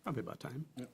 Probably about time. Yep.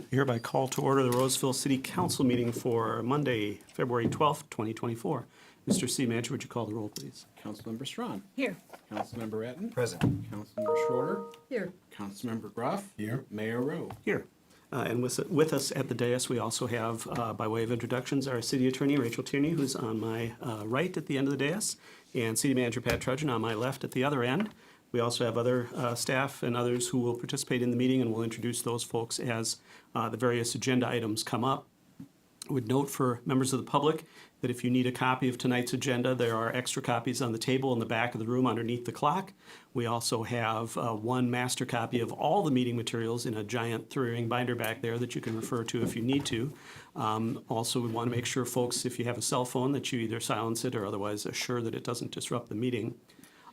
Hereby call to order the Roseville City Council meeting for Monday, February 12th, 2024. Mr. City Manager, would you call the roll, please? Councilmember Strawn. Here. Councilmember Ratten. Present. Councilmember Schroeder. Here. Councilmember Groff. Here. Mayor Rowe. Here. And with us at the dais, we also have, by way of introductions, our City Attorney, Rachel Tierney, who's on my right at the end of the dais, and City Manager Pat Trudgeon on my left at the other end. We also have other staff and others who will participate in the meeting, and we'll introduce those folks as the various agenda items come up. I would note for members of the public that if you need a copy of tonight's agenda, there are extra copies on the table in the back of the room underneath the clock. We also have one master copy of all the meeting materials in a giant three-ring binder back there that you can refer to if you need to. Also, we want to make sure, folks, if you have a cell phone, that you either silence it or otherwise assure that it doesn't disrupt the meeting.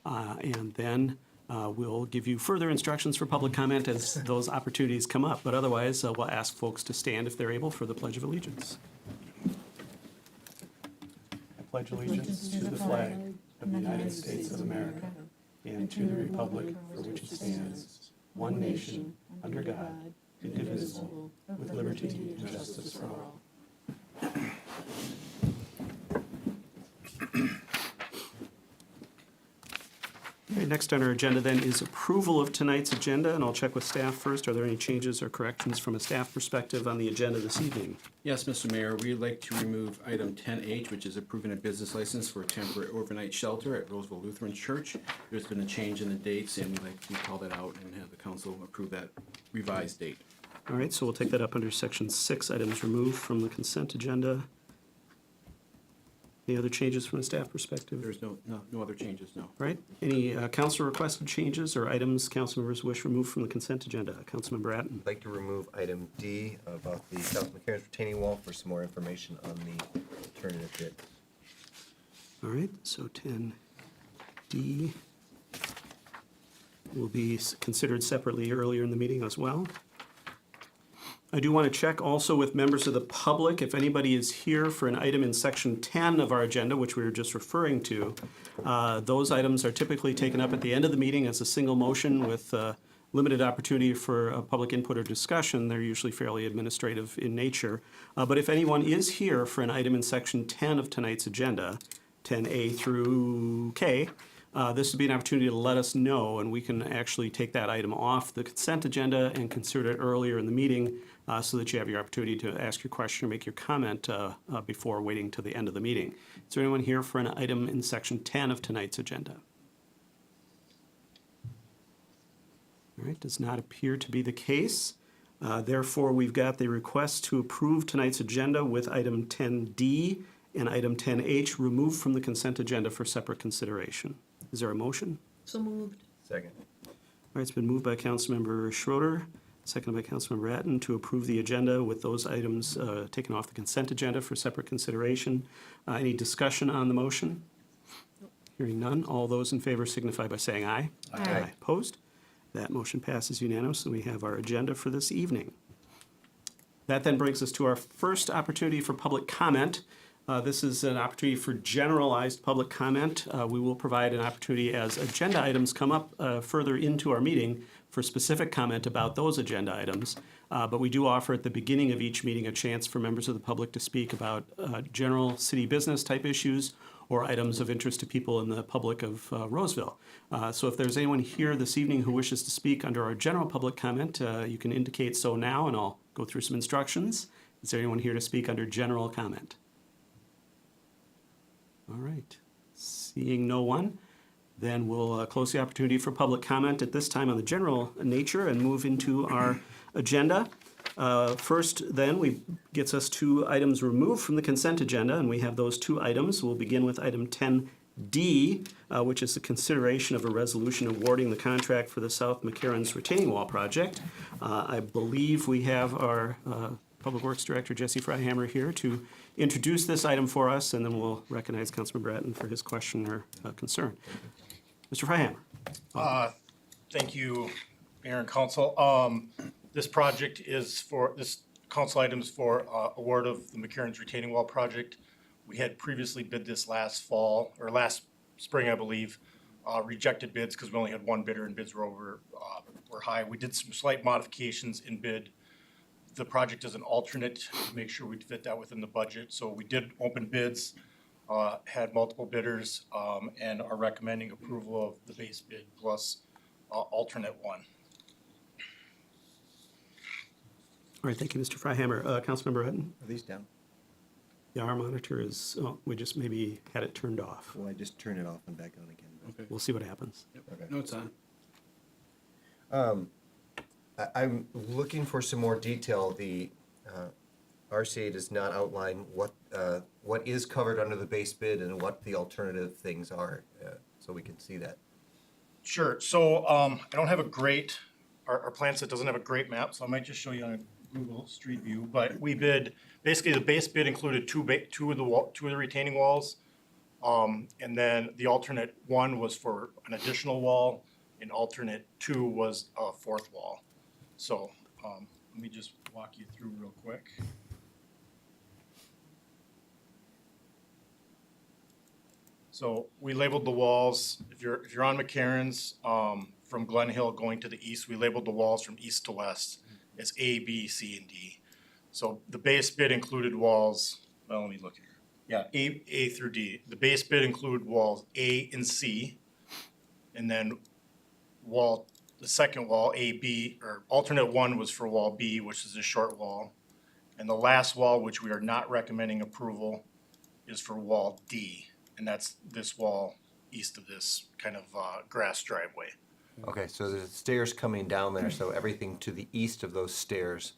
And then we'll give you further instructions for public comment as those opportunities come up. But otherwise, we'll ask folks to stand if they're able for the Pledge of Allegiance. I pledge allegiance to the flag of the United States of America and to the republic for which it stands, one nation, under God, indivisible, with liberty and justice for all. Okay, next on our agenda then is approval of tonight's agenda, and I'll check with staff first. Are there any changes or corrections from a staff perspective on the agenda this evening? Yes, Mr. Mayor, we'd like to remove item 10H, which is approving a business license for a temporary overnight shelter at Roseville Lutheran Church. There's been a change in the dates, and we'd like to call that out and have the council approve that revised date. All right, so we'll take that up under section 6, items removed from the consent agenda. Any other changes from a staff perspective? There's no other changes, no. All right, any council requested changes or items council members wish removed from the consent agenda? Councilmember Atten. I'd like to remove item D about the South McCarran's retaining wall for some more information on the alternative bids. All right, so 10D will be considered separately earlier in the meeting as well. I do want to check also with members of the public, if anybody is here for an item in section 10 of our agenda, which we were just referring to. Those items are typically taken up at the end of the meeting as a single motion with limited opportunity for public input or discussion. They're usually fairly administrative in nature. But if anyone is here for an item in section 10 of tonight's agenda, 10A through K, this would be an opportunity to let us know, and we can actually take that item off the consent agenda and consider it earlier in the meeting so that you have your opportunity to ask your question or make your comment before waiting till the end of the meeting. Is there anyone here for an item in section 10 of tonight's agenda? All right, does not appear to be the case. Therefore, we've got the request to approve tonight's agenda with item 10D and item 10H removed from the consent agenda for separate consideration. Is there a motion? So moved. Second. All right, it's been moved by Councilmember Schroeder, seconded by Councilmember Atten to approve the agenda with those items taken off the consent agenda for separate consideration. Any discussion on the motion? Hearing none, all those in favor signify by saying aye. Aye. Opposed? That motion passes unanimously. We have our agenda for this evening. That then brings us to our first opportunity for public comment. This is an opportunity for generalized public comment. We will provide an opportunity as agenda items come up further into our meeting for specific comment about those agenda items. But we do offer at the beginning of each meeting a chance for members of the public to speak about general city business type issues or items of interest to people in the public of Roseville. So if there's anyone here this evening who wishes to speak under our general public comment, you can indicate so now and I'll go through some instructions. Is there anyone here to speak under general comment? All right, seeing no one, then we'll close the opportunity for public comment at this time on the general nature and move into our agenda. First, then, gets us to items removed from the consent agenda, and we have those two items. We'll begin with item 10D, which is the consideration of a resolution awarding the contract for the South McCarran's retaining wall project. I believe we have our Public Works Director, Jesse Freihammer, here to introduce this item for us, and then we'll recognize Councilmember Bratton for his question or concern. Mr. Freihammer. Thank you, Mayor and Council. This project is for, this council item is for award of the McCarran's retaining wall project We had previously bid this last fall, or last spring, I believe, rejected bids because we only had one bidder and bids were high. We did some slight modifications in bid. The project is an alternate to make sure we fit that within the budget. So we did open bids, had multiple bidders, and are recommending approval of the base bid plus alternate one. All right, thank you, Mr. Fryhammer. Councilmember Hutton? Are these down? Yeah, our monitor is, oh, we just maybe had it turned off. Well, I just turn it off and back on again. but- Okay. We'll see what happens. Okay. No, it's on. I'm looking for some more detail. The RCA does not outline what is covered under the base bid and what the alternative things are, so we can see that. Sure, so I don't have a great, our plan set doesn't have a great map, so I might just show you on a Google Street View, but we bid, basically the base bid included two of the retaining walls. And then the alternate one was for an additional wall, and alternate two was a fourth wall. So let me just walk you through real quick. So we labeled the walls, if you're on McCarran's, from Glen Hill going to the east, we labeled the walls from east to west as A, B, C, and D. So the base bid included walls, well, let me look here. Yeah, A through D. The base bid included walls A and C, and then the second wall, A, B, or alternate one was for wall B, which is a short wall. And the last wall, which we are not recommending approval, is for wall D, and that's this wall east of this kind of grass driveway. Okay, so there's stairs coming down there, so everything to the east of those stairs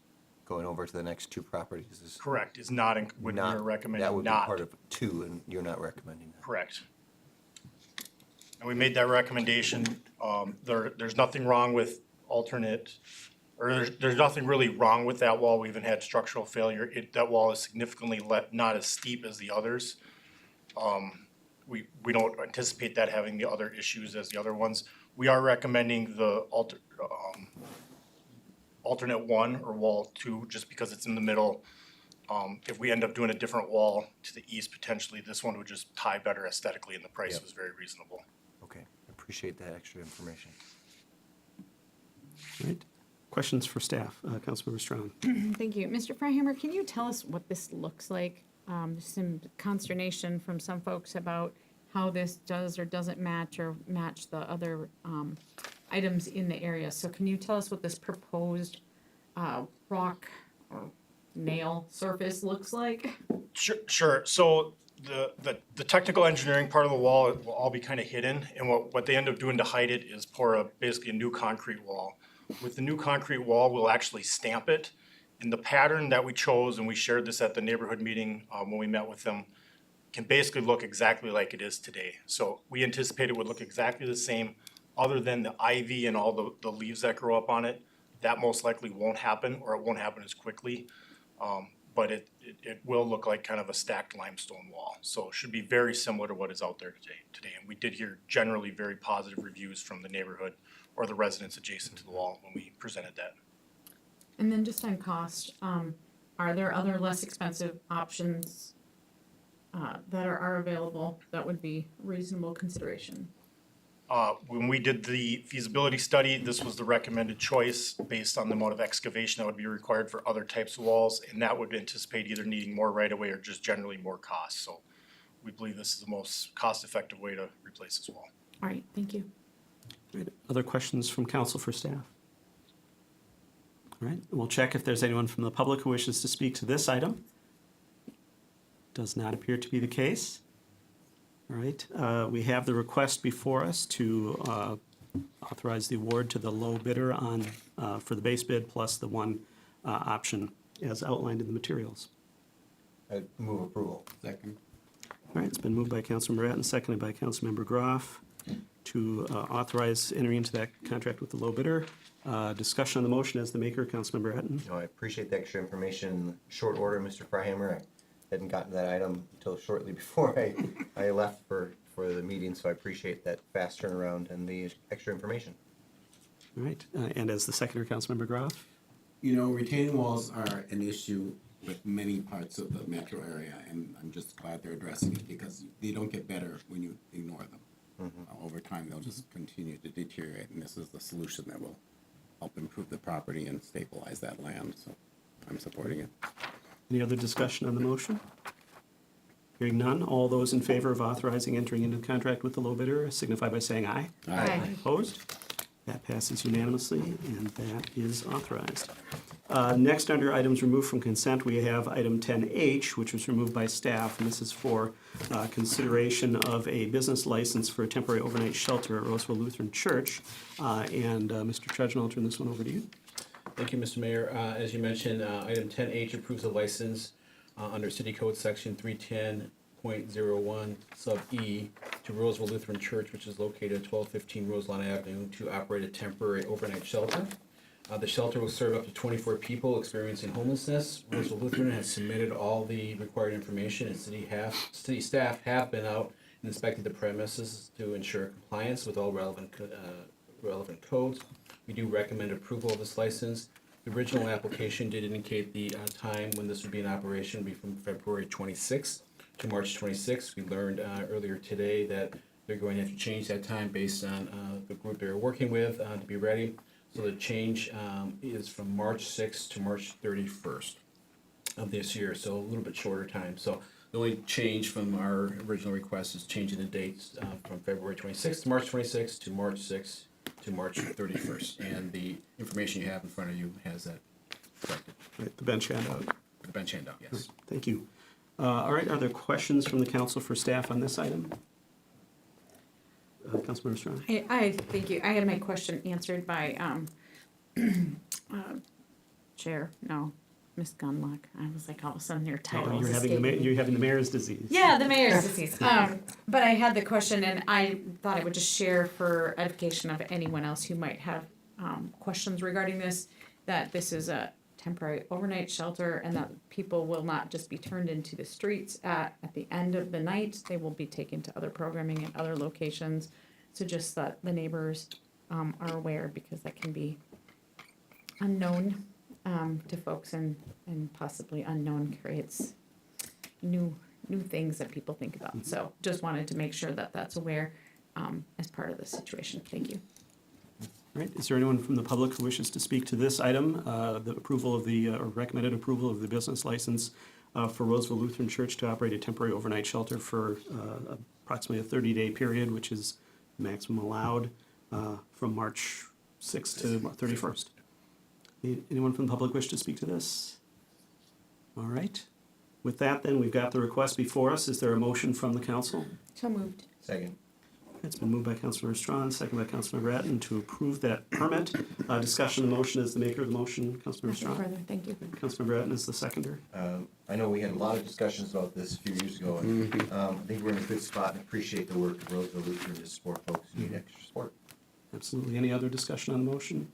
going over to the next two properties is Correct, is not, would we are that recommending would be not. part of two, and you're not recommending that. Correct. And we made that recommendation. There's nothing wrong with alternate, or there's nothing really wrong with that wall. We even had structural failure. That wall is significantly not as steep as the others. We don't anticipate that having the other issues as the other ones. We are recommending the alternate one or wall two, just because it's in the middle. If we end up doing a different wall to the east, potentially, this one would just tie better aesthetically, and the price Yep. was very reasonable. Okay, appreciate that extra information. All right, questions for staff? Councilmember Strawn? Thank you. Mr. Fryhammer, can you tell us what this looks like? There's some consternation from some folks about how this does or doesn't match the other items in the area. So can you tell us what this proposed rock or nail surface looks like? Sure. So the technical engineering part of the wall will all be kind of hidden, and what they end up doing to hide it is pour basically a new concrete wall. With the new concrete wall, we'll actually stamp it. And the pattern that we chose, and we shared this at the neighborhood meeting when we met with them, can basically look exactly like it is today. So we anticipate it would look exactly the same, other than the ivy and all the leaves that grow up on it. That most likely won't happen, or it won't happen as quickly. But it will look like kind of a stacked limestone wall. So it should be very similar to what is out there today. And we did hear generally very positive reviews from the neighborhood or the residents adjacent to the wall when we presented that. And then just on cost, are there other less expensive options that are available that would be reasonable consideration? When we did the feasibility study, this was the recommended choice based on the amount of excavation that would be required for other types of walls, and that would anticipate either needing more right-of-way or just generally more cost. So we believe this is the most cost-effective way to replace this wall. All right, thank you. All right, other questions from council for staff? All right, we'll check if there's anyone from the public who wishes to speak to this item. Does not appear to be the case. All right, we have the request before us to authorize the award to the low bidder on, for the base bid plus the one option as outlined in the materials. I move approval. Second. All right, it's been moved by Councilmember Ratten, seconded by Councilmember Groff to authorize entering into that contract with the low bidder. Discussion on the motion as the maker, Councilmember Ratten. No, I appreciate the extra information. Short order, Mr. Fryhammer. I hadn't gotten that item until shortly before I left for the meeting, so I appreciate that fast turnaround and the extra information. All right, and as the seconder, Councilmember Groff. You know, retaining walls are an issue with many parts of the metro area, and I'm just glad they're addressing it because they don't get better when you ignore them. Over time, they'll just continue to deteriorate, and this is the solution that will help improve the property and stabilize that land, so I'm supporting it. Any other discussion on the motion? Hearing none, all those in favor of authorizing entering into the contract with the low bidder signify by saying aye. Aye. Opposed? That passes unanimously, and that is authorized. Next, under items removed from consent, we have item 10H, which was removed by staff, and this is for consideration of a business license for a temporary overnight shelter at Roseville Lutheran Church. Mr. Trudgeon, I'll turn this one over to you. Thank you, Mr. Mayor. As you mentioned, item 10H approves a license under City Code Section 310.01 sub E to Roseville Lutheran Church, which is located at 1215 Roselawn Avenue, to operate a temporary overnight shelter. The shelter will serve up to 24 people experiencing homelessness. Roseville Lutheran has submitted all the required information, and city staff have been out and inspected the premises to ensure compliance with all relevant codes. We do recommend approval of this license. The original application did indicate the time when this would be in operation would be from February 26th to March 26th. We learned earlier today that they're going to have to change that time based on the group they're working with to be ready. So the change is from March 6th to March 31st of this year, so a little bit shorter time. So the only change from our original request is changing the dates from February 26th to March 26th to March 6th to March 31st. And the information you have in front of you has that corrected. Right, the bench handout. The bench handout, yes. Thank you. All right, are there questions from the council for staff on this item? Councilmember Strong? I thank you. I had my question answered by Miss Gunlock. I was like, all of a sudden your title You're is having escaping me. you're having the mayor's disease. Yeah, the mayor's disease. But I had the question, and I thought I would just share for edification of anyone else who might have questions regarding this, that this is a temporary overnight shelter, and that people will not just be turned into the streets at the end of the night. They will be taken to other programming at other locations. So just that the neighbors are aware, because that can be unknown to folks, and possibly unknown creates new things that people think about. So just wanted to make sure that that's aware as part of the situation. Thank you. All right, is there anyone from the public who wishes to speak to this item, the approval of the, or recommended approval of the business license for Roseville Lutheran Church to operate a temporary overnight shelter for approximately a 30-day period, which is maximum allowed from March 6th to 31st? Anyone from the public wish to speak to this? All right. With that, then, we've got the request before us. Is there a motion from the council? So moved. Second. It's been moved by Councilmember Strawn, second by Councilmember Bratton, to approve that permit. Discussion of the motion is the maker of the motion, Councilmember Nothing Strawn. further. Thank you. Councilmember Bratton is the seconder. I know we had a lot of discussions about this a few years ago, and I think we're in a good spot and appreciate the work of Roseville Lutheran to support folks who need extra support. Absolutely. Any other discussion on the motion?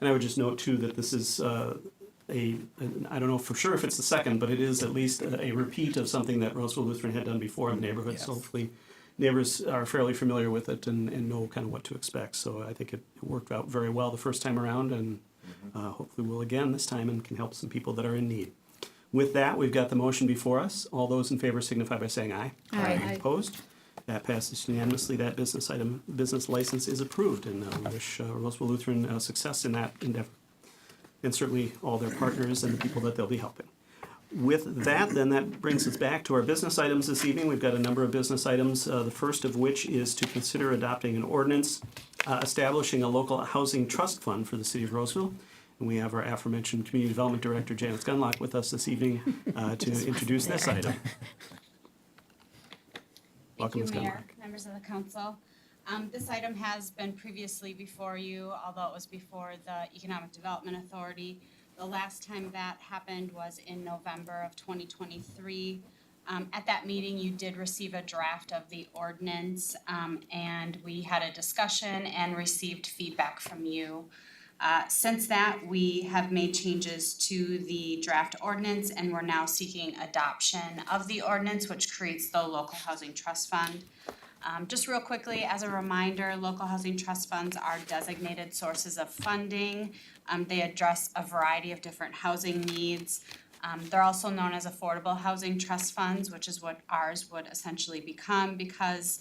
And I would just note, too, that this is I don't know for sure if it's the second, but it is at least a repeat of something that Roseville Lutheran had done before in the neighborhood. So hopefully neighbors are fairly familiar with it and know kind of what to expect. So I think it worked out very well the first time around, and hopefully will again this time, and can help some people that are in need. With that, we've got the motion before us. All those in favor signify by saying aye. Aye. Opposed? That passes unanimously. That business license is approved, and we wish Roseville Lutheran success in that endeavor, and certainly all their partners and the people that they'll be helping. With that, then, that brings us back to our business items this evening. We've got a number of business items, the first of which is to consider adopting an ordinance establishing a local housing trust fund for the city of Roseville. And we have our aforementioned Community Development Director, Janice Gunlock, with us this evening to introduce this item. Thank Welcome, you, Ms. Mayor, Gunlock. members of the council. This item has been previously before you, although it was before the Economic Development Authority. The last time that happened was in November of 2023. At that meeting, you did receive a draft of the ordinance, and we had a discussion and received feedback from you. Since that, we have made changes to the draft ordinance, and we're now seeking adoption of the ordinance, which creates the Local Housing Trust Fund. Just real quickly, as a reminder, local housing trust funds are designated sources of funding. They address a variety of different housing needs. They're also known as affordable housing trust funds, which is what ours would essentially become because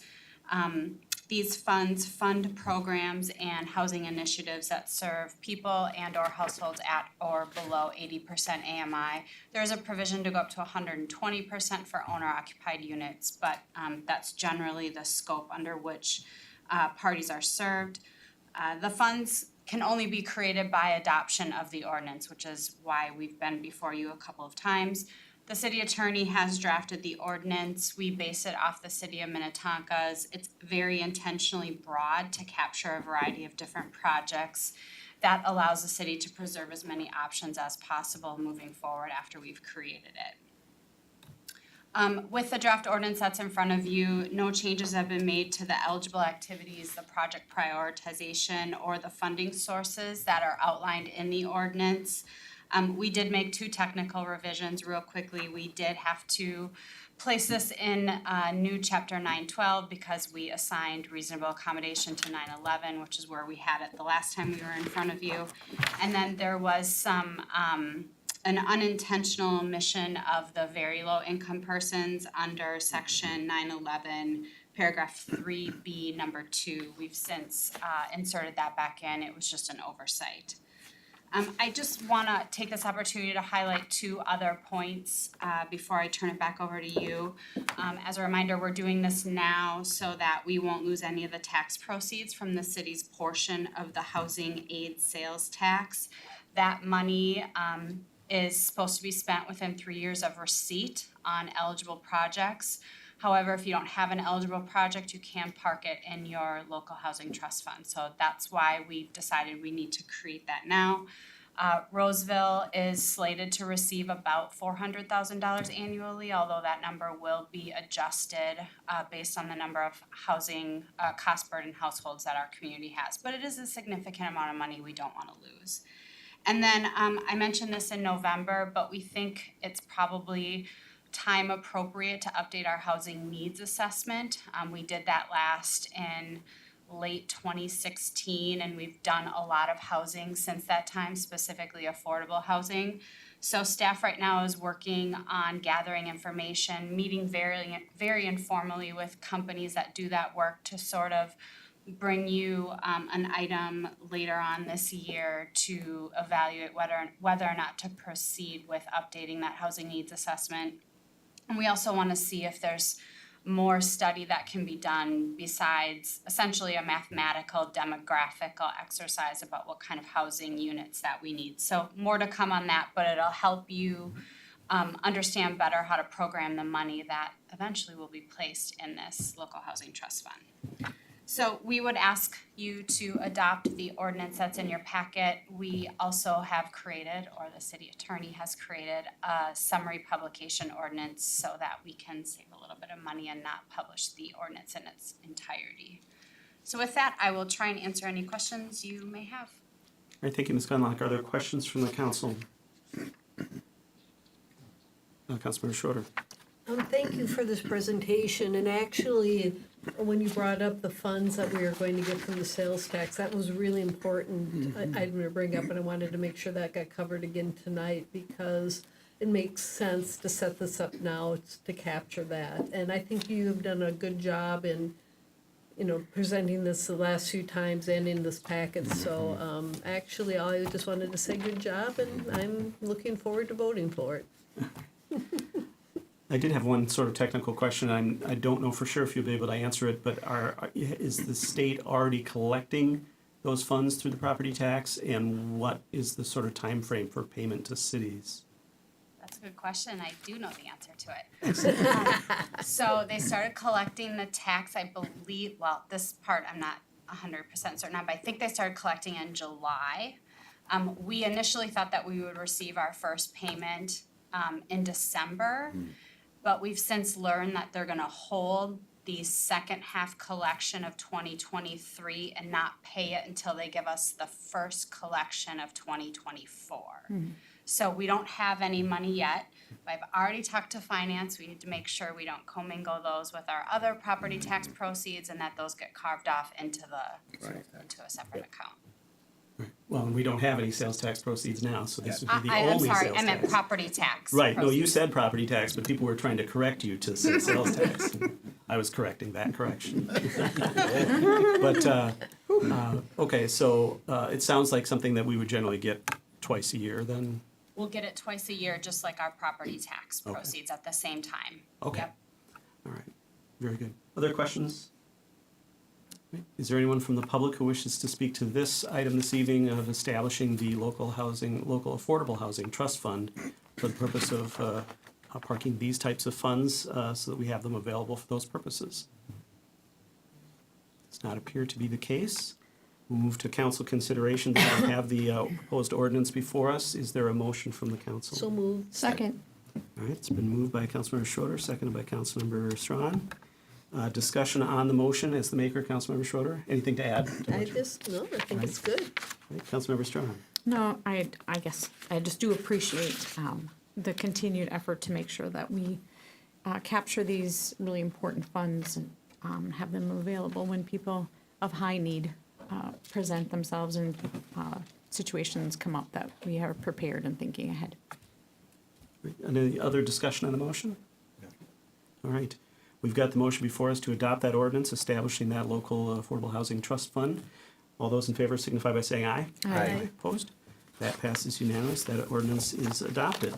these funds fund programs and housing initiatives that serve people and or households at or below 80% AMI. There's a provision to go up to 120% for owner occupied units, but that's generally the scope under which parties are served. The funds can only be created by adoption of the ordinance, which is why we've been before you a couple of times. The city attorney has drafted the ordinance. We base it off the city of Minnetonka's. It's very intentionally broad to capture a variety of different projects. That allows the city to preserve as many options as possible moving forward after we've created it. With the draft ordinance that's in front of you, no changes have been made to the eligible activities, the project prioritization, or the funding sources that are outlined in the ordinance. We did make 2 technical revisions real quickly. We did have to place this in new chapter 912 because we assigned reasonable accommodation to 911, which is where we had it the last time we were in front of you. And then there was some an unintentional omission of the very low income persons under section 911, paragraph 3B, number 2. We've since inserted that back in. It was just an oversight. I just want to take this opportunity to highlight 2 other points before I turn it back over to you. As a reminder, we're doing this now so that we won't lose any of the tax proceeds from the city's portion of the housing aid sales tax. That money is supposed to be spent within 3 years of receipt on eligible projects. However, if you don't have an eligible project, you can park it in your local housing trust fund. So that's why we've decided we need to create that now. Roseville is slated to receive about $400,000 annually, although that number will be adjusted based on the number of housing cost burden households that our community has. But it is a significant amount of money we don't want to lose. And then I mentioned this in November, but we think it's probably time appropriate to update our housing needs assessment. We did that last in late 2016, and we've done a lot of housing since that time, specifically affordable housing. So staff right now is working on gathering information, meeting very informally with companies that do that work to sort of bring you an item later on this year to evaluate whether or not to proceed with updating that housing needs assessment. And we also want to see if there's more study that can be done besides essentially a mathematical demographical exercise about what kind of housing units that we need. So more to come on that, but it'll help you understand better how to program the money that eventually will be placed in this local housing trust fund. So we would ask you to adopt the ordinance that's in your packet. We also have created, or the city attorney has created, a summary publication ordinance so that we can save a little bit of money and not publish the ordinance in its entirety. So with that, I will try and answer any questions you may have. All right, thank you, Ms. Gunlock. Are there questions from the council? Councilmember Schroeder. Thank you for this presentation, and actually, when you brought up the funds that we are going to get from the sales tax, that was really important item to bring up, and I wanted to make sure that got covered again tonight, because it makes sense to set this up now to capture that. And I think you have done a good job in, presenting this the last few times and in this packet, so actually, I just wanted to say good job, and I'm looking forward to voting for it. I did have one sort of technical question. I don't know for sure if you'll be able to answer it, but is the state already collecting those funds through the property tax? And what is the sort of time frame for payment to cities? That's a good question. I do know the answer to it. So they started collecting the tax, I believe, well, this part I'm not 100% certain on, but I think they started collecting in July. We initially thought that we would receive our first payment in December. But we've since learned that they're gonna hold the second half collection of 2023 and not pay it until they give us the first collection of 2024. So we don't have any money yet. But I've already talked to finance. We need to make sure we don't commingle those with our other property tax proceeds and that those get carved off into a separate account. Well, and we don't have any sales tax proceeds now, so this would be the I'm only sorry, sales I meant tax. property tax. Right, no, you proceeds. said property tax, but people were trying to correct you to say sales tax. I was correcting that correction. But, okay, so it sounds like something that we would generally get twice a year then? We'll get it twice a year, just like our property tax Okay. proceeds at the same time. Okay. Yep. All right, very good. Other questions? Is there anyone from the public who wishes to speak to this item this evening of establishing the local affordable housing trust fund for the purpose of parking these types of funds so that we have them available for those purposes? Does not appear to be the case. We'll move to council consideration. We have the proposed ordinance before us. Is there a motion from the council? So moved. Second. All right, it's been moved by Councilmember Schroeder, seconded by Councilmember Strawn. Discussion on the motion as the maker, Councilmember Schroeder. Anything to add? I think it's good. Right, Councilmember Strawn. No, I guess I just do appreciate the continued effort to make sure that we capture these really important funds and have them available when people of high need present themselves and situations come up, that we are prepared and thinking ahead. Any other discussion on the motion? All right. We've got the motion before us to adopt that ordinance establishing that local affordable housing trust fund. All those in favor signify by saying aye. Aye. Opposed? That passes unanimous. That ordinance is adopted.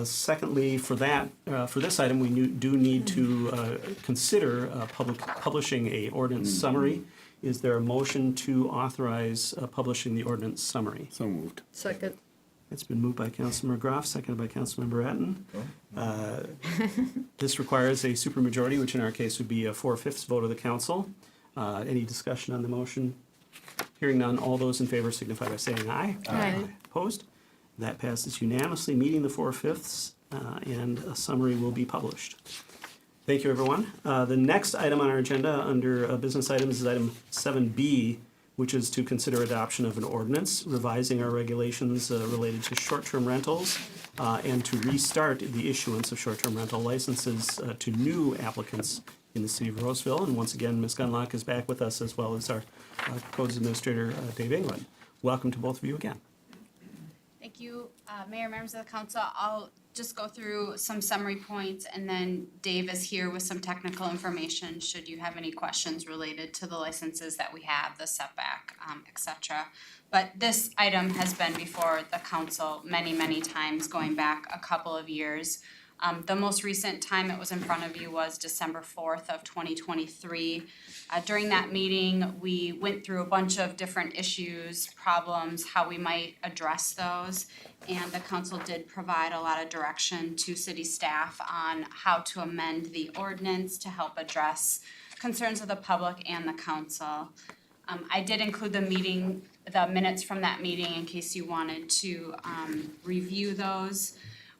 Secondly, for this item, we do need to consider publishing a ordinance summary. Is there a motion to authorize publishing the ordinance summary? So moved. Second. It's been moved by Councilmember Groff, seconded by Councilmember Etten. This requires a supermajority, which in our case would be a 4/5 vote of the council. Any discussion on the motion? Hearing none, all those in favor signify by saying aye. Aye. Opposed? That passes unanimously, meeting the 4/5, and a summary will be published. Thank you, everyone. The next item on our agenda under business items is item 7B, which is to consider adoption of an ordinance revising our regulations related to short-term rentals and to restart the issuance of short-term rental licenses to new applicants in the city of Roseville. And once again, Ms. Gunlock is back with us, as well as our codes administrator, Dave England. Welcome to both of you again. Thank you, Mayor, members of the council. I'll just go through some summary points, and then Dave is here with some technical information should you have any questions related to the licenses that we have, the setback, et cetera. But this item has been before the council many, many times, going back a couple of years. The most recent time it was in front of you was December 4th of 2023. During that meeting, we went through a bunch of different issues, problems, how we might address those. And the council did provide a lot of direction to city staff on how to amend the ordinance to help address concerns of the public and the council. I did include the minutes from that meeting in case you wanted to review those.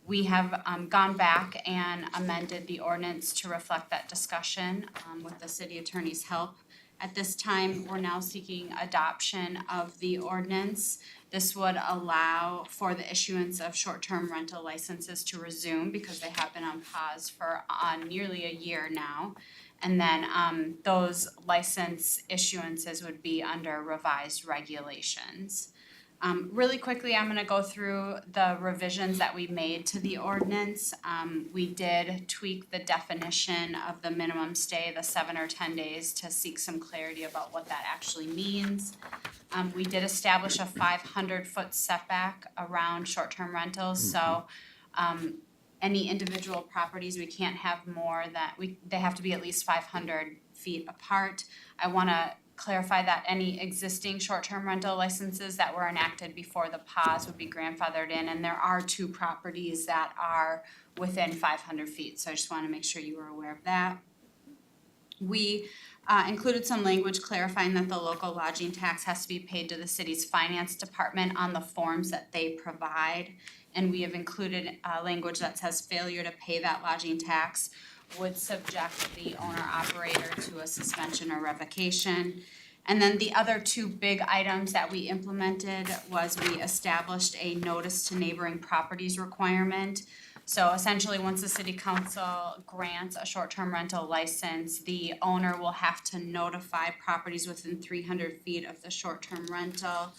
We have gone back and amended the ordinance to reflect that discussion with the city attorney's help. At this time, we're now seeking adoption of the ordinance. This would allow for the issuance of short-term rental licenses to resume because they have been on pause for nearly a year now. And then those license issuances would be under revised regulations. Really quickly, I'm gonna go through the revisions that we made to the ordinance. We did tweak the definition of the minimum stay, the 7 or 10 days, to seek some clarity about what that actually means. We did establish a 500-foot setback around short-term rentals, so any individual properties, we can't have more than, they have to be at least 500 feet apart. I wanna clarify that any existing short-term rental licenses that were enacted before the pause would be grandfathered in, and there are 2 properties that are within 500 feet, so I just wanna make sure you were aware of that. We included some language clarifying that the local lodging tax has to be paid to the city's finance department on the forms that they provide. And we have included language that says failure to pay that lodging tax would subject the owner-operator to a suspension or revocation. And then the other 2 big items that we implemented was we established a notice to neighboring properties requirement. So essentially, once the city council grants a short-term rental license, the owner will have to notify properties within 300 feet of the shortterm rental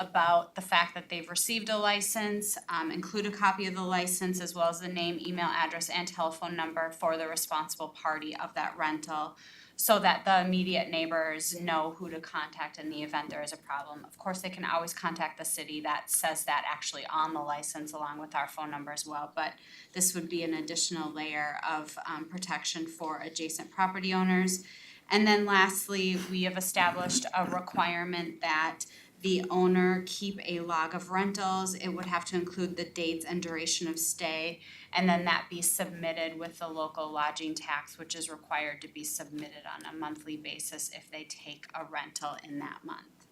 about the fact that they've received a license, include a copy of the license as well as the name, email address, and telephone number for the responsible party of that rental, so that the immediate neighbors know who to contact in the event there is a problem. Of course, they can always contact the city. That says that actually on the license along with our phone number as well. But this would be an additional layer of protection for adjacent property owners. And then lastly, we have established a requirement that the owner keep a log of rentals. It would have to include the dates and duration of stay, and then that be submitted with the local lodging tax, which is required to be submitted on a monthly basis if they take a rental in that month.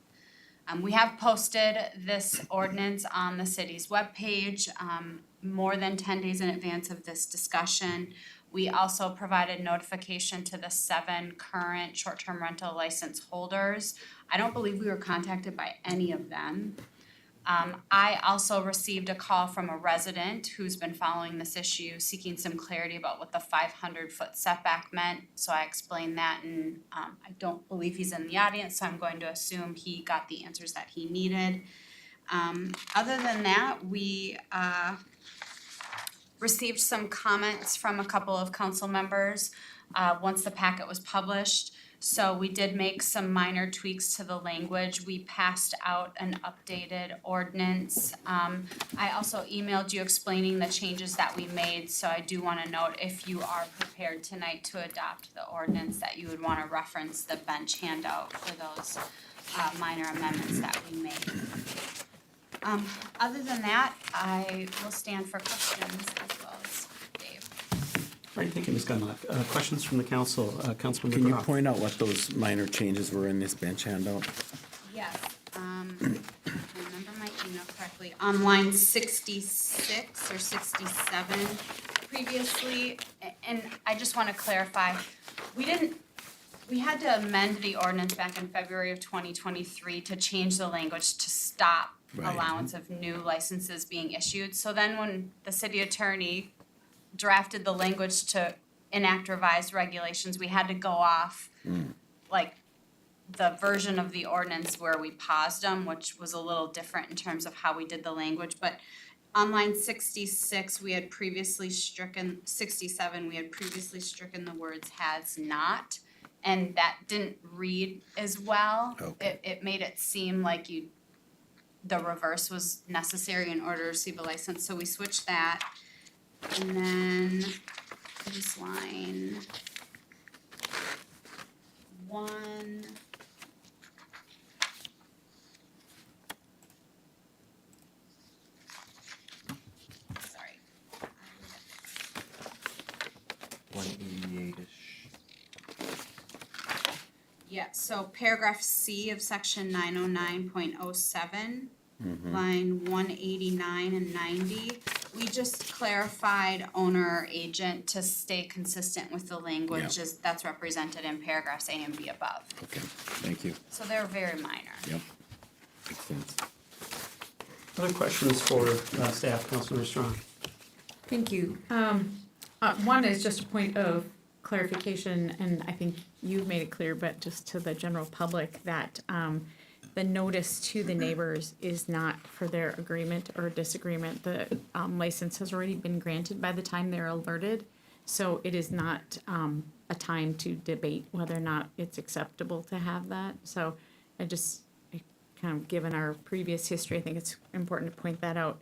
We have posted this ordinance on the city's webpage more than 10 days in advance of this discussion. We also provided notification to the 7 current short-term rental license holders. I don't believe we were contacted by any of them. I also received a call from a resident who's been following this issue, seeking some clarity about what the 500-foot setback meant. So I explained that, and I don't believe he's in the audience, so I'm going to assume he got the answers that he needed. Other than that, we received some comments from a couple of council members once the packet was published. So we did make some minor tweaks to the language. We passed out an updated ordinance. I also emailed you explaining the changes that we made, so I do want to note if you are prepared tonight to adopt the ordinance that you would want to reference the bench handout for those minor amendments that we made. Other than that, I will stand for questions as well as Dave. All right, thank you, Ms. Gunlock. Questions from the council? Councilmember Can you Groff. point out what those minor changes were in this bench handout? Yes, if I remember my email correctly, on line 66 or 67 previously, and I just want to clarify, we had to amend the ordinance back in February of 2023 to change the language to stop Right. allowance of new licenses being issued. So then when the city attorney drafted the language to enact revised regulations, we had to go off like the version of the ordinance where we paused them, which was a little different in terms of how we did the language. But on line 66, we had previously stricken, 67, we had previously stricken the words has not, and that didn't read as well. Okay. It made it seem like the reverse was necessary in order to receive a license, so we switched that. And then this line 1. Sorry. 188-ish. Yeah, so paragraph C of section 909.07, line 189 and 90, we just clarified owner or agent to stay consistent with the language Yeah. that's represented in paragraphs A and B above. Okay, thank you. So they're very minor. Yep. Makes sense. Other questions for staff, Councilmember Strong? Thank you. One is just a point of clarification, and I think you've made it clear, but just to the general public, that the notice to the neighbors is not for their agreement or disagreement. The license has already been granted by the time they're alerted, so it is not a time to debate whether or not it's acceptable to have that. So kind of given our previous history, I think it's important to point that out.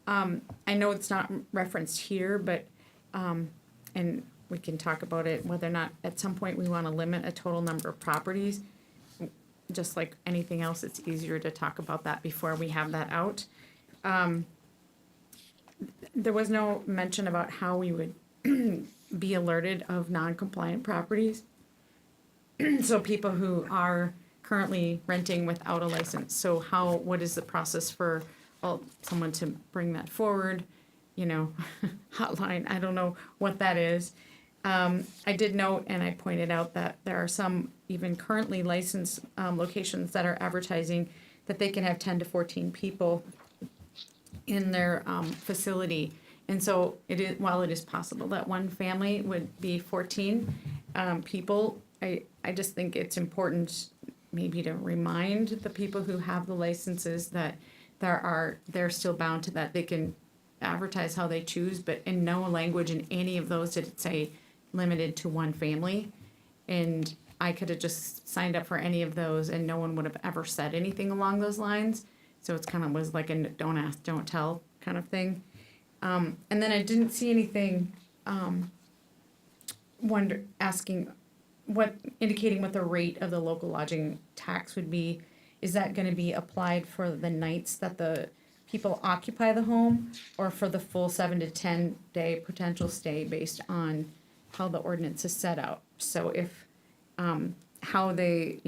I know it's not referenced here, but, and we can talk about it, whether or not at some point we want to limit a total number of properties. Just like anything else, it's easier to talk about that before we have that out. There was no mention about how we would be alerted of non-compliant properties. So people who are currently renting without a license, so what is the process for someone to bring that forward? Hotline, I don't know what that is. I did note, and I pointed out, that there are some even currently licensed locations that are advertising that they can have 10 to 14 people in their facility. And so while it is possible that one family would be 14 people, I just think it's important maybe to remind the people who have the licenses that they're still bound to that. They can advertise how they choose, but in no language in any of those did it say limited to one family. And I could have just signed up for any of those and no one would have ever said anything along those lines. So it's kind of was like a don't ask, don't tell kind of thing. And then I didn't see anything, indicating what the rate of the local lodging tax would be. Is that gonna be applied for the nights that the people occupy the home, or for the full 7 to 10 day potential stay based on how the ordinance is set out? So if, how they,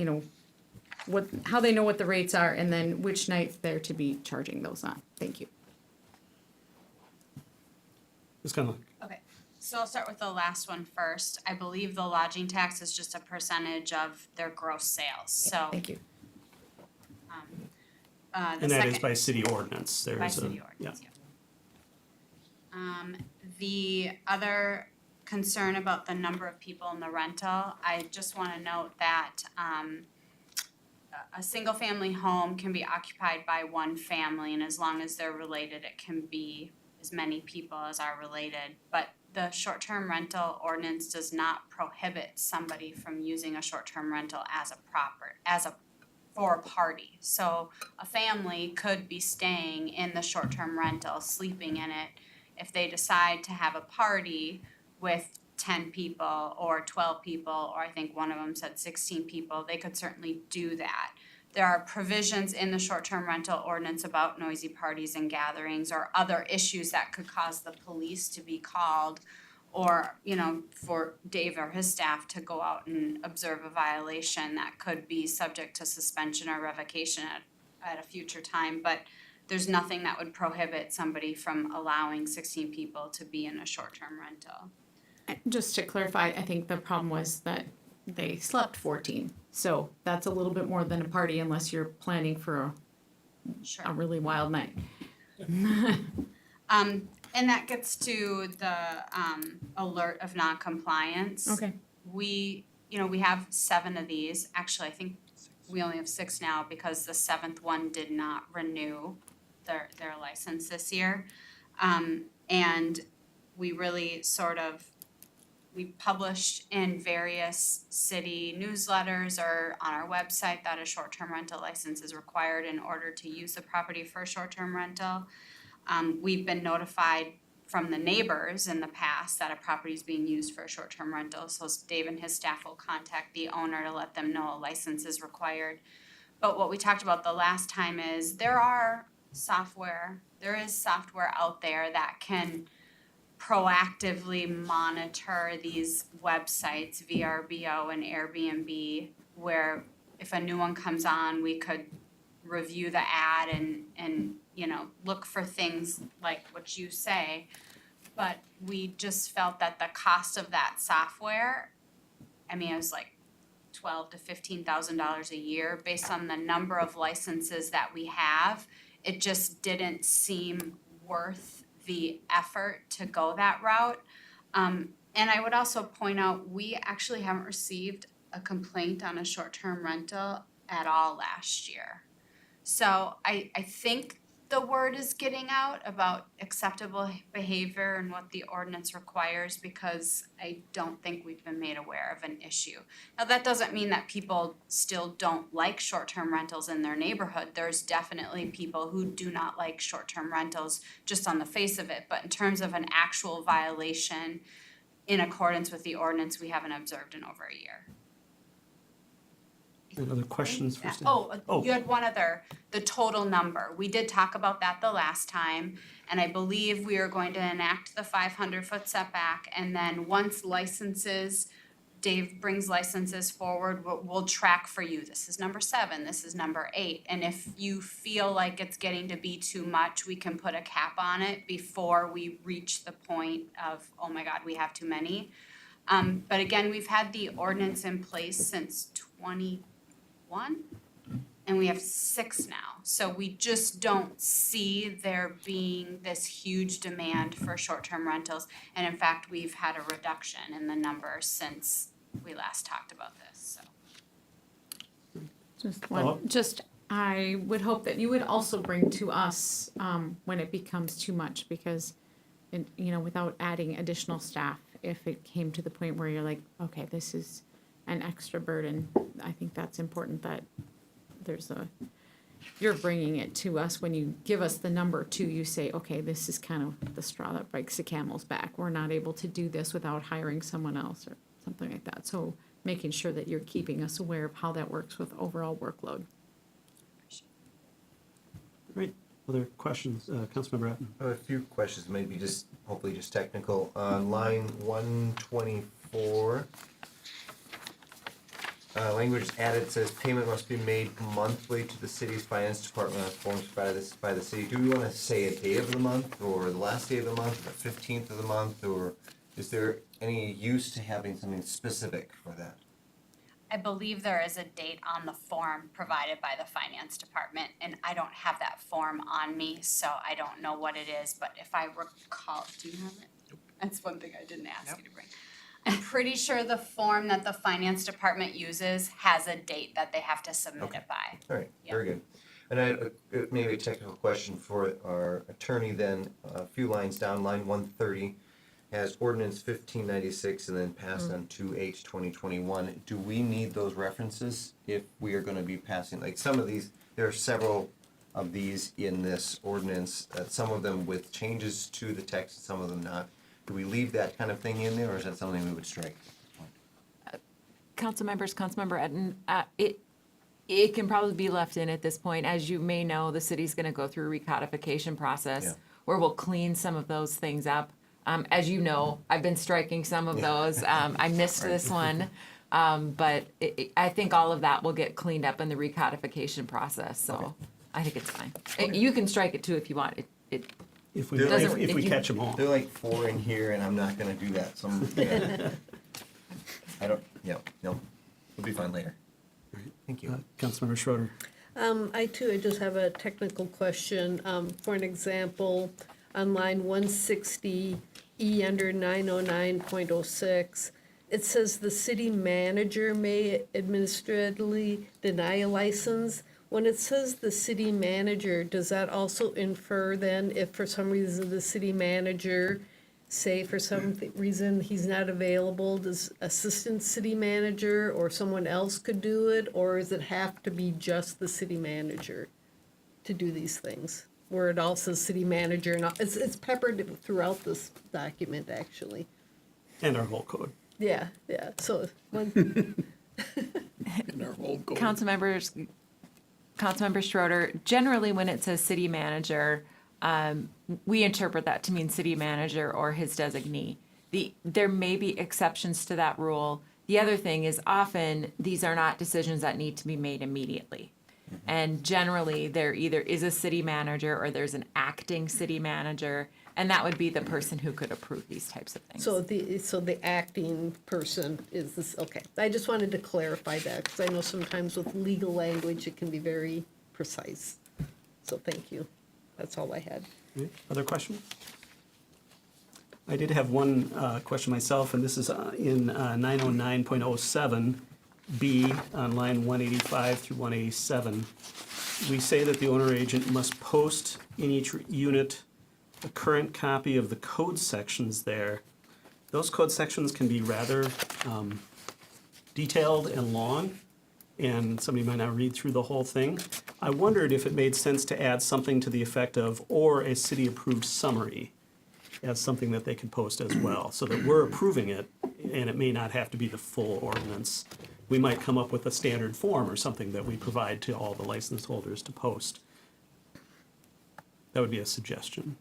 how they know what the rates are, and then which nights they're to be charging those on. Thank you. Ms. Conlon? Okay, so I'll start with the last one first. I believe the lodging tax is just a percentage of their gross sales, so. Thank you. The And that is second- by city ordinance. There By is a, city yeah. ordinance, yeah. The other concern about the number of people in the rental, I just wanna note that, a single-family home can be occupied by one family, and as long as they're related, it can be as many people as are related. But the short-term rental ordinance does not prohibit somebody from using a short-term rental for a party. So a family could be staying in the short-term rental, sleeping in it. If they decide to have a party with 10 people or 12 people, or I think one of them said 16 people, they could certainly do that. There are provisions in the short-term rental ordinance about noisy parties and gatherings or other issues that could cause the police to be called, or, for Dave or his staff to go out and observe a violation that could be subject to suspension or revocation at a future time. But there's nothing that would prohibit somebody from allowing 16 people to be in a short-term rental. Just to clarify, I think the problem was that they slept 14. So that's a little bit more than a party unless you're planning for Sure. a really wild night. And that gets to the alert of noncompliance. Okay. We have 7 of these. Actually, I think we only have 6 now because the 7th one did not renew their license this year. And we really we published in various city newsletters or on our website that a short-term rental license is required in order to use the property for a short-term rental. We've been notified from the neighbors in the past that a property is being used for a short-term rental, so Dave and his staff will contact the owner to let them know a license is required. But what we talked about the last time is there is software out there that can proactively monitor these websites, VRBO and Airbnb, where if a new one comes on, we could review the ad and look for things like what you say. But we just felt that the cost of that software, it was like $12,000 to $15,000 a year based on the number of licenses that we have. It just didn't seem worth the effort to go that route. And I would also point out, we actually haven't received a complaint on a short-term rental at all last year. So I think the word is getting out about acceptable behavior and what the ordinance requires, because I don't think we've been made aware of an issue. Now, that doesn't mean that people still don't like short-term rentals in their neighborhood. There's definitely people who do not like short-term rentals just on the face of it, but in terms of an actual violation in accordance with the ordinance, we haven't observed in over a year. Any other questions for Steve? Oh, you had one other, the total number. We did talk about that the last time, and I believe we are going to enact the 500-foot setback, and then once Dave brings licenses forward, we'll track for you. This is number 7, this is number 8, and if you feel like it's getting to be too much, we can put a cap on it before we reach the point of, oh my God, we have too many. But again, we've had the ordinance in place since 2021, and we have 6 now. So we just don't see there being this huge demand for short-term rentals. And in fact, we've had a reduction in the number since we last talked about this, so. I would hope that you would also bring to us, when it becomes too much, because, without adding additional staff, if it came to the point where you're like, okay, this is an extra burden, I think that's important that you're bringing it to us. When you give us the number too, you say, okay, this is kind of the straw that breaks the camel's back. We're not able to do this without hiring someone else or something like that. So making sure that you're keeping us aware of how that works with overall workload. Great. Other questions? Councilmember Atten? I have a few questions, maybe just, hopefully just technical. On line 124, language added says payment must be made monthly to the city's finance department on forms provided by the city. Do we want to say a day of the month, or the last day of the month, or the 15th of the month, or is there any use to having something specific for that? I believe there is a date on the form provided by the finance department, and I don't have that form on me, so I don't know what it is, but if I recall, do you have it? That's one thing I didn't ask you to bring. I'm pretty sure the form that the finance department uses has a date that they have to submit it by. All right, Yeah. very good. And I, maybe a technical question for our attorney then, a few lines down, line 130 has ordinance 1596 and then passed on 2/8/2021. Do we need those references if we are gonna be passing, like some of these, there are several of these in this ordinance, some of them with changes to the text, some of them not. Do we leave that kind of thing in there, or is that something we would strike? Councilmember Etten, it can probably be left in at this point. As you may know, the city's gonna go through a recodification process Yeah. where we'll clean some of those things up. As you know, I've been striking some of those. I missed this one. But I think all of that will get cleaned up in the recodification process, so I think it's fine. You can strike it too if you want. If we, Doesn't- if we catch them all. There are like 4 in here, and I'm not gonna do that, so yeah. I don't, no, we'll be fine later. Thank you. Councilmember Schroeder? I just have a technical question. For an example, on line 160, E under 909.06, it says the city manager may administratively deny a license. When it says the city manager, does that also infer then if for some reason the city manager, say for some reason he's not available, does assistant city manager or someone else could do it? Or does it have to be just the city manager to do these things? Where it all says city manager and it's peppered throughout this document, actually. And our whole code. Yeah, so one, Councilmember Schroeder, generally when it says city manager, we interpret that to mean city manager or his designee. There may be exceptions to that rule. The other thing is often these are not decisions that need to be made immediately. And generally, there either is a city manager or there's an acting city manager, and that would be the person who could approve these types of things. so the acting person is this, okay. I just wanted to clarify that, because I know sometimes with legal language, it can be very precise. So thank you. That's all I had. Okay. Other questions? I did have one question myself, and this is in 909.07. B on line 185 through 187, we say that the owner agent must post in each unit a current copy of the code sections there. Those code sections can be rather detailed and long, and somebody might not read through the whole thing. I wondered if it made sense to add something to the effect of, or a city-approved summary as something that they could post as well, so that we're approving it, and it may not have to be the full ordinance. We might come up with a standard form or something that we provide to all the license holders to post. That would be a suggestion.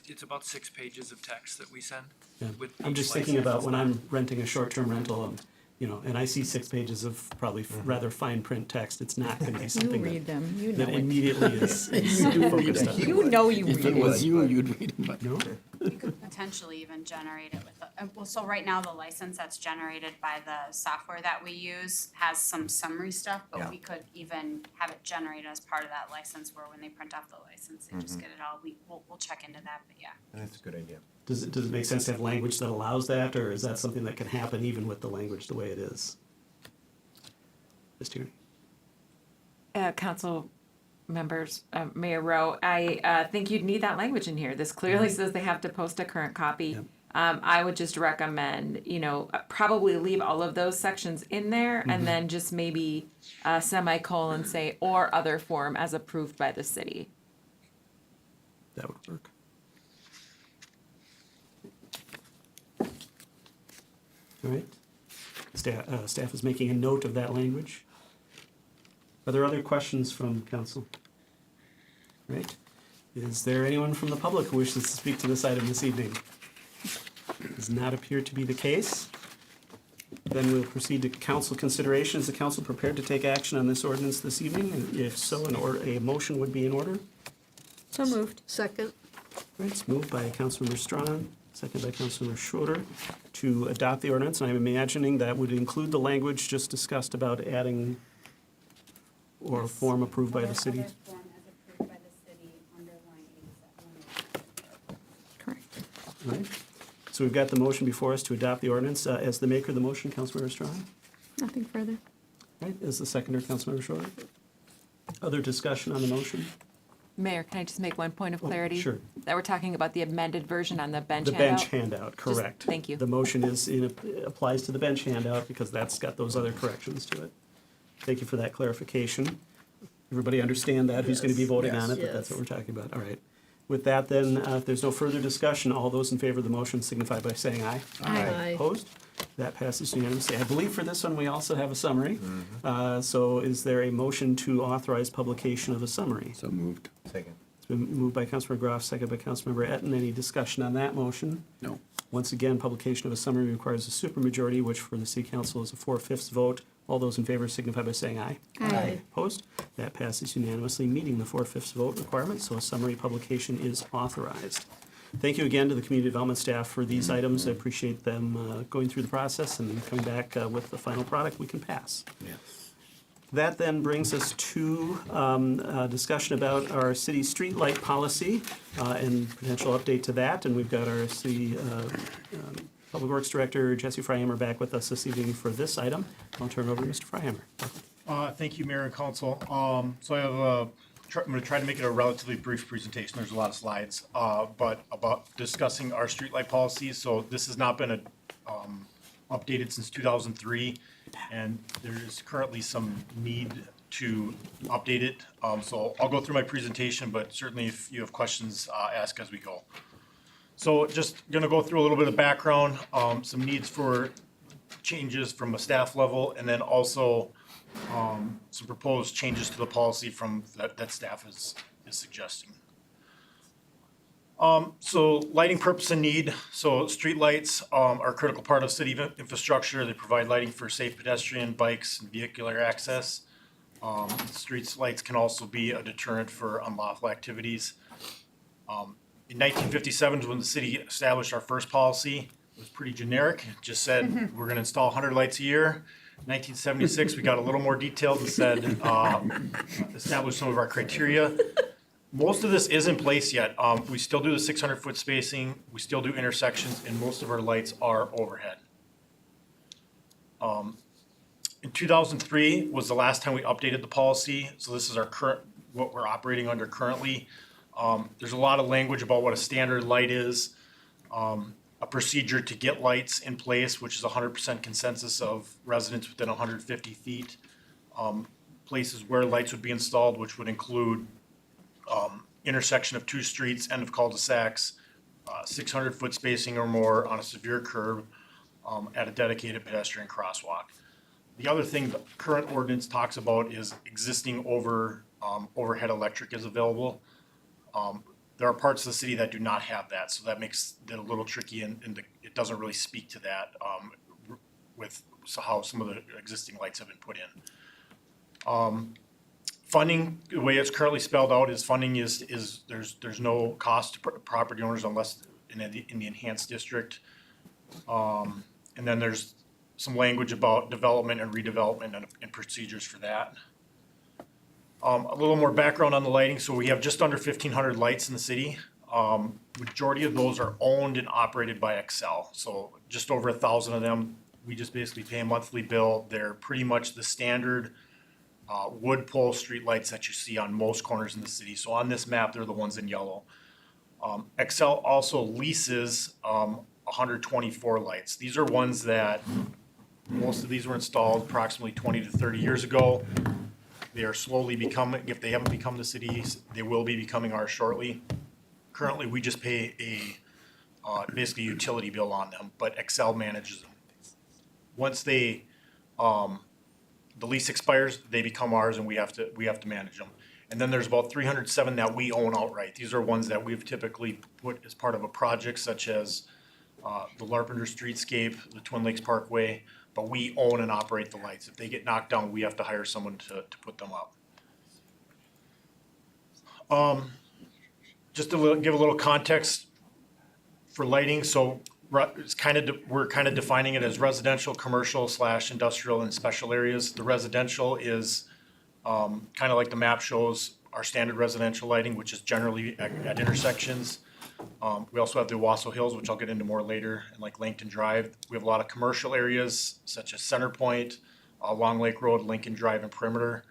It's about 6 pages of text that we send. Yeah. with I'm each just thinking license. about when I'm renting a short-term rental, and I see 6 pages of probably rather fine print text, it's not gonna be You something read that, them, you know that it. immediately is focused on. You know you If read it it. was you, you'd read them. No? You could potentially even generate it with, well, so right now the license that's generated by the software that we use has some summary stuff, Yeah. but we could even have it generated as part of that license where when they print off the license, they just get it all. We'll check into that, but yeah. That's a good idea. Does it make sense to have language that allows that, or is that something that can happen even with the language the way it is? Ms. Tierney? Council members, Mayor Rowe, I think you'd need that language in here. This clearly says they have to post a current copy. Yep. I would just recommend, probably leave all of those sections in there and then just maybe semicolon say, or other form as approved by the city. That would work. All right. Staff is making a note of that language. Are there other questions from council? Right. Is there anyone from the public who wishes to speak to this item this evening? Does not appear to be the case. Then we'll proceed to council consideration. Is the council prepared to take action on this ordinance this evening? And if so, a motion would be in order. So moved. Second. All right, it's moved by Councilmember Strawn, second by Councilmember Schroeder, to adopt the ordinance. And I'm imagining that would include the language just discussed about adding or form approved by the city. Other form as approved by the city under line 87. Correct. All right. So we've got the motion before us to adopt the ordinance. As the maker of the motion, Councilmember Strawn. Nothing further. All right, as the seconder, Councilmember Schroeder. Other discussion on the motion? Mayor, can I just make one point of clarity? Sure. That we're talking about the amended version on the bench The handout? bench handout, correct. thank you. The motion applies to the bench handout because that's got those other corrections to it. Thank you for that clarification. Everybody understand that, who's going to be Yes. voting on Yes. it, but that's what Yes. we're talking about. All right. With that, then, if there's no further discussion, all those in favor of the motion signify by saying aye. Aye. Opposed? That passes unanimously. I believe for this one, we also have a summary. So is there a motion to authorize publication of a summary? So moved. Second. It's been moved by Councilmember Groff, second by Councilmember Etten. Any discussion on that motion? No. Once again, publication of a summary requires a supermajority, which for the city council is a 4/5 vote. All those in favor signify by saying aye. Aye. Opposed? That passes unanimously, meeting the 4/5 vote requirement, so a summary publication is authorized. Thank you again to the community development staff for these items. I appreciate them going through the process and coming back with the final product we can pass. Yes. That then brings us to a discussion about our city streetlight policy and potential update to that. And we've got our city Public Works Director, Jesse Freihammer, back with us this evening for this item. I'll turn it over to Mr. Freihammer. Thank you, Mayor and Council. So I have I'm going to try to make it a relatively brief presentation. There's a lot of slides, but about discussing our streetlight policy. So this has not been updated since 2003, and there is currently some need to update it. So I'll go through my presentation, but certainly if you have questions, ask as we go. So just going to go through a little bit of background, some needs for changes from a staff level, and then also some proposed changes to the policy from that staff is suggesting. So lighting purpose and need. So streetlights are a critical part of city infrastructure. They provide lighting for safe pedestrian, bikes, and vehicular access. Street lights can also be a deterrent for unlawful activities. In 1957 is when the city established our first policy. It was pretty generic. It just said, we're gonna install 100 lights a year. 1976, we got a little more detailed and said, established some of our criteria. Most of this is in place yet. We still do the 600-foot spacing, we still do intersections, and most of our lights are overhead. In 2003 was the last time we updated the policy, so this is our current, what we're operating under currently. There's a lot of language about what a standard light is, a procedure to get lights in place, which is 100% consensus of residents within 150 feet. Places where lights would be installed, which would include intersection of two streets, end of cul-de-sacs, 600-foot spacing or more on a severe curve at a dedicated pedestrian crosswalk. The other thing the current ordinance talks about is existing overhead electric is available. There are parts of the city that do not have that, so that makes it a little tricky, and it doesn't really speak to that with how some of the existing lights have been put in. Funding, the way it's currently spelled out is funding is there's no cost to property owners unless in the enhanced district. And then there's some language about development and redevelopment and procedures for that. A little more background on the lighting. So we have just under 1,500 lights in the city. Majority of those are owned and operated by Excel. So just over 1,000 of them, we just basically pay a monthly bill. They're pretty much the standard wood pole streetlights that you see on most corners in the city. So on this map, they're the ones in yellow. Excel also leases 124 lights. These are ones that, most of these were installed approximately 20 to 30 years ago. They are slowly becoming, if they haven't become the city's, they will be becoming ours shortly. Currently, we just pay basically a utility bill on them, but Excel manages them. Once the lease expires, they become ours and we have to manage them. And then there's about 307 that we own outright. These are ones that we've typically put as part of a project such as the Larpenter Streetscape, the Twin Lakes Parkway, but we own and operate the lights. If they get knocked down, we have to hire someone to put them up. Just to give a little context for lighting, so it's we're kind of defining it as residential, commercial / industrial and special areas. The residential is kind of like the map shows, our standard residential lighting, which is generally at intersections. We also have the Owasso Hills, which I'll get into more later, and like Langton Drive. We have a lot of commercial areas such as Center Point, Long Lake Road, Lincoln Drive, and Perimeter.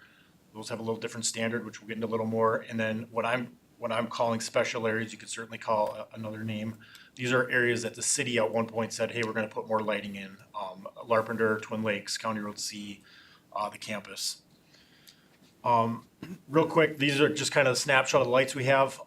Those have a little different standard, which we'll get into a little more. And then what I'm calling special areas, you could certainly call another name. These are areas that the city at one point said, hey, we're going to put more lighting in. Larpenter, Twin Lakes, County Road C, the campus. Real quick, these are just kind of a snapshot of the lights we have.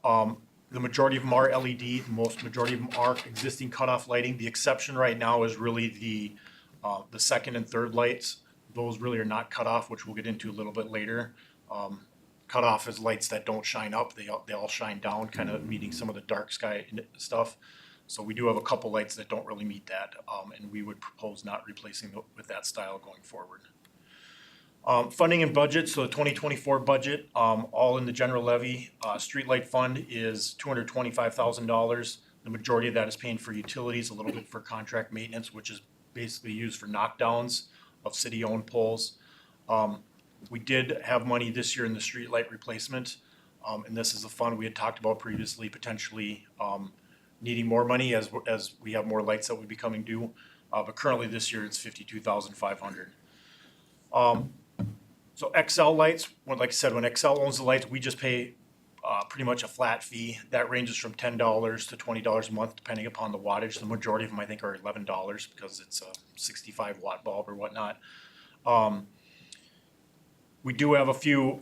The majority of them are LED. The majority of them are existing cutoff lighting. The exception right now is really the second and third lights. Those really are not cut off, which we'll get into a little bit later. Cut off is lights that don't shine up. They all shine down, kind of meeting some of the dark sky stuff. So we do have a couple lights that don't really meet that, and we would propose not replacing with that style going forward. Funding and budget, so the 2024 budget, all in the general levy. Streetlight fund is $225,000. The majority of that is paying for utilities, a little bit for contract maintenance, which is basically used for knockdowns of city-owned poles. We did have money this year in the streetlight replacement, and this is a fund we had talked about previously, potentially needing more money as we have more lights that would be coming due. But currently this year it's $52,500. So XL lights, like I said, when XL owns the lights, we just pay pretty much a flat fee. That ranges from $10 to $20 a month, depending upon the wattage. The majority of them, I think, are $11 because it's a 65 watt bulb or whatnot. We do have a few,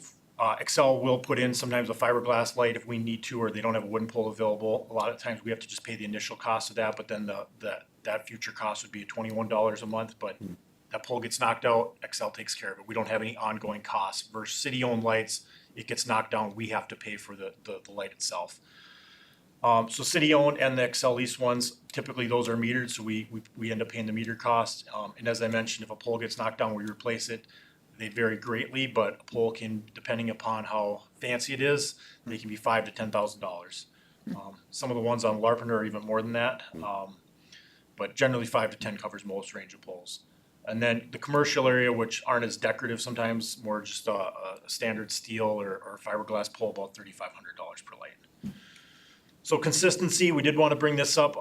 XL will put in sometimes a fiberglass light if we need to, or they don't have a wooden pole available. A lot of times we have to just pay the initial cost of that, but then that future cost would be $21 a month, but that pole gets knocked out, XL takes care of it. We don't have any ongoing costs. Versus city-owned lights, it gets knocked down, we have to pay for the light itself. So city-owned and the XL lease ones, typically those are metered, so we end up paying the meter cost. And as I mentioned, if a pole gets knocked down, we replace it. They vary greatly, but a pole can, depending upon how fancy it is, they can be $5,000 to $10,000. Some of the ones on Larpenter are even more than that, but generally 5 to 10 covers most range of poles. And then the commercial area, which aren't as decorative sometimes, more just a standard steel or fiberglass pole, about $3,500 per light. So consistency, we did want to bring this up.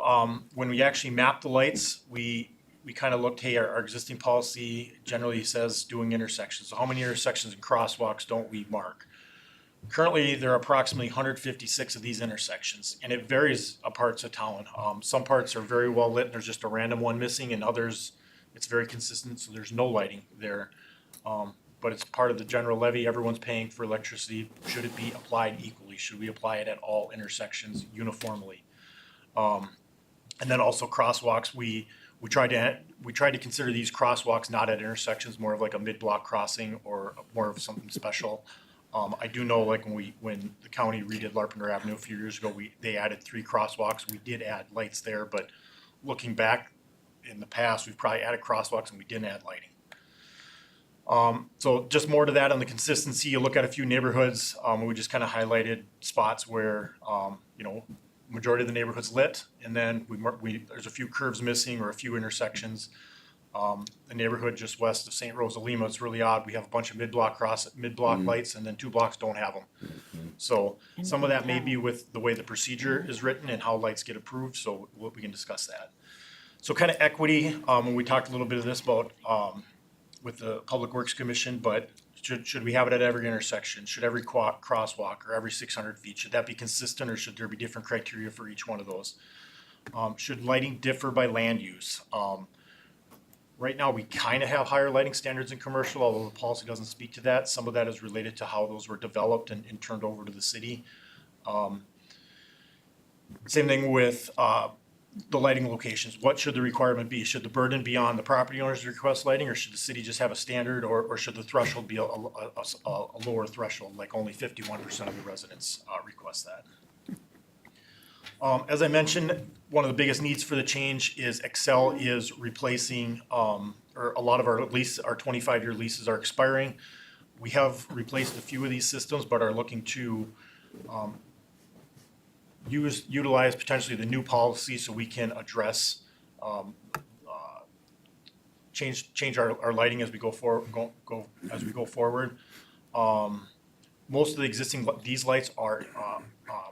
When we actually mapped the lights, we kind of looked, hey, our existing policy generally says doing intersections. So how many intersections and crosswalks don't we mark? Currently, there are approximately 156 of these intersections, and it varies parts of town. Some parts are very well lit, and there's just a random one missing, and others, it's very consistent, so there's no lighting there. But it's part of the general levy. Everyone's paying for electricity. Should it be applied equally? Should we apply it at all intersections uniformly? And then also crosswalks. We tried to consider these crosswalks not at intersections, more of like a mid-block crossing or more of something special. I do know, like when the county redid Larpenter Avenue a few years ago, they added 3 crosswalks. We did add lights there, but looking back in the past, we've probably added crosswalks and we didn't add lighting. So just more to that on the consistency. You look at a few neighborhoods, we just kind of highlighted spots where majority of the neighborhood's lit, and then there's a few curves missing or a few intersections. The neighborhood just west of St. Rosalima, it's really odd. We have a bunch of mid-block lights, and then 2 blocks don't have them. So some of that may be with the way the procedure is written and how lights get approved. So we can discuss that. So kind of equity. We talked a little bit of this about with the Public Works Commission, but should we have it at every intersection? Should every crosswalk or every 600 feet, should that be consistent or should there be different criteria for each one of those? Should lighting differ by land use? Right now, we kind of have higher lighting standards in commercial, although the policy doesn't speak to that. Some of that is related to how those were developed and turned over to the city. Same thing with the lighting locations. What should the requirement be? Should the burden be on the property owners to request lighting, or should the city just have a standard, or should the threshold be a lower threshold, like only 51% of the residents request that? As I mentioned, one of the biggest needs for the change is Excel is replacing, or a lot of our 25-year leases are expiring. We have replaced a few of these systems, but are looking to utilize potentially the new policy so we can address, change our lighting as we go forward. Most of the existing, these lights are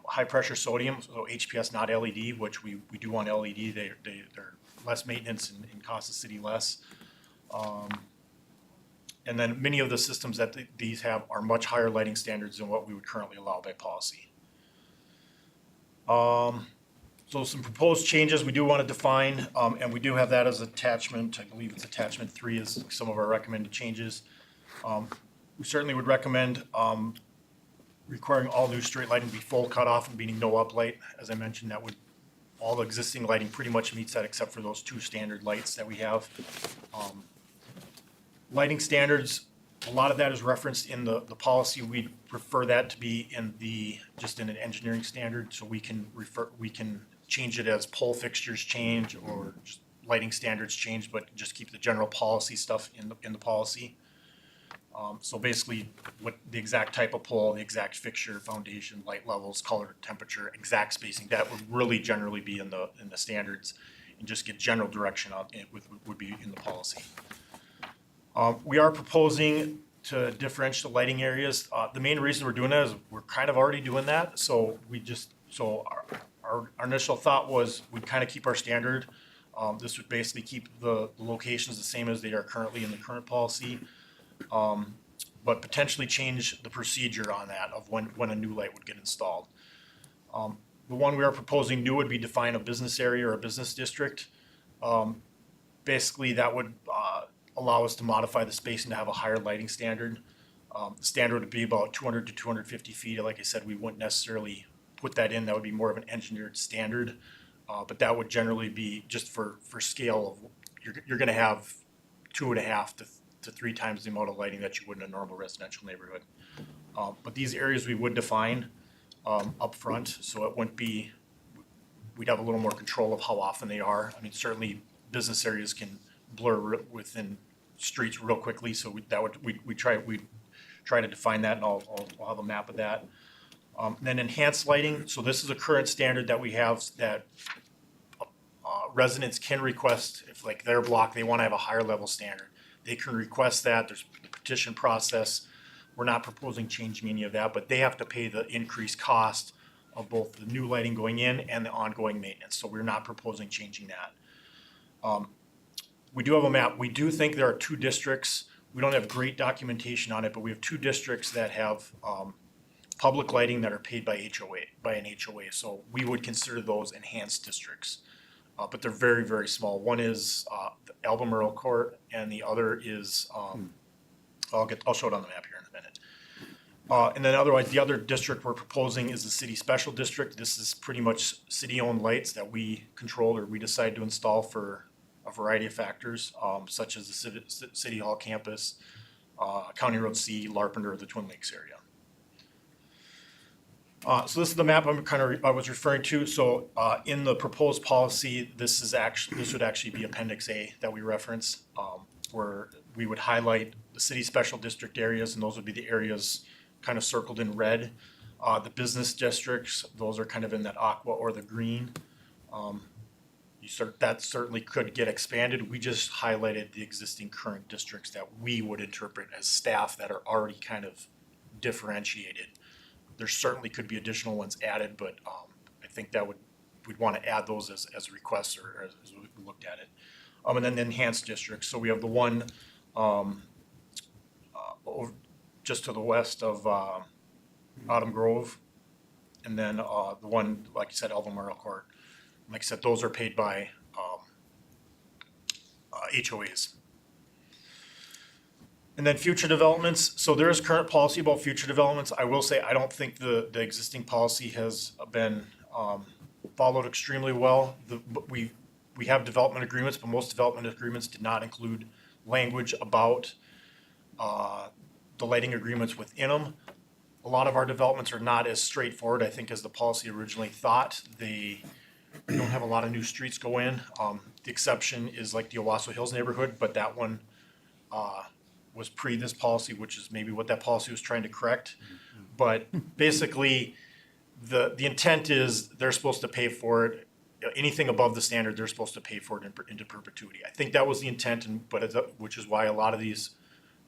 high pressure sodium, so HPS, not LED, which we do want LED. They're less maintenance and cost the city less. And then many of the systems that these have are much higher lighting standards than what we would currently allow by policy. So some proposed changes we do want to define, and we do have that as attachment. I believe it's attachment 3 is some of our recommended changes. We certainly would recommend requiring all new street lighting be full cutoff and meaning no uplight. As I mentioned, that would, all the existing lighting pretty much meets that except for those 2 standard lights that we have. Lighting standards, a lot of that is referenced in the policy. We'd prefer that to be just in an engineering standard, so we can change it as pole fixtures change or just lighting standards change, but just keep the general policy stuff in the policy. So basically, what the exact type of pole, the exact fixture, foundation, light levels, color, temperature, exact spacing, that would really generally be in the standards, and just get general direction on it would be in the policy. We are proposing to differentiate the lighting areas. The main reason we're doing that is we're kind of already doing that. So our initial thought was we'd kind of keep our standard. This would basically keep the locations the same as they are currently in the current policy, but potentially change the procedure on that of when a new light would get installed. The one we are proposing new would be define a business area or a business district. Basically, that would allow us to modify the spacing to have a higher lighting standard. The standard would be about 200 to 250 feet. Like I said, we wouldn't necessarily put that in. That would be more of an engineered standard. But that would generally be just for scale of, you're going to have 2.5 to 3 times the amount of lighting that you would in a normal residential neighborhood. But these areas we would define up front, so it wouldn't be, we'd have a little more control of how often they are. I mean, certainly business areas can blur within streets real quickly, so we try to define that, and I'll have a map of that. Then enhanced lighting. So this is a current standard that we have that residents can request if, like, their block, they want to have a higher level standard. They can request that. There's the petition process. We're not proposing changing any of that, but they have to pay the increased cost of both the new lighting going in and the ongoing maintenance. So we're not proposing changing that. We do have a map. We do think there are 2 districts. We don't have great documentation on it, but we have 2 districts that have public lighting that are paid by an HOA. So we would consider those enhanced districts, but they're very, very small. One is Albemarle Court, and the other is I'll show it on the map here in a minute. And then otherwise, the other district we're proposing is the city special district. This is pretty much city-owned lights that we control or we decide to install for a variety of factors, such as the City Hall campus, County Road C, Larpenteur, the Twin Lakes area. So this is the map I was referring to. So in the proposed policy, this would actually be Appendix A that we reference, where we would highlight the city special district areas, and those would be the areas kind of circled in red. The business districts, those are kind of in that aqua or the green. That certainly could get expanded. We just highlighted the existing current districts that we would interpret as staff that are already kind of differentiated. There certainly could be additional ones added, but I think that we'd want to add those as requests or as we looked at it. And then the enhanced districts. So we have the one just to the west of Autumn Grove. And then the one, like you said, Albemarle Court. Like I said, those are paid by HOAs. And then future developments, so there is current policy about future developments. I will say, I don't think the existing policy has been followed extremely well. We have development agreements, but most development agreements did not include language about the lighting agreements within them. A lot of our developments are not as straightforward, I think, as the policy originally thought. They don't have a lot of new streets go in. The exception is like the Owasso Hills neighborhood, but that one was pre this policy, which is maybe what that policy was trying to correct. But basically, the intent is they're supposed to pay for it. Anything above the standard, they're supposed to pay for it into perpetuity. I think that was the intent, which is why a lot of these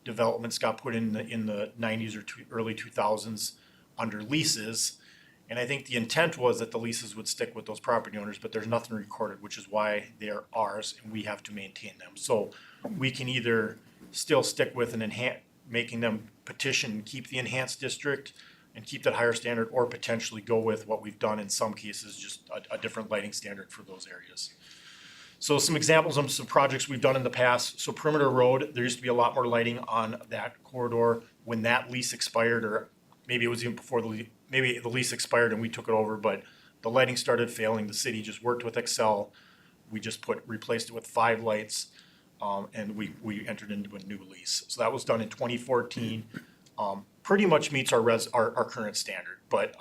developments got put in the 90s or early 2000s under leases. And I think the intent was that the leases would stick with those property owners, but there's nothing recorded, which is why they're ours and we have to maintain them. So we can either still stick with making them petition and keep the enhanced district and keep that higher standard, or potentially go with what we've done in some cases, just a different lighting standard for those areas. So some examples of some projects we've done in the past. So Perimeter Road, there used to be a lot more lighting on that corridor when that lease expired, or maybe it was even before maybe the lease expired and we took it over, but the lighting started failing. The city just worked with Excel. We just replaced it with 5 lights, and we entered into a new lease. So that was done in 2014. Pretty much meets our current standard, but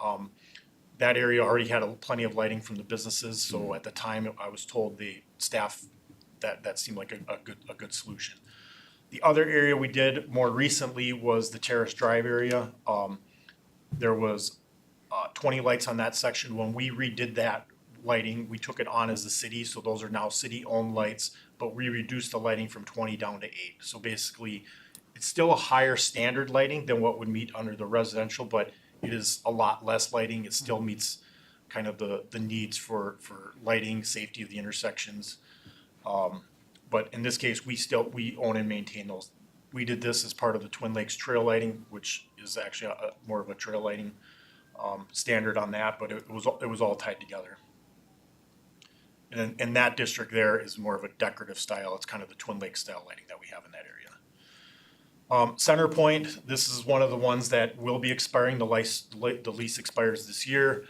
that area already had plenty of lighting from the businesses. So at the time, I was told the staff that seemed like a good solution. The other area we did more recently was the Terrace Drive area. There was 20 lights on that section. When we redid that lighting, we took it on as the city, so those are now city-owned lights, but we reduced the lighting from 20 down to 8. So basically, it's still a higher standard lighting than what would meet under the residential, but it is a lot less lighting. It still meets kind of the needs for lighting, safety of the intersections. But in this case, we own and maintain those. We did this as part of the Twin Lakes trail lighting, which is actually more of a trail lighting standard on that, but it was all tied together. And that district there is more of a decorative style. It's kind of the Twin Lakes style lighting that we have in that area. Center Point, this is one of the ones that will be expiring. The lease expires this year.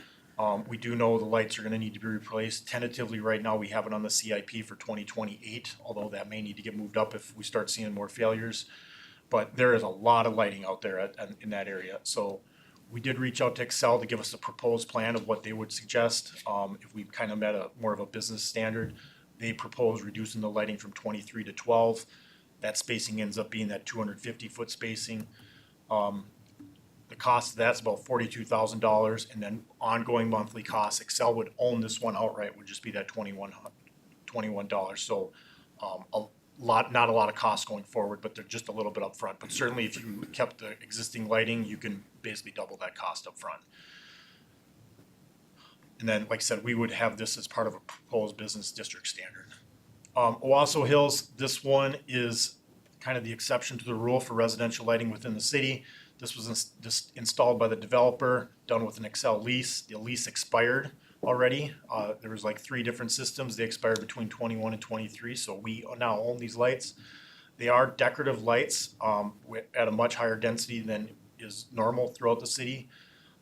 We do know the lights are gonna need to be replaced. Tentatively, right now, we have it on the CIP for 2028, although that may need to get moved up if we start seeing more failures. But there is a lot of lighting out there in that area. So we did reach out to Excel to give us a proposed plan of what they would suggest. If we kind of met more of a business standard, they proposed reducing the lighting from 23 to 12. That spacing ends up being that 250-foot spacing. The cost of that's about $42,000, and then ongoing monthly costs. Excel would own this one outright, would just be that $21. So not a lot of costs going forward, but they're just a little bit upfront. But certainly, if you kept the existing lighting, you can basically double that cost upfront. And then, like I said, we would have this as part of a proposed business district standard. Owasso Hills, this one is kind of the exception to the rule for residential lighting within the city. This was installed by the developer, done with an Excel lease. The lease expired already. There was like 3 different systems. They expired between 21 and 23, so we now own these lights. They are decorative lights at a much higher density than is normal throughout the city.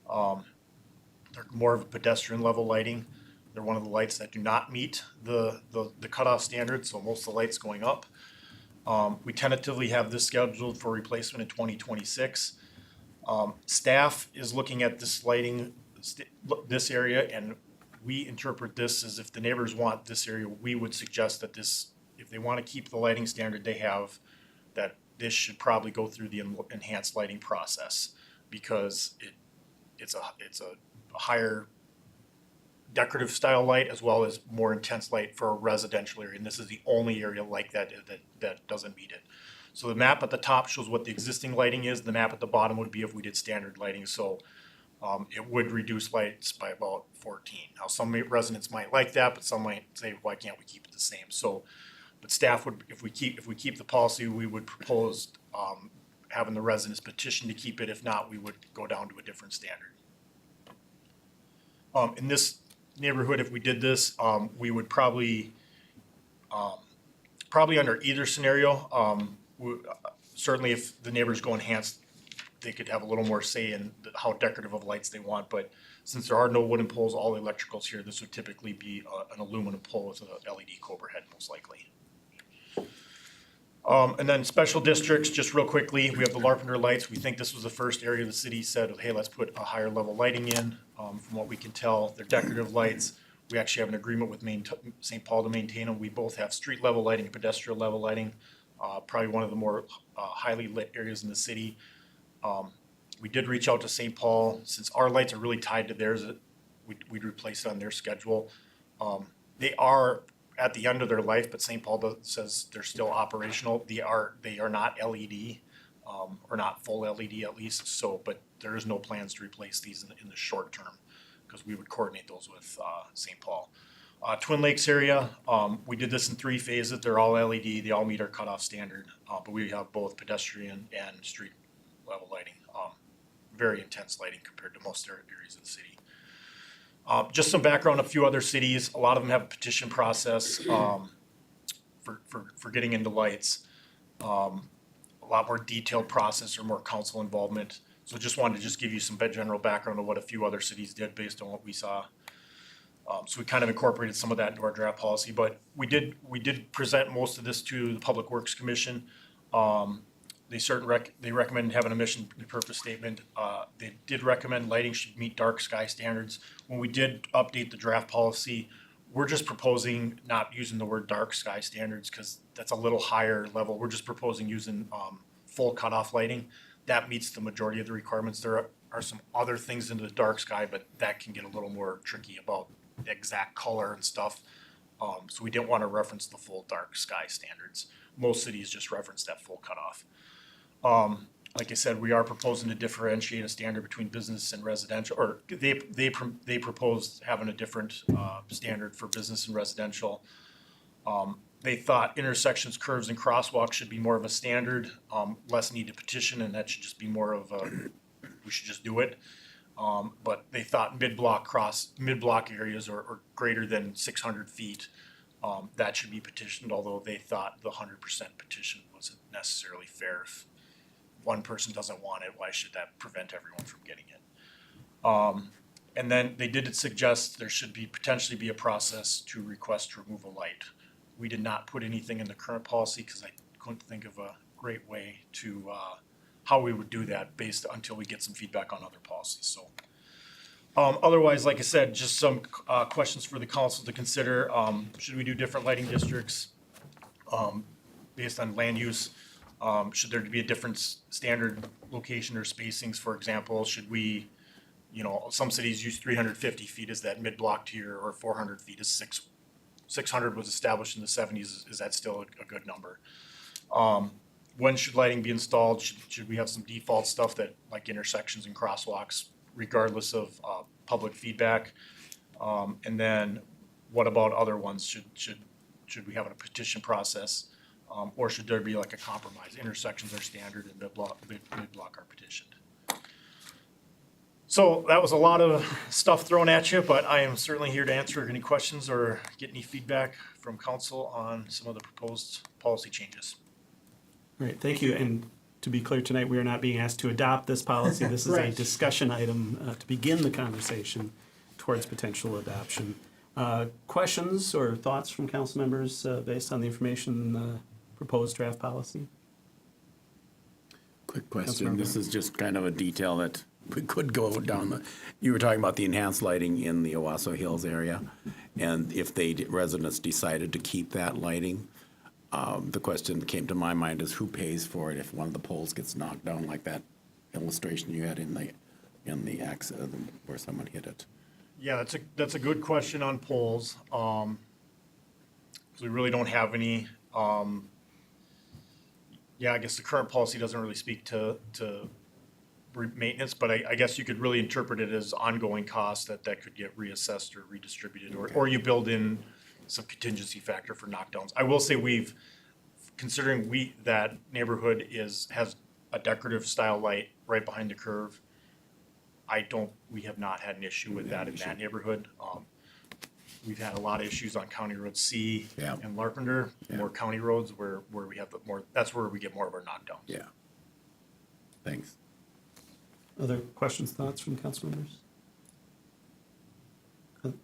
They're more of a pedestrian level lighting. They're one of the lights that do not meet the cutoff standard, so most of the lights going up. We tentatively have this scheduled for replacement in 2026. Staff is looking at this lighting, this area, and we interpret this as if the neighbors want this area, we would suggest that if they want to keep the lighting standard they have, that this should probably go through the enhanced lighting process, because it's a higher decorative style light as well as more intense light for a residential area, and this is the only area like that doesn't meet it. So the map at the top shows what the existing lighting is. The map at the bottom would be if we did standard lighting, so it would reduce lights by about 14. Now, some residents might like that, but some might say, why can't we keep it the same? So, but staff would, if we keep the policy, we would propose having the residents petition to keep it. If not, we would go down to a different standard. In this neighborhood, if we did this, we would probably under either scenario, certainly if the neighbors go enhanced, they could have a little more say in how decorative of lights they want, but since there are no wooden poles, all electricals here, this would typically be an aluminum pole with a LED Cobra head, most likely. And then special districts, just real quickly, we have the Larpenteur lights. We think this was the first area the city said, hey, let's put a higher level lighting in. From what we can tell, they're decorative lights. We actually have an agreement with St. Paul to maintain them. We both have street level lighting and pedestrian level lighting. Probably one of the more highly lit areas in the city. We did reach out to St. Paul. Since our lights are really tied to theirs, we'd replace it on their schedule. They are at the end of their life, but St. Paul says they're still operational. They are not LED, or not full LED at least. So, but there is no plans to replace these in the short term, because we would coordinate those with St. Paul. Twin Lakes area, we did this in 3 phases. They're all LED. They all meet our cutoff standard, but we have both pedestrian and street level lighting. Very intense lighting compared to most areas of the city. Just some background, a few other cities, a lot of them have a petition process for getting into lights. A lot more detailed process or more council involvement. So just wanted to give you some general background of what a few other cities did based on what we saw. So we kind of incorporated some of that into our draft policy, but we did present most of this to the Public Works Commission. They recommended having a mission and purpose statement. They did recommend lighting should meet dark sky standards. When we did update the draft policy, we're just proposing not using the word dark sky standards because that's a little higher level. We're just proposing using full cutoff lighting. That meets the majority of the requirements. There are some other things into the dark sky, but that can get a little more tricky about the exact color and stuff. So we didn't want to reference the full dark sky standards. Most cities just reference that full cutoff. Like I said, we are proposing to differentiate a standard between business and residential, or they proposed having a different standard for business and residential. They thought intersections, curves, and crosswalks should be more of a standard, less need to petition, and that should just be more of a, we should just do it. But they thought mid-block areas or greater than 600 feet, that should be petitioned, although they thought the 100% petition wasn't necessarily fair. If one person doesn't want it, why should that prevent everyone from getting it? And then they did suggest there should potentially be a process to request to remove a light. We did not put anything in the current policy because I couldn't think of a great way to how we would do that until we get some feedback on other policies. So otherwise, like I said, just some questions for the council to consider. Should we do different lighting districts based on land use? Should there be a different standard location or spacings? For example, should we, some cities use 350 feet as that mid-block tier, or 400 feet as 600 was established in the 70s. Is that still a good number? When should lighting be installed? Should we have some default stuff that, like intersections and crosswalks, regardless of public feedback? And then what about other ones? Should we have a petition process? Or should there be like a compromise? Intersections are standard and mid-block are petitioned. So that was a lot of stuff thrown at you, but I am certainly here to answer any questions or get any feedback from council on some of the proposed policy changes. All right, thank you. And to be clear, tonight, we are not being asked to adopt this policy. This is a Right. discussion item to begin the conversation towards potential adoption. Questions or thoughts from council members based on the information in the proposed draft policy? Quick question, this is just kind of a detail that we could go down you were talking about the enhanced lighting in the Owasso Hills area, and if residents decided to keep that lighting, the question that came to my mind is who pays for it if one of the poles gets knocked down, like that illustration you had in the accident where someone hit it? Yeah, that's a good question on poles. So we really don't have any. I guess the current policy doesn't really speak to maintenance, but I guess you could really interpret it as ongoing costs that could get reassessed or redistributed, or you build in some contingency factor for knockdowns. I will say considering that neighborhood has a decorative style light right behind the curve, we have not had an issue with that in that neighborhood. We've had a lot of issues on County Road C Yeah. and Larpenter, Yeah. more county roads where we have that's where we get more of our knockdowns. Yeah. Thanks. Other questions, thoughts from council members?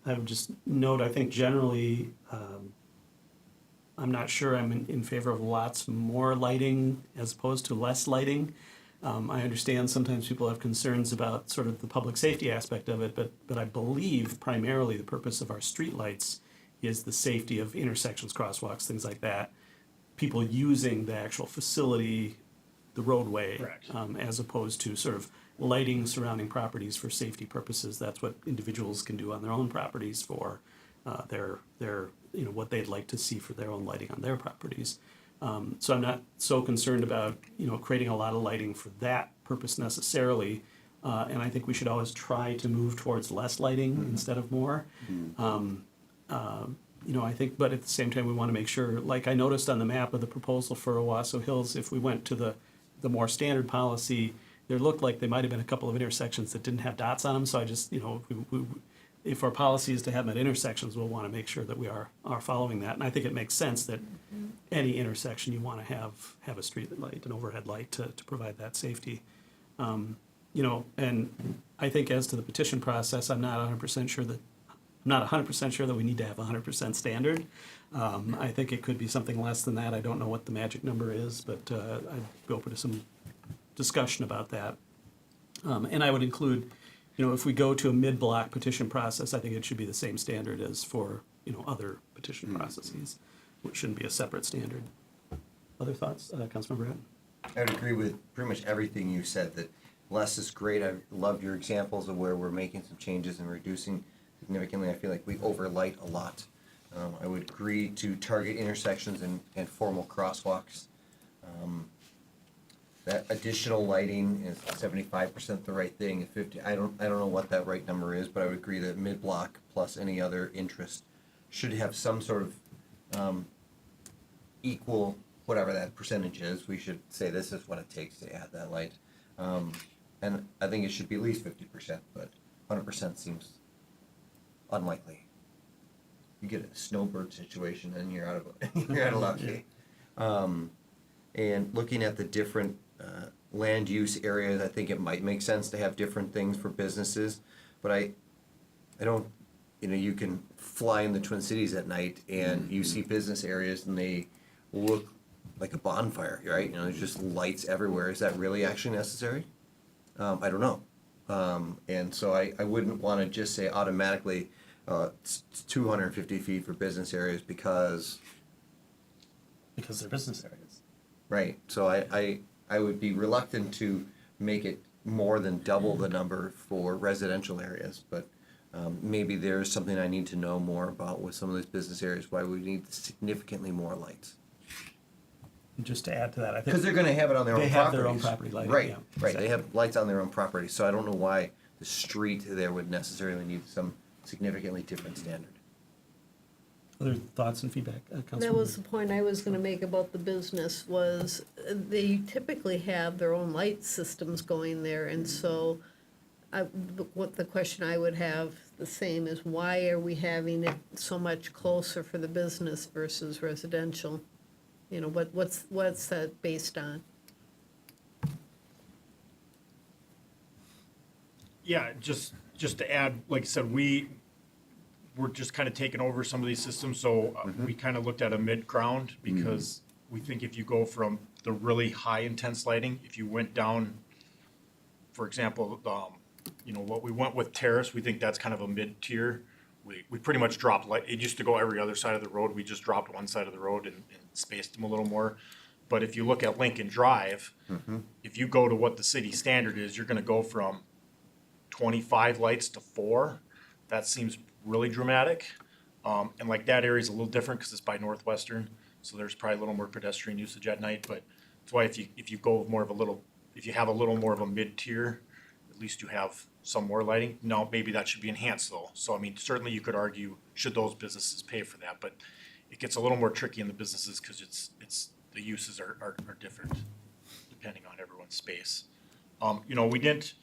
I would just note, I think generally, I'm not sure I'm in favor of lots more lighting as opposed to less lighting. I understand sometimes people have concerns about sort of the public safety aspect of it, but I believe primarily the purpose of our streetlights is the safety of intersections, crosswalks, things like that. People using the actual facility, the roadway. Correct. As opposed to sort of lighting surrounding properties for safety purposes. That's what individuals can do on their own properties for their what they'd like to see for their own lighting on their properties. So I'm not so concerned about, creating a lot of lighting for that purpose necessarily. And I think we should always try to move towards less lighting instead of more. I think, but at the same time, we want to make sure, like I noticed on the map of the proposal for Owasso Hills, if we went to the more standard policy, there looked like there might have been a couple of intersections that didn't have dots on them. So I just, if our policy is to have them at intersections, we'll want to make sure that we are following that. And I think it makes sense that any intersection you want to have a street light, an overhead light to provide that safety. And I think as to the petition process, I'm not 100% sure that we need to have 100% standard. I think it could be something less than that. I don't know what the magic number is, but I'd be open to some discussion about that. And I would include, if we go to a mid-block petition process, I think it should be the same standard as for, other petition processes, which shouldn't be a separate standard. Other thoughts, Councilmember Hatton? I would agree with pretty much everything you said, that less is great. I love your examples of where we're making some changes and reducing significantly. I feel like we overlight a lot. I would agree to target intersections and formal crosswalks. That additional lighting is 75% the right thing. 50, I don't know what that right number is, but I would agree that mid-block plus any other interest should have some sort of equal, whatever that percentage is. We should say this is what it takes to add that light. And I think it should be at least 50%, but 100% seems unlikely. You get a snowbird situation and you're out of luck. And looking at the different land use areas, I think it might make sense to have different things for businesses. But I don't, you can fly in the Twin Cities at night and you see business areas and they look like a bonfire, right? There's just lights everywhere. Is that really actually necessary? I don't know. And so I wouldn't want to just say automatically it's 250 feet for business areas because Because they're business areas. right. So I would be reluctant to make it more than double the number for residential areas, but maybe there's something I need to know more about with some of these business areas, why we need significantly more lights. And just to add to that, I think. Because they're gonna have it on their own They properties. have their own property lighting, Right, yeah, right. They exactly. have lights on their own property, so I don't know why the street there would necessarily need some significantly different standard. Other thoughts and feedback, Councilmember? That was the point I was gonna make about the business, was they typically have their own light systems going there, and so what the question I would have the same is, why are we having it so much closer for the business versus residential? What's that based on? Yeah, just to add, like I said, we're just kind of taking over some of these systems, so we kind of looked at a mid-ground, because we think if you go from the really high intense lighting, if you went down, for example, what we went with Terrace, we think that's kind of a mid-tier. We pretty much dropped light. It used to go every other side of the road. We just dropped one side of the road and spaced them a little more. But if you look at Lincoln Drive, if you go to what the city standard is, you're gonna go from 25 lights to 4. That seems really dramatic. And like that area is a little different because it's by Northwestern, so there's probably a little more pedestrian usage at night. But that's why if you go more of if you have a little more of a mid-tier, at least you have some more lighting. Now, maybe that should be enhanced though. So I mean, certainly you could argue, should those businesses pay for that? But it gets a little more tricky in the businesses because the uses are different depending on everyone's space. You know, we didn't,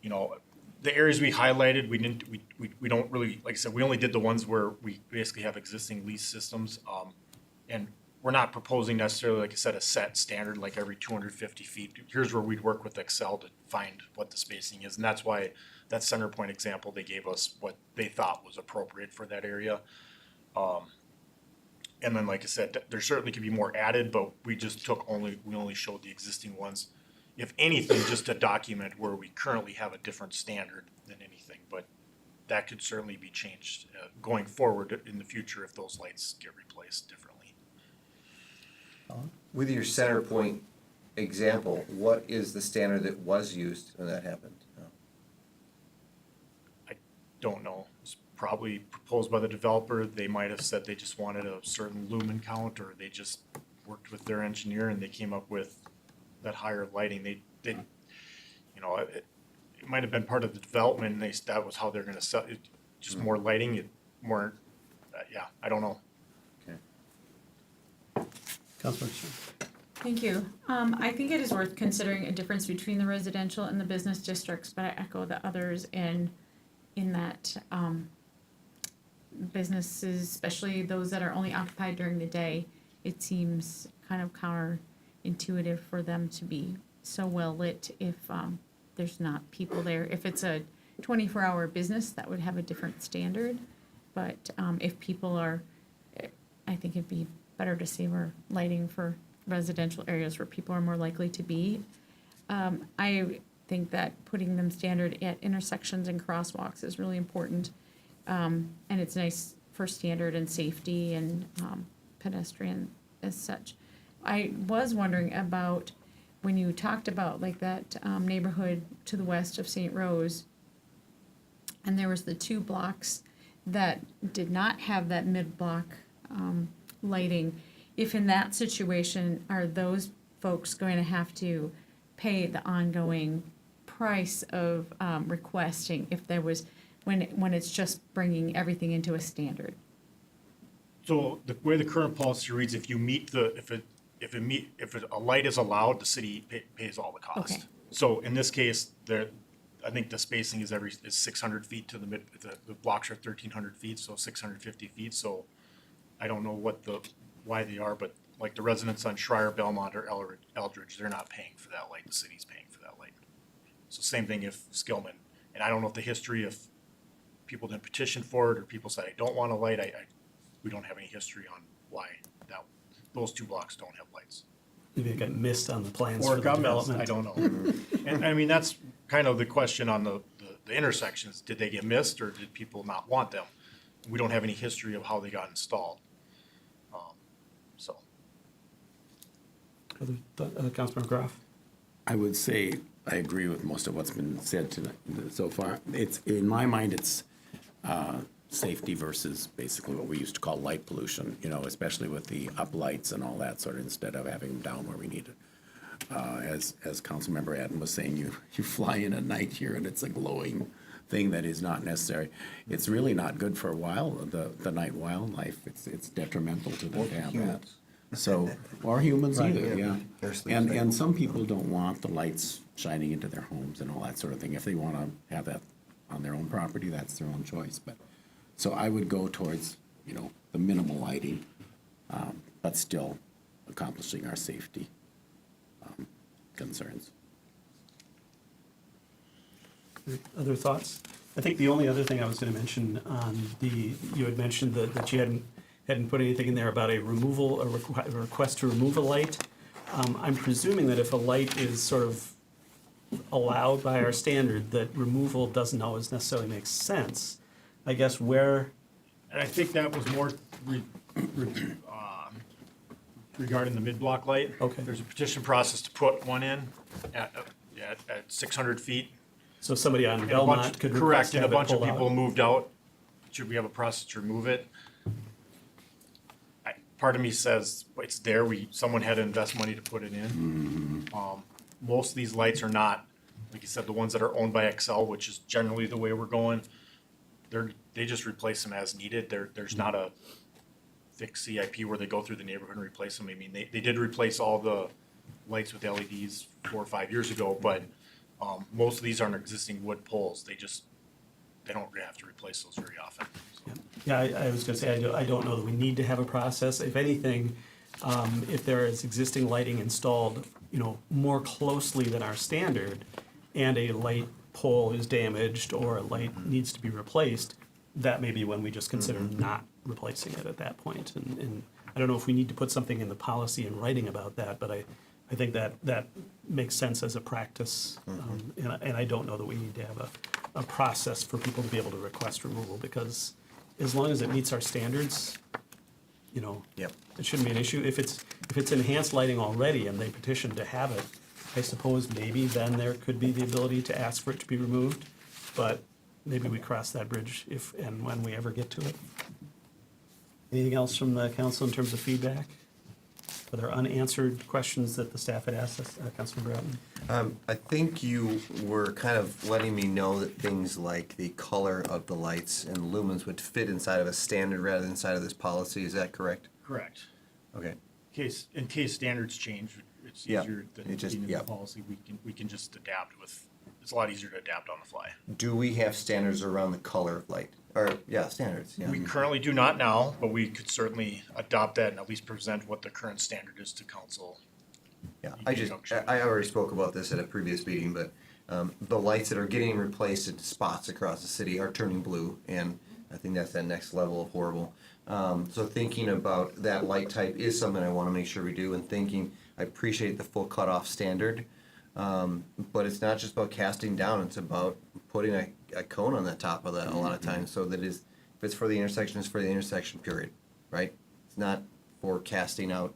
you know, the areas we highlighted, we don't really, like I said, we only did the ones where we basically have existing lease systems. And we're not proposing necessarily, like I said, a set standard, like every 250 feet. Here's where we'd work with Excel to find what the spacing is. And that's why that center point example, they gave us what they thought was appropriate for that area. And then, like I said, there certainly could be more added, but we only showed the existing ones. If anything, just to document where we currently have a different standard than anything, but that could certainly be changed going forward in the future if those lights get replaced differently. With your center point example, what is the standard that was used when that happened? I don't know. It's probably proposed by the developer. They might have said they just wanted a certain lumen count, or they just worked with their engineer and they came up with that higher lighting. They didn't, you know, it might have been part of the development, and that was how they're gonna sell it, just more lighting, more, yeah, I don't know. Okay. Councilmember Stern. Thank you. I think it is worth considering a difference between the residential and the business districts, but I echo the others in that, businesses, especially those that are only occupied during the day, it seems kind of counterintuitive for them to be so well lit if, there's not people there. If it's a 24-hour business, that would have a different standard. But, if people are, I think it'd be better to savor lighting for residential areas where people are more likely to be. I think that putting them standard at intersections and crosswalks is really important. And it's nice for standard and safety and pedestrian as such. I was wondering about when you talked about like that neighborhood to the west of St. Rose, and there was the 2 blocks that did not have that mid-block lighting. If in that situation, are those folks going to have to pay the ongoing price of requesting if there was, when it's just bringing everything into a standard? So the way the current policy reads, if you meet the, if a light is allowed, the city pays all the cost. Okay. So in this case, I think the spacing is 600 feet to the blocks are 1,300 feet, so 650 feet. So I don't know why they are, but like the residents on Schreier, Belmont, or Eldridge, they're not paying for that light. The city's paying for that light. So same thing if Skillman, and I don't know if the history, if people didn't petition for it or people said, I don't want a light. We don't have any history on why those 2 blocks don't have lights. Maybe it got missed on the plans Or for the got missed, development. I don't know. And I mean, that's kind of the question on the intersections. Did they get missed or did people not want them? We don't have any history of how they got installed. So. Councilmember Groff. I would say I agree with most of what's been said tonight so far. It's, in my mind, it's safety versus basically what we used to call light pollution, you know, especially with the up lights and all that sort of, instead of having them down where we need it. As Councilmember Adden was saying, you fly in at night here and it's a glowing thing that is not necessary. It's really not good for the night wildlife. It's detrimental to them to have that. So, or humans either, yeah. And some people don't want the lights shining into their homes and all that sort of thing. If they want to have that on their own property, that's their own choice. But so I would go towards, you know, the minimal lighting, but still accomplishing our safety concerns. Other thoughts? I think the only other thing I was going to mention on you had mentioned that you hadn't put anything in there about a request to remove a light. I'm presuming that if a light is sort of allowed by our standard, that removal doesn't always necessarily make sense. I guess where. And I think that was more regarding the mid-block light. Okay. There's a petition process to put one in at 600 feet. So somebody on And a bunch- Belmont could request correct, to and a have it bunch of pulled people out. moved out. Should we have a process to remove it? Part of me says, it's there, someone had to invest money to put it in. Most of these lights are not, like you said, the ones that are owned by Excel, which is generally the way we're going. They just replace them as needed. There's not a fixed CIP where they go through the neighborhood and replace them. I mean, they did replace all the lights with LEDs 4 or 5 years ago, but, most of these aren't existing wood poles. They don't have to replace those very often. So. Yeah, I was gonna say, I don't know that we need to have a process. If anything, if there is existing lighting installed, more closely than our standard, and a light pole is damaged or a light needs to be replaced, that may be when we just consider not replacing it at that point. And I don't know if we need to put something in the policy in writing about that, but I think that makes sense as a practice. And I don't know that we need to have a process for people to be able to request removal, because as long as it meets our standards, Yep. it shouldn't be an issue. If it's enhanced lighting already and they petition to have it, I suppose maybe then there could be the ability to ask for it to be removed, but maybe we cross that bridge if and when we ever get to it. Anything else from the council in terms of feedback? Are there unanswered questions that the staff had asked us, Councilor Broughton? I think you were kind of letting me know that things like the color of the lights and lumens would fit inside of a standard rather than inside of this policy. Is that correct? Correct. Okay. In case standards change, it's Yeah, easier than it just- being in yeah. the policy. We can just adapt with, it's a lot easier to adapt on the fly. Do we have standards around the color of light? Or, yeah, standards, yeah. We currently do not now, but we could certainly adopt that and at least present what the current standard is to council. Yeah, I already spoke about this at a previous meeting, but the lights that are getting replaced in spots across the city are turning blue, and I think that's that next level of horrible. So thinking about that light type is something I want to make sure we do, and I appreciate the full cutoff standard, but it's not just about casting down, it's about putting a cone on the top of that a lot of times, so that if it's for the intersection, it's for the intersection, period, right? It's not for casting out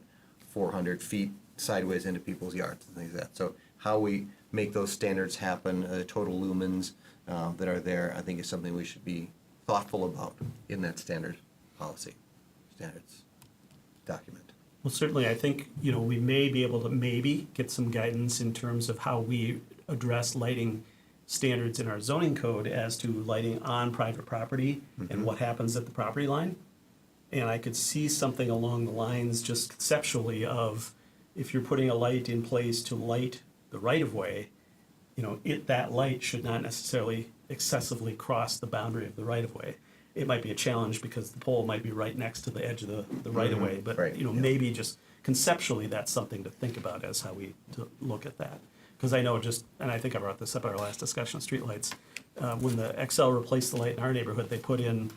400 feet sideways into people's yards and things like that. So how we make those standards happen, total lumens that are there, I think is something we should be thoughtful about in that standards document. Well, certainly, I think, we may be able to get some guidance in terms of how we address lighting standards in our zoning code as to lighting on private property and what happens at the property line. And I could see something along the lines, just conceptually, of if you're putting a light in place to light the right-of-way, that light should not necessarily excessively cross the boundary of the right-of-way. It might be a challenge because the pole might be right next to the edge of the right-of-way, but, Right, yeah. maybe just conceptually, that's something to think about as how we look at that. Because I know and I think I brought this up at our last discussion on streetlights, when the XL replaced the light in our neighborhood, they put in,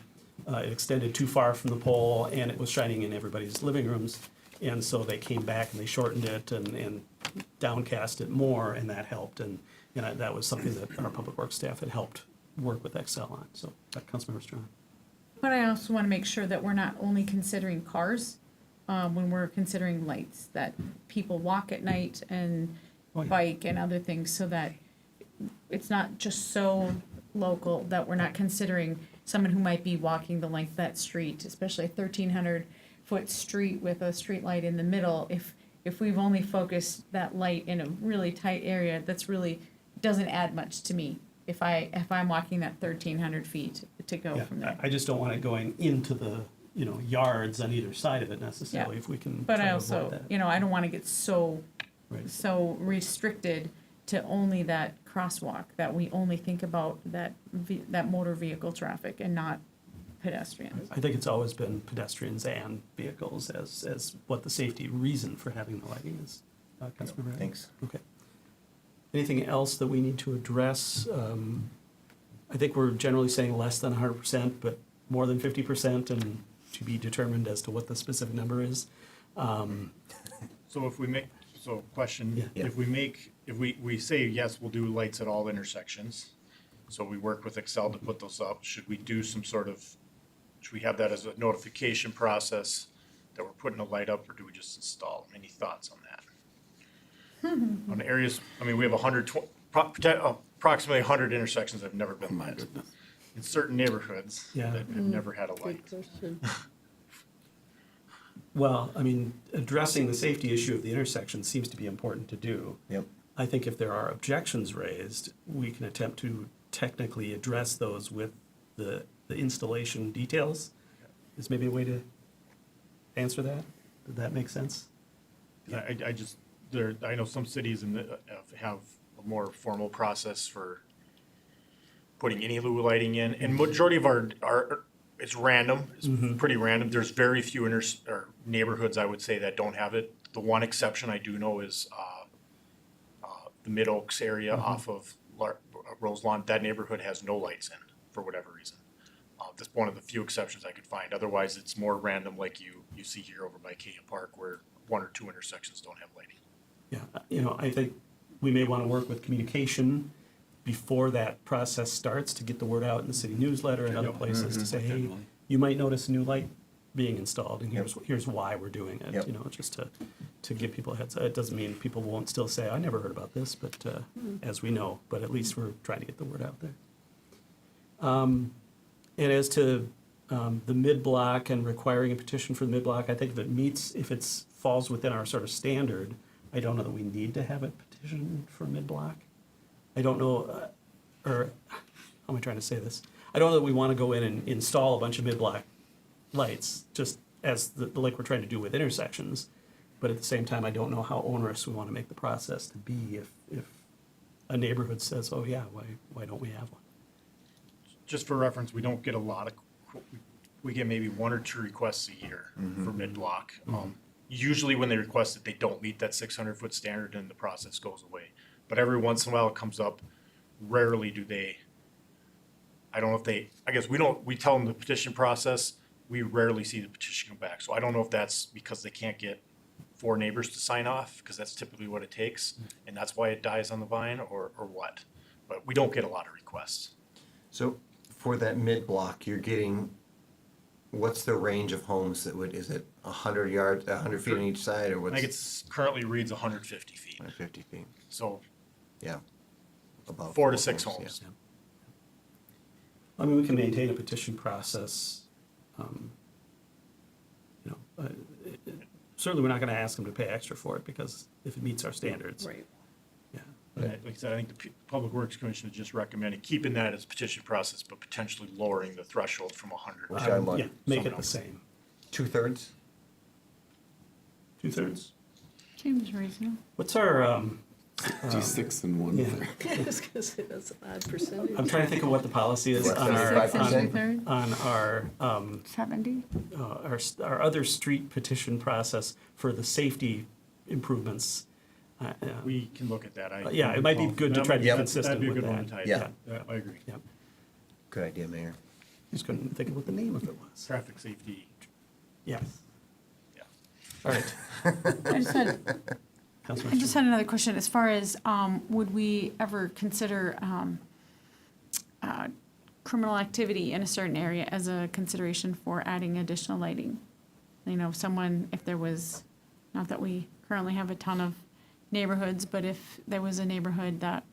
it extended too far from the pole, and it was shining in everybody's living rooms. And so they came back and they shortened it and downcast it more, and that helped. And that was something that our public works staff had helped work with XL on. So, Councilmember Strawn. But I also want to make sure that we're not only considering cars when we're considering lights, that people walk at night and Oh, yeah. bike and other things, so that it's not just so local that we're not considering someone who might be walking the length of that street, especially a 1,300-foot street with a street light in the middle. If we've only focused that light in a really tight area, that's really doesn't add much to me. If I'm walking that 1,300 feet to go Yeah, from there. I just don't want it going into the, yards on either side of it necessarily, Yeah. if we can But try I to also, avoid that. I don't want to get so Right. restricted to only that crosswalk, that we only think about that motor vehicle traffic and not pedestrians. I think it's always been pedestrians and vehicles as what the safety reason for having the lighting is. Councilmember Bradley? Thanks. Okay. Anything else that we need to address? I think we're generally saying less than 100%, but more than 50%, and to be determined as to what the specific number is. Question, Yeah. if we say, yes, we'll do lights at all intersections, so we work with Excel to put those up, should we have that as a notification process that we're putting a light up, or do we just install? Any thoughts on that? On areas, we have approximately 100 intersections that have never been lit. In certain neighborhoods Yeah. that have never had a light. Good question. Well, addressing the safety issue of the intersection seems to be important to do. Yep. I think if there are objections raised, we can attempt to technically address those with the installation details. Is maybe a way to answer that? Did that make sense? I just, there, I know some cities have a more formal process for putting any Lou lighting in, and majority of our, it's random, it's pretty random. There's very few or neighborhoods, I would say, that don't have it. The one exception I do know is, the Mid Oaks area off of Rose Lawn. That neighborhood has no lights in, for whatever reason. That's one of the few exceptions I could find. Otherwise, it's more random like you see here over by Kaya Park, where one or two intersections don't have lighting. Yeah, I think we may want to work with communication before that process starts to get the word out in the city newsletter and other places to say, hey, you might notice a new light being installed, and here's why we're doing it, Yep. just to give people a heads up. It doesn't mean people won't still say, I never heard about this, but as we know, but at least we're trying to get the word out there. And as to the mid-block and requiring a petition for the mid-block, I think if it falls within our sort of standard, I don't know that we need to have a petition for mid-block. I don't know, or how am I trying to say this? I don't know that we want to go in and install a bunch of mid-block lights, just as like we're trying to do with intersections. But at the same time, I don't know how onerous we want to make the process to be if a neighborhood says, oh yeah, why don't we have one? Just for reference, we don't get a lot of, we get maybe one or two requests a year for mid-block. Usually when they request it, they don't meet that 600-foot standard and the process goes away. But every once in a while it comes up. Rarely do they, I don't know if they, I guess we tell them the petition process. We rarely see the petition come back. So I don't know if that's because they can't get 4 neighbors to sign off, because that's typically what it takes. And that's why it dies on the vine, or what. But we don't get a lot of requests. So for that mid-block, you're getting, what's the range of homes is it 100 yards, 100 feet on each side, or I what's? think it's currently reads 150 feet. 150 feet, So yeah. About 4 to 6 yeah. homes. I mean, we can maintain a petition process. Certainly, we're not going to ask them to pay extra for it, because if it meets our standards. Right. Yeah. But like I said, I think the Public Works Commission has just recommended keeping that as petition process, but potentially lowering the threshold from 100. Which I'm Yeah, make it Someone the else. same. 2/3? 2/3. Seems reasonable. What's our, Do 6 and 1 yeah. third. I was gonna say, that's an odd percentage. I'm trying to think of what the policy is What, on our, 75%? on our, 70? our other street petition process for the safety improvements. We can look at that. Yeah, it might be good to try to be Yep. consistent That'd be a with good one that. to type. Yeah. Yeah, I agree. Yep. Good idea, Mayor. Just couldn't think of what the name of it was. Traffic safety, Yeah, yeah. all right. I just had Councilman I just had another question, as far as, would we ever consider, criminal activity in a certain area as a consideration for adding additional lighting? You know, if there was, not that we currently have a ton of neighborhoods, but if there was a neighborhood that,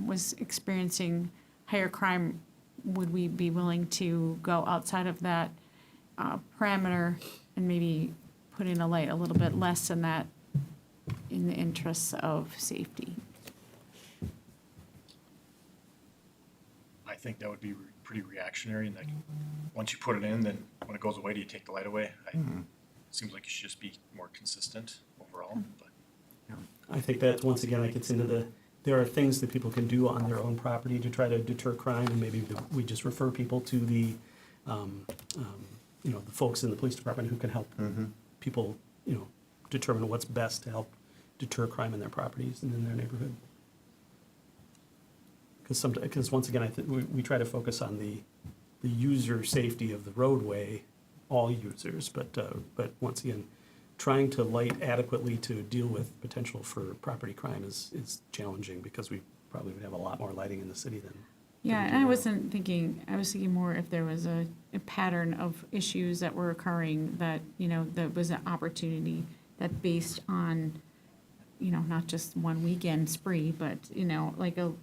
was experiencing higher crime, would we be willing to go outside of that, parameter and maybe put in a light a little bit less than that, in the interests of safety? I think that would be pretty reactionary, and that once you put it in, then when it goes away, do you take the light away? Seems like you should just be more consistent overall, but. I think that, once again, that gets into there are things that people can do on their own property to try to deter crime, and maybe we just refer people to the folks in the police department who can help people, determine what's best to help deter crime in their properties and in their neighborhood. Because once again, I think we try to focus on the user safety of the roadway, all users, but once again, trying to light adequately to deal with potential for property crime is challenging, because we probably would have a lot more lighting in the city than. Yeah, we do and I now. wasn't thinking, I was thinking more if there was a pattern of issues that were occurring that, that was an opportunity that based on, not just one weekend spree, but, like a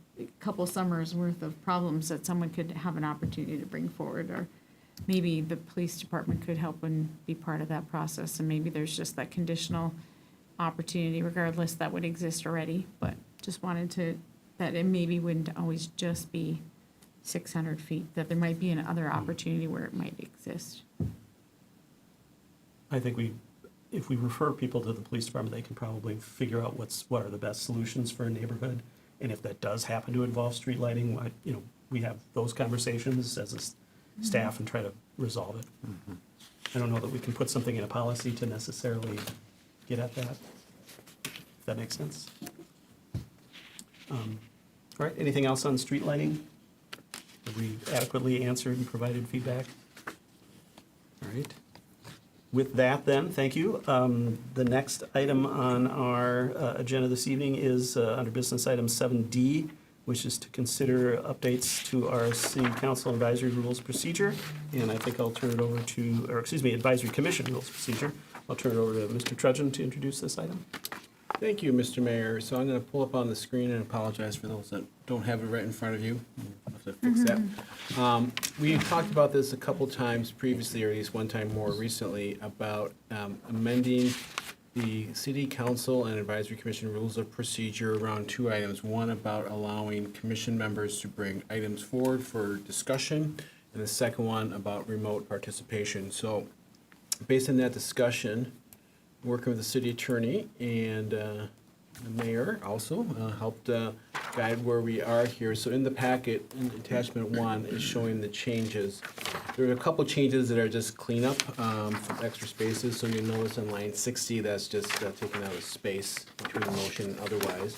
couple summers worth of problems that someone could have an opportunity to bring forward, or maybe the police department could help and be part of that process, and maybe there's just that conditional opportunity regardless that would exist already, but just wanted to, that it maybe wouldn't always just be 600 feet, that there might be another opportunity where it might exist. I think if we refer people to the police department, they can probably figure out what are the best solutions for a neighborhood. And if that does happen to involve street lighting, we have those conversations as a staff and try to resolve it. I don't know that we can put something in a policy to necessarily get at that, if that makes sense. All right, anything else on street lighting? Have we adequately answered and provided feedback? All right. With that then, thank you. The next item on our agenda this evening is under business item 7D, which is to consider updates to our city council advisory rules procedure. And I think I'll turn it over to, or excuse me, advisory commission rules procedure. I'll turn it over to Mr. Trudgeon to introduce this item. Thank you, Mr. Mayor. So I'm going to pull up on the screen and apologize for those that don't have it right in front of you. I'll have to fix that. We talked about this a couple times previously, or at least one time more recently, about amending the city council and advisory commission rules of procedure around two items. One about allowing commission members to bring items forward for discussion, and the second one about remote participation. So based on that discussion, working with the city attorney and the mayor also helped guide where we are here. So in the packet, in attachment 1 is showing the changes. There are a couple changes that are just cleanup from extra spaces. So you'll notice on line 60, that's just taking out a space between motion and otherwise.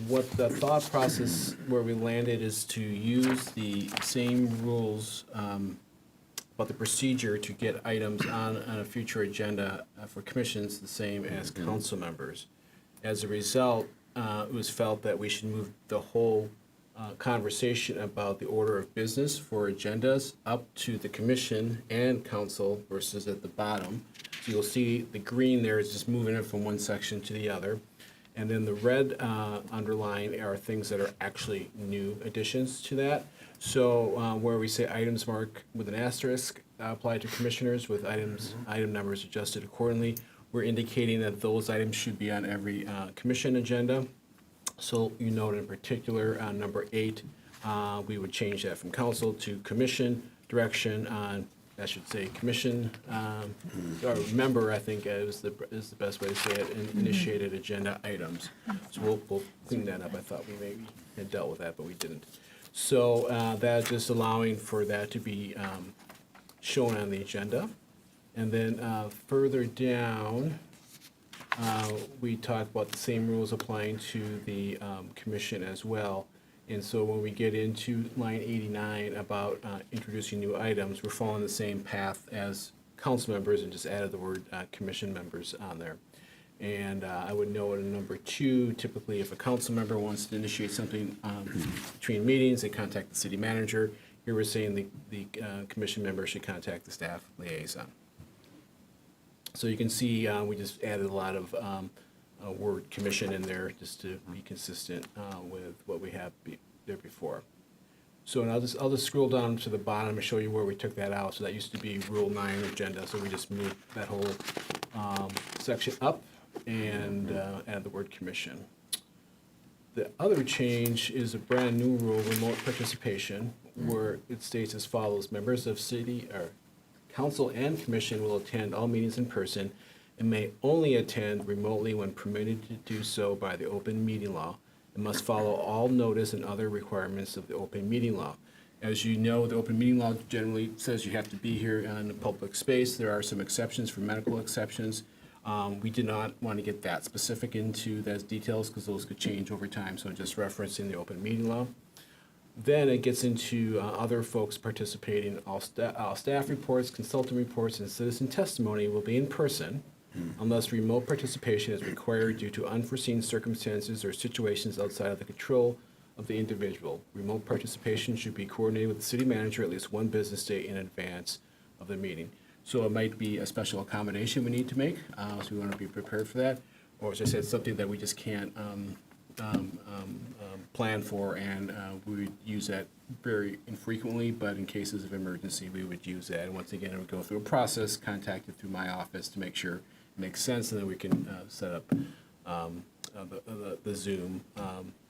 What the thought process where we landed is to use the same rules about the procedure to get items on a future agenda for commissions the same as council members. As a result, it was felt that we should move the whole conversation about the order of business for agendas up to the commission and council versus at the bottom. So you'll see the green there is just moving it from one section to the other. And then the red underline are things that are actually new additions to that. So where we say items marked with an asterisk apply to commissioners with item numbers adjusted accordingly, we're indicating that those items should be on every commission agenda. So you note in particular on number 8, we would change that from council to commission direction on, I should say, commission, or member, I think is the best way to say it, and initiated agenda items. So we'll clean that up. I thought we maybe had dealt with that, but we didn't. So that's just allowing for that to be shown on the agenda. And then further down, we talked about the same rules applying to the commission as well. And so when we get into line 89 about introducing new items, we're following the same path as council members and just added the word commission members on there. And I would note in number 2, typically if a council member wants to initiate something between meetings, they contact the city manager. Here we're saying the commission member should contact the staff liaison. So you can see we just added a lot of word commission in there just to be consistent with what we have there before. So and I'll just scroll down to the bottom and show you where we took that out. So that used to be Rule 9 agenda. So we just moved that whole section up and add the word commission. The other change is a brand new rule, remote participation, where it states as follows: members of city or council and commission will attend all meetings in person and may only attend remotely when permitted to do so by the open meeting law, and must follow all notice and other requirements of the open meeting law. As you know, the open meeting law generally says you have to be here in a public space. There are some exceptions for medical exceptions. We did not want to get that specific into those details because those could change over time, so just referencing the open meeting law. Then it gets into other folks participating. All staff reports, consultant reports, and citizen testimony will be in person unless remote participation is required due to unforeseen circumstances or situations outside of the control of the individual. Remote participation should be coordinated with the city manager at least one business day in advance of the meeting. So it might be a special accommodation we need to make, so we want to be prepared for that. Or as I said, something that we just can't plan for, and we would use that very infrequently, but in cases of emergency, we would use that. And once again, it would go through a process, contacted through my office to make sure it makes sense, and then we can set up the Zoom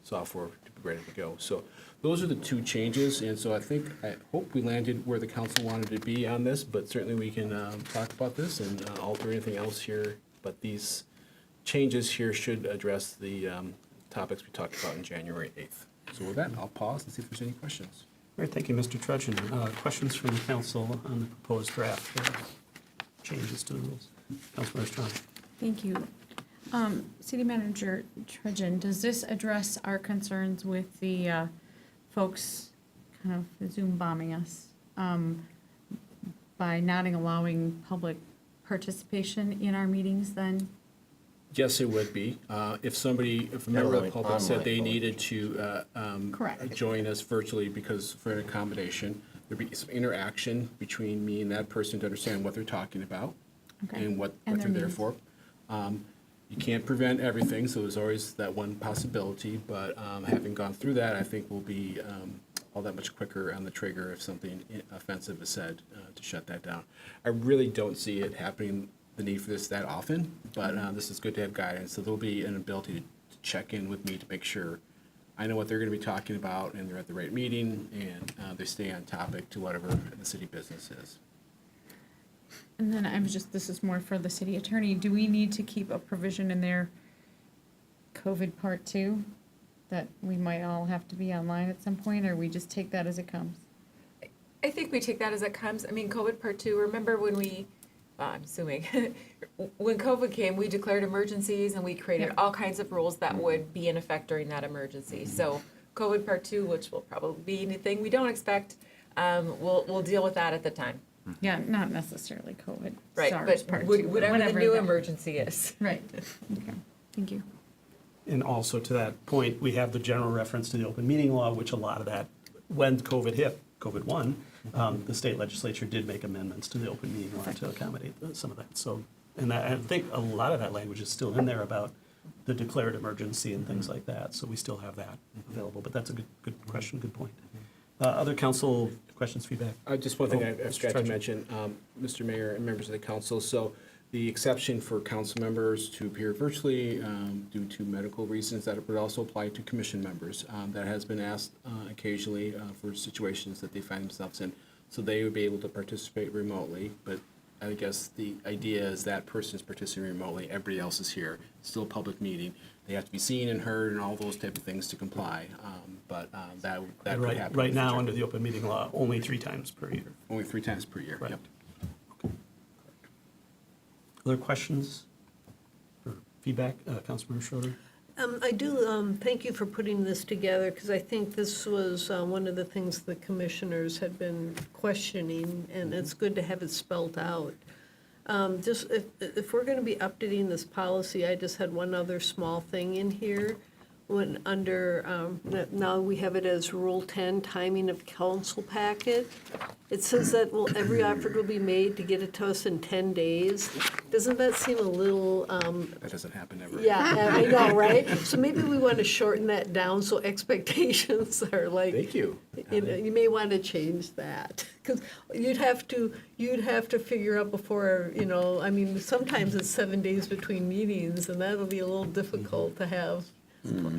software to be ready to go. So those are the two changes, and so I hope we landed where the council wanted to be on this, but certainly we can talk about this and alter anything else here. But these changes here should address the topics we talked about on January 8th. So with that, I'll pause and see if there's any questions. All right, thank you, Mr. Trudgeon. Questions from the council on the proposed draft changes to the rules? Councilmember Strong. Thank you. City Manager Trudgeon, does this address our concerns with the folks kind of Zoom bombing us by not allowing public participation in our meetings then? Yes, it would be. If a member of the public said they Online needed to Correct. join us virtually for an accommodation, there'd be some interaction between me and that person to understand what they're talking about Okay. and what And they're their there needs. for. You can't prevent everything, so there's always that one possibility, but having gone through that, I think we'll be all that much quicker on the trigger if something offensive is said to shut that down. I really don't see it happening, the need for this that often, but this is good to have guidance. So there'll be an ability to check in with me to make sure I know what they're going to be talking about and they're at the right meeting and they stay on topic to whatever the city business is. And then this is more for the city attorney. Do we need to keep a provision in there, COVID Part 2, that we might all have to be online at some point, or we just take that as it comes? I think we take that as it comes. I mean, COVID Part 2, remember when I'm assuming, when COVID came, we declared emergencies and we created Yeah. all kinds of rules that would be in effect during that emergency. So COVID Part 2, which will probably be anything we don't expect, we'll deal with that at the time. Yeah, not necessarily COVID. Right, SARS but Part 2, whatever the new that- emergency is. Right. Okay. Thank you. And also to that point, we have the general reference to the open meeting law, which a lot of that, when COVID hit, COVID-1, the state legislature did make amendments to the open meeting law to accommodate some of that. So, and I think a lot of that language is still in there about the declared emergency and things like that. So we still have that available, but that's a good question, good point. Other council questions, feedback? Just one thing I Mr. forgot to Trudgeon. mention, Mr. Mayor and members of the council. So the exception for council members to appear virtually due to medical reasons, that would also apply to commission members. That has been asked occasionally for situations that they find themselves in. So they would be able to participate remotely, but I guess the idea is that person's participating remotely, everybody else is here, still a public meeting. They have to be seen and heard and all those type of things to comply, but that could Right, happen. right in the now, future. under the open meeting law, only 3 times per year. Only 3 times per year, Right. yep. Other questions or feedback, Councilmember Schroeder? I do, thank you for putting this together, because I think this was one of the things the commissioners had been questioning, and it's good to have it spelled out. Just, if we're gonna be updating this policy, I just had one other small thing in here. When under, now we have it as Rule 10, timing of council packet. It says that, well, every effort will be made to get it to us in 10 days. Doesn't that seem a little, That doesn't happen ever. yeah, I know, right? So maybe we want to shorten that down so expectations are like. Thank you. You know, you may want to change that, because you'd have to figure out before, you know, I mean, sometimes it's 7 days between meetings, and that'll be a little difficult to have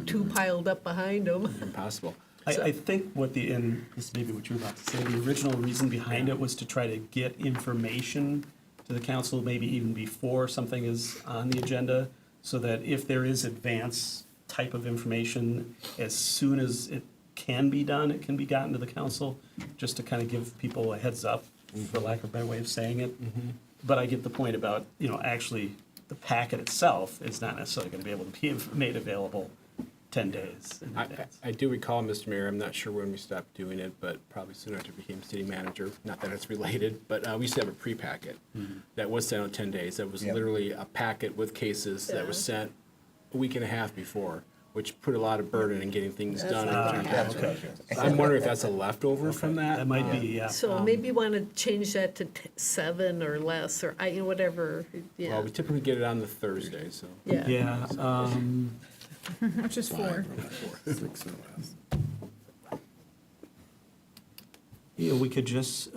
two piled up behind them. Impossible. I think and this may be what you were about to say, the original reason behind it was to try to get information to the council, maybe even before something is on the agenda, so that if there is advance type of information, as soon as it can be done, it can be gotten to the council, just to kind of give people a heads up, for lack of a better way of saying it. But I get the point about, actually, the packet itself is not necessarily going to be able to be made available 10 days in advance. I do recall, Mr. Mayor, I'm not sure when we stopped doing it, but probably soon after I became city manager, not that it's related, but we used to have a pre-packet that was sent out 10 days. That was literally a packet with cases that was sent a week and a half before, which put a lot of burden in getting things done. I'm wondering if that's a leftover from that. That might be, yeah. So maybe you want to change that to 7 or less, or whatever, yeah, Well, we typically get it on the Thursday, so. yeah. Yeah, Which is 4. 6 or less. we could just,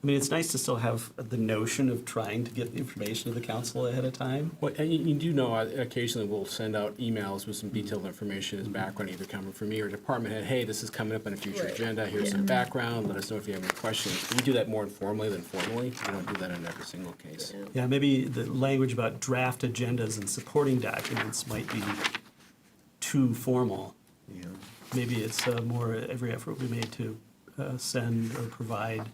I mean, it's nice to still have the notion of trying to get the information to the council ahead of time. Well, and you do know, occasionally we'll send out emails with some detailed information as background, either coming from me or department head, hey, this is coming up on a future Right. agenda, here's some background, let us know if you have any questions. We do that more informally than formally, we don't do that in every single case. Yeah, maybe the language about draft agendas and supporting documents might be too formal. Yeah. Maybe it's more every effort we made to send or provide,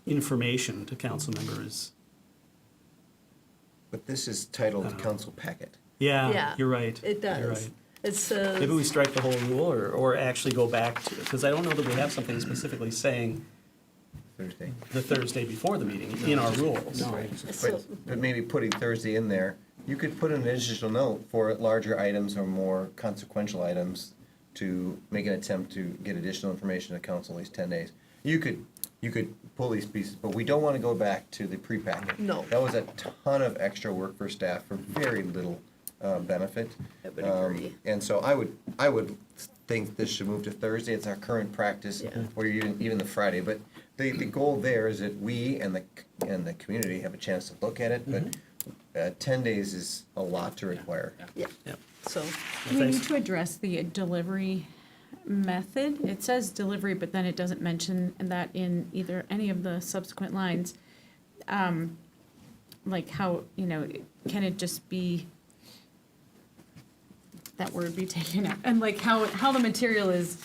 information to council members. But this is titled council packet. Yeah, Yeah, you're right. It You're does. right. It says. Maybe we strike the whole rule or actually go back to, because I don't know that we have something specifically saying Thursday. the Thursday before the meeting in our rules. So- But maybe putting Thursday in there, you could put an additional note for larger items or more consequential items to make an attempt to get additional information to council in these 10 days. You could pull these pieces, but we don't want to go back to the pre-packet. No. That was a ton of extra work for staff for very little benefit. I would agree. And so I would think this should move to Thursday. It's our current practice, Yeah. or even the Friday. But the goal there is that we and the community have a chance to look at it, but 10 days is a lot to require. Yeah, Yep. so, We Thanks. need to address the delivery method. It says delivery, but then it doesn't mention that in either any of the subsequent lines. Like how, can it just be, that word be taken out? And like how the material is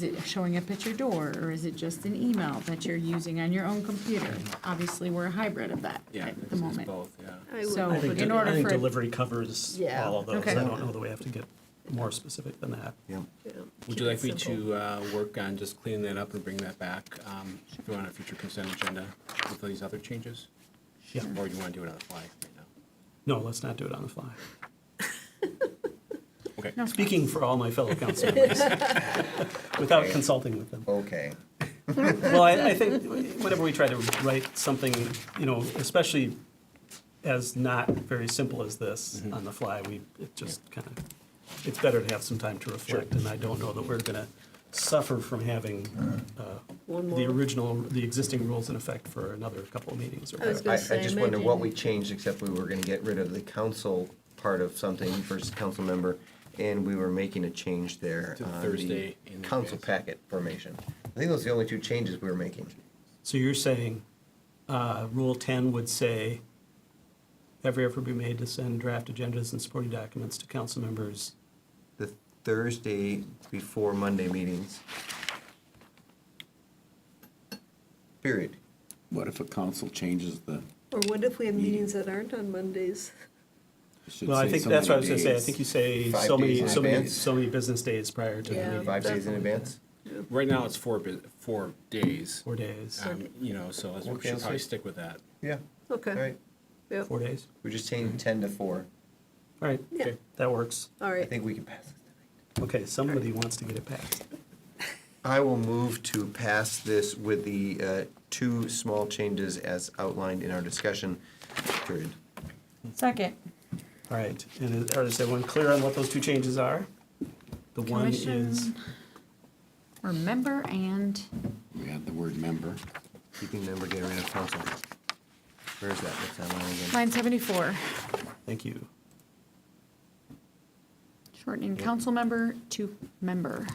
it showing up at your door, or is it just an email that you're using on your own computer? Obviously, we're a hybrid of that Yeah, at the it's moment. both, yeah. I would. So- I think, In order I think for it- delivery covers Yeah. all of those. Okay. I don't know that we have to get more specific than that. Yeah. Yeah, Would keep you it like me simple. to work on just cleaning that up and bring that back, if you want a future consent agenda with these other changes? Yeah. Or you want to do it on the fly right now? No, let's not do it on the fly. Okay. No, Speaking for all my fellow council members, without consulting with them. Okay. Well, I think whenever we try to write something, especially as not very simple as this on the fly, it just kind of, it's better to have some time to reflect, and I don't know that we're gonna suffer from having One the more. the existing rules in effect for another couple of meetings or I was whatever. gonna I say, just wonder what imagine- we changed, except we were gonna get rid of the council part of something versus council member, and we were making a change there To on Thursday the in council advance. packet formation. I think those are the only two changes we were making. So you're saying, Rule 10 would say, every effort be made to send draft agendas and supporting documents to council members. The Thursday before Monday meetings. Period. What if a council changes the, Or what if we have meetings that aren't on Mondays? it should Well, I say think so that's what I was many gonna say. I days. think you say 5 so many, days in so many, advance. so many business days prior to the Yeah. meeting. 5 days in Definitely. advance? Right now, it's 4 days. 4 days, So we Okay, should let's probably just- stick with that. Yeah, all Okay, right. yeah, 4 days. We just changed 10 to 4. All right, Yeah. okay, that works. all I right. think we can pass this tonight. Okay, somebody wants to get it passed. I will move to pass this with the 2 small changes as outlined in our discussion period. Second, All right, and is everyone clear on what those 2 changes are? The one is, commission, or member and, We had the word member. Keeping member, getting rid of council. Where is that? What's that line again? line 74, thank you. shortening council member to member.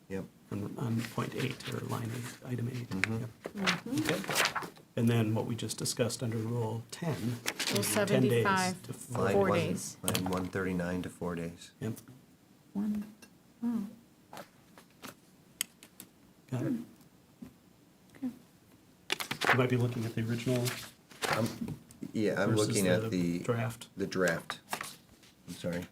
Yep. On point 8, or line 8, item 8. Mhm. Yep. Okay. And then what we just discussed under Rule 10. Rule 10 days 75, to Line 4 one- days. Line 139 to 4 days. Yep, One, oh, got it. okay. You might be looking at the original Yeah, I'm versus looking at the draft. the draft. I'm sorry.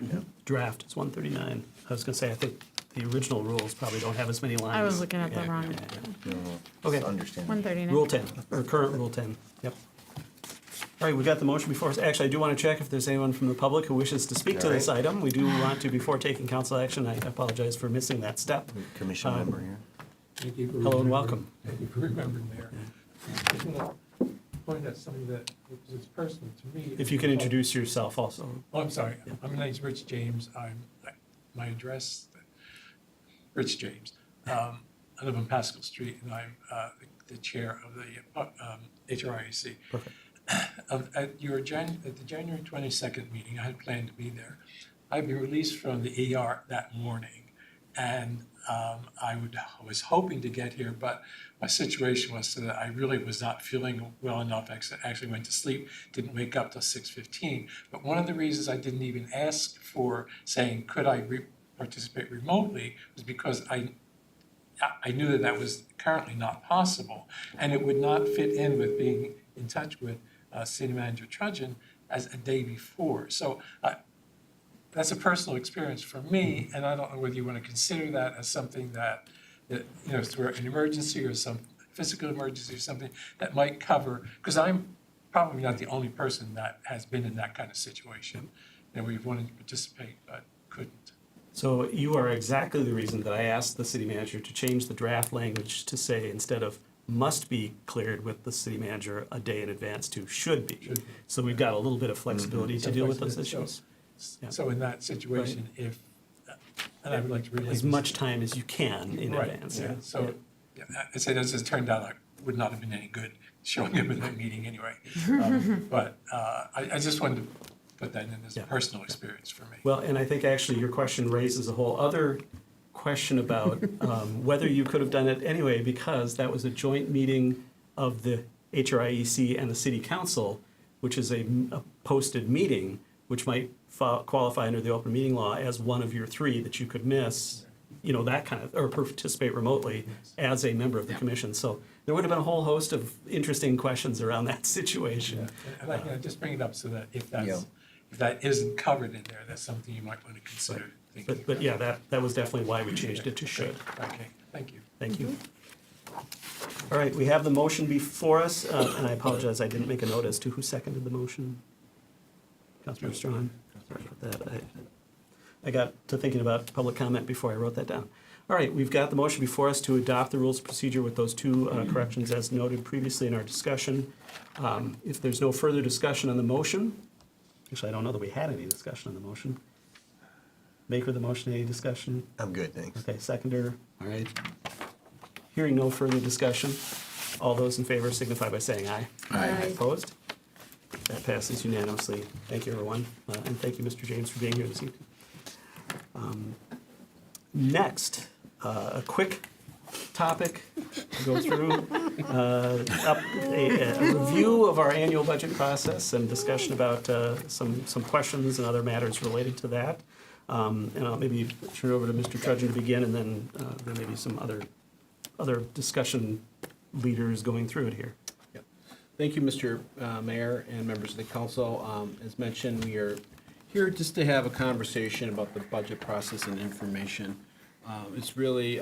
Yeah. Draft, it's 139. I was gonna say, I think the original rules probably don't have as many lines. I was looking at the Yeah, wrong, yeah, yeah. No, Okay. it's understandable. 139. Rule 10, or current Rule 10, yep. All right, we got the motion before us. Actually, I do want to check if there's anyone from the public who wishes to speak to All this right. item. We do want to, before taking council action, I apologize for missing that step. Commission member here. Thank you for Hello and remembering- welcome. Thank you for remembering there. I just want to point out something that is personal to me. If you can introduce yourself also. Oh, I'm sorry. My name's Rich James. My address, Rich James. I live on Pascal Street, and I'm the chair of the HRIAC. Perfect. At the January 22nd meeting, I had planned to be there. I'd been released from the ER that morning, and I was hoping to get here, but my situation was so that I really was not feeling well enough. I actually went to sleep, didn't wake up till 6:15. But one of the reasons I didn't even ask for saying, could I participate remotely, was because I knew that was currently not possible, and it would not fit in with being in touch with City Manager Trudgeon as a day before. So that's a personal experience for me, and I don't know whether you want to consider that as something that through an emergency or some physical emergency or something that might cover, because I'm probably not the only person that has been in that kind of situation, and we've wanted to participate but couldn't. So you are exactly the reason that I asked the city manager to change the draft language to say, instead of must be cleared with the city manager a day in advance, to should be. Should be. So we've got a little bit of flexibility to deal with those So- issues. Yeah. So in that situation, and I would like to relate. As much time as you can in Right, advance. yeah, so, I said, as it turned out, I would not have been any good showing up at that meeting anyway. But I just wanted to put that in as a Yeah. personal experience for me. Well, and I think actually your question raises a whole other question about whether you could have done it anyway, because that was a joint meeting of the HRIEC and the city council, which is a posted meeting, which might qualify under the open meeting law as one of your three that you could miss, that kind of, or participate remotely as a member of the commission. So there would have been a whole host of interesting questions around that situation. And I can just bring it up so that if that isn't covered in there, that's something you might want to consider thinking. But yeah, that was definitely why we changed it to should. Okay, thank you. Thank you. All right, we have the motion before us, and I apologize, I didn't make a note as to who seconded the motion. Councilmember Strawn. Sorry about that. I got to thinking about public comment before I wrote that down. All right, we've got the motion before us to adopt the rules of procedure with those two corrections as noted previously in our discussion. If there's no further discussion on the motion, actually, I don't know that we had any discussion on the motion. Maker of the motion, any discussion? I'm good, thanks. Okay, seconder, all right. Hearing no further discussion, all those in favor signify by saying aye. Aye. Opposed? That passes unanimously. Thank you, everyone, and thank you, Mr. James, for being here this evening. Next, a quick topic to go through, a review of our annual budget process and discussion about some questions and other matters related to that. And I'll maybe turn it over to Mr. Trudgeon to begin, and then there may be some other discussion leaders going through it here. Yep. Thank you, Mr. Mayor and members of the council. As mentioned, we are here just to have a conversation about the budget process and information. It's really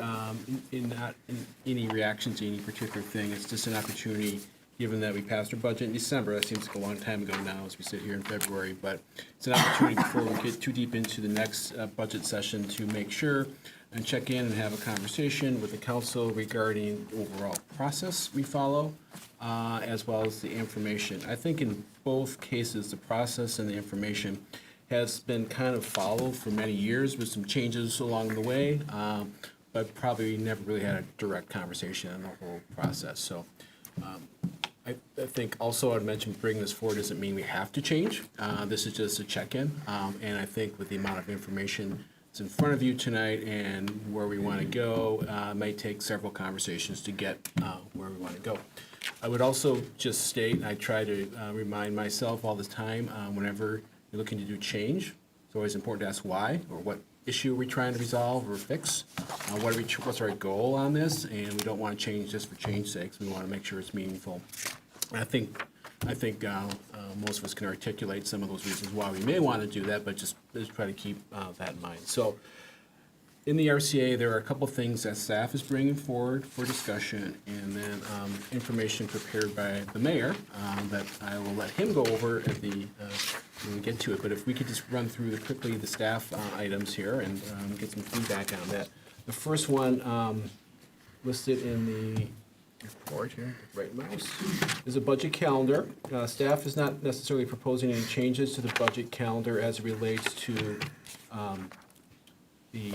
not in any reaction to any particular thing. It's just an opportunity, given that we passed our budget in December. That seems like a long time ago now as we sit here in February. But it's an opportunity before we get too deep into the next budget session to make sure and check in and have a conversation with the council regarding the overall process we follow, as well as the information. I think in both cases, the process and the information has been kind of followed for many years with some changes along the way, but probably never really had a direct conversation on the whole process. So I think also I'd mention bringing this forward doesn't mean we have to change. This is just a check-in, and I think with the amount of information that's in front of you tonight and where we want to go, it might take several conversations to get where we want to go. I would also just state, and I try to remind myself all the time, whenever you're looking to do change, it's always important to ask why, or what issue are we trying to resolve or fix? What's our goal on this? And we don't want to change just for change's sake. We want to make sure it's meaningful. And I think most of us can articulate some of those reasons why we may want to do that, but just try to keep that in mind. So in the RCA, there are a couple things that staff is bringing forward for discussion, and then information prepared by the mayor that I will let him go over at when we get to it. But if we could just run through quickly the staff items here and get some feedback on that. The first one listed in the report here, right mouse, is a budget calendar. Staff is not necessarily proposing any changes to the budget calendar as it relates to the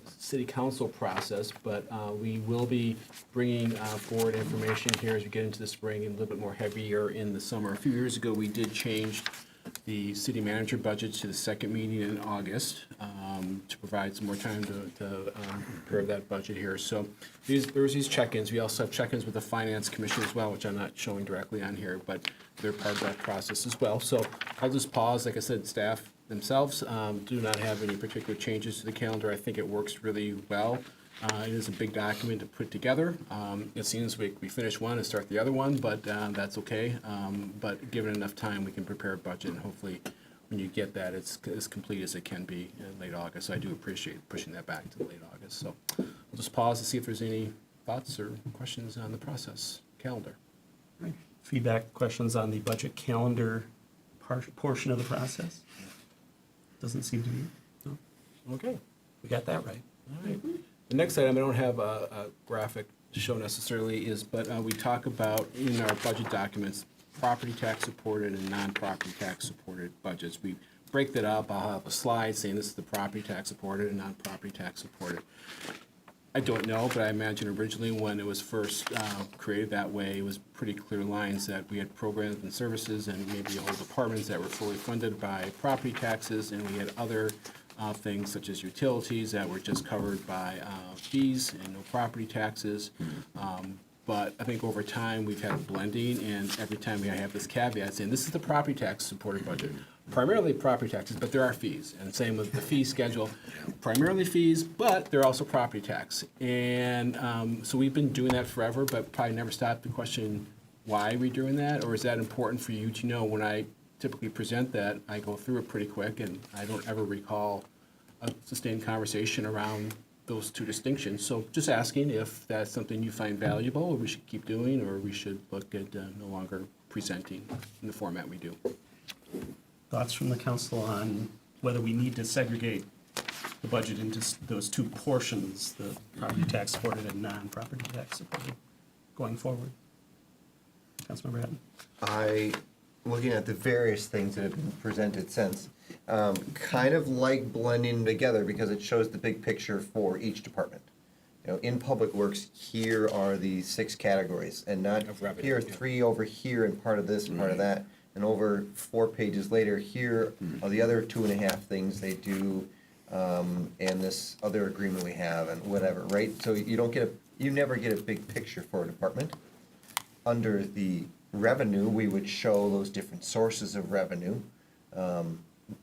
city council process, but we will be bringing forward information here as we get into the spring and a little bit more heavier in the summer. A few years ago, we did change the city manager budget to the second meeting in August to provide some more time to prepare that budget here. So there's these check-ins. We also have check-ins with the finance commission as well, which I'm not showing directly on here, but they're part of that process as well. So I'll just pause. Like I said, staff themselves do not have any particular changes to the calendar. I think it works really well. It is a big document to put together. It seems we finish one and start the other one, but that's okay. But given enough time, we can prepare a budget, and hopefully when you get that, it's as complete as it can be in late August. So I do appreciate pushing that back to late August. So we'll just pause to see if there's any thoughts or questions on the process calendar. Feedback, questions on the budget calendar portion of the process? Doesn't seem to be. No? Okay. We got that right. All right. The next item, I don't have a graphic to show necessarily, but we talk about in our budget documents, property tax supported and non-property tax supported budgets. We break that up. I'll have a slide saying this is the property tax supported and non-property tax supported. I don't know, but I imagine originally when it was first created that way, it was pretty clear lines that we had programs and services and maybe whole departments that were fully funded by property taxes, and we had other things such as utilities that were just covered by fees and no property taxes. But I think over time, we've had blending, and every time we have this caveat saying, this is the property tax supported budget. Primarily property taxes, but there are fees, and same with the fee schedule. Primarily fees, but they're also property tax. And so we've been doing that forever, but probably never stopped to question why we're doing that, or is that important for you to know? When I typically present that, I go through it pretty quick, and I don't ever recall a sustained conversation around those two distinctions. So just asking if that's something you find valuable, or we should keep doing, or we should look at no longer presenting in the format we do. Thoughts from the council on whether we need to segregate the budget into those two portions, the property tax supported and non-property tax supported, going forward? Councilmember Hatton? Looking at the various things that have been presented since, kind of like blending them together because it shows the big picture for each department. You know, in Public Works, here are the 6 categories, and not Of revenue, here are yeah. 3 over here and part of this and part of that. And over 4 pages later, here are the other 2.5 things they do, and this other agreement we have and whatever, right? So you never get a big picture for a department. Under the revenue, we would show those different sources of revenue.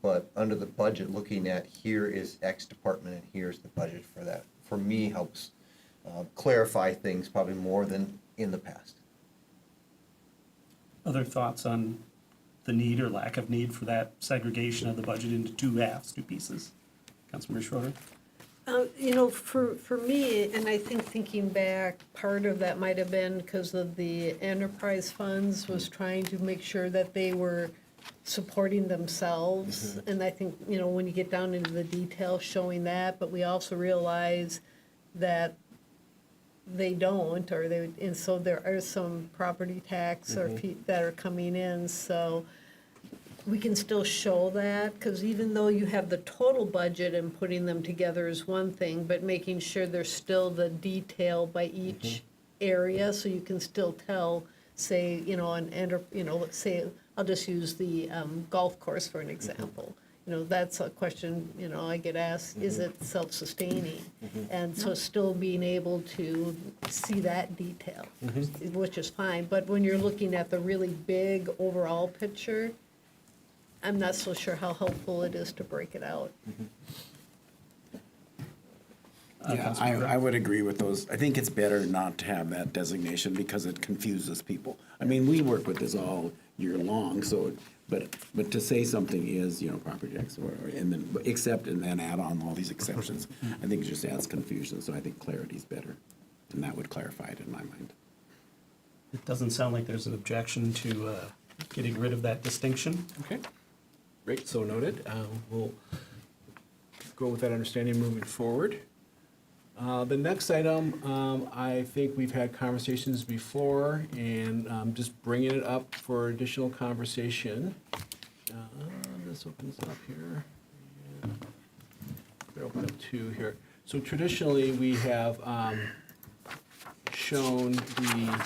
But under the budget, looking at here is X department and here's the budget for that, for me helps clarify things probably more than in the past. Other thoughts on the need or lack of need for that segregation of the budget into two halves, two pieces? Councilmember Schroeder? You know, for me, and I think thinking back, part of that might have been because of the enterprise funds was trying to make sure that they were supporting themselves. And I think, you know, when you get down into the details, showing that, but we also realize that they don't, or they, and so there are some property tax or that are coming in, so we can still show that, because even though you have the total budget and putting them together is one thing, but making sure there's still the detail by each area, so you can still tell, say, you know, let's say, I'll just use the golf course for an example. You know, that's a question, you know, I get asked, is it self-sustaining? And so still being able to see that detail, which is fine. But when you're looking at the really big overall picture, I'm not so sure how helpful it is to break it out. Yeah, I would agree with those. I think it's better not to have that designation because it confuses people. I mean, we work with this all year long, so, but to say something is, you know, property tax or, and then, except, and then add on all these exceptions, I think it just adds confusion, so I think clarity is better, and that would clarify it in my mind. It doesn't sound like there's an objection to getting rid of that distinction. Okay, great, so noted. We'll go with that understanding moving forward. The next item, I think we've had conversations before, and just bringing it up for additional conversation. This opens up here. Better open up 2 here. So traditionally, we have shown the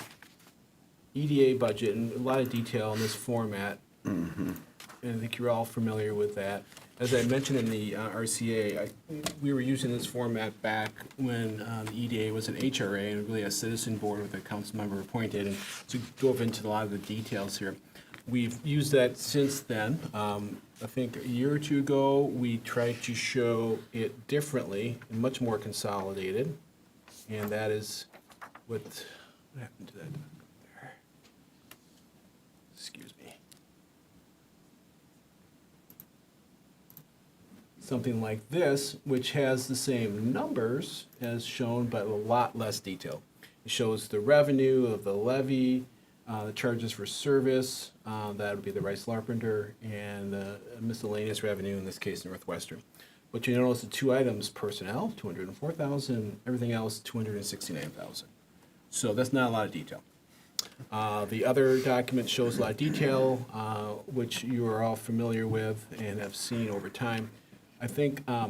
EDA budget in a lot of detail in this format. And I think you're all familiar with that. As I mentioned in the RCA, we were using this format back when the EDA was an HRA and really a citizen board with a council member appointed. And to go into a lot of the details here, we've used that since then. I think a year or two ago, we tried to show it differently and much more consolidated. And that is what happened to that there. Excuse me. Something like this, which has the same numbers as shown, but a lot less detail. It shows the revenue of the levy, the charges for service, that would be the Rice Larpenter, and the miscellaneous revenue, in this case Northwestern. But you notice the two items, personnel, 204,000, everything else, 269,000. So that's not a lot of detail. The other document shows a lot of detail, which you are all familiar with and have seen over time. I think I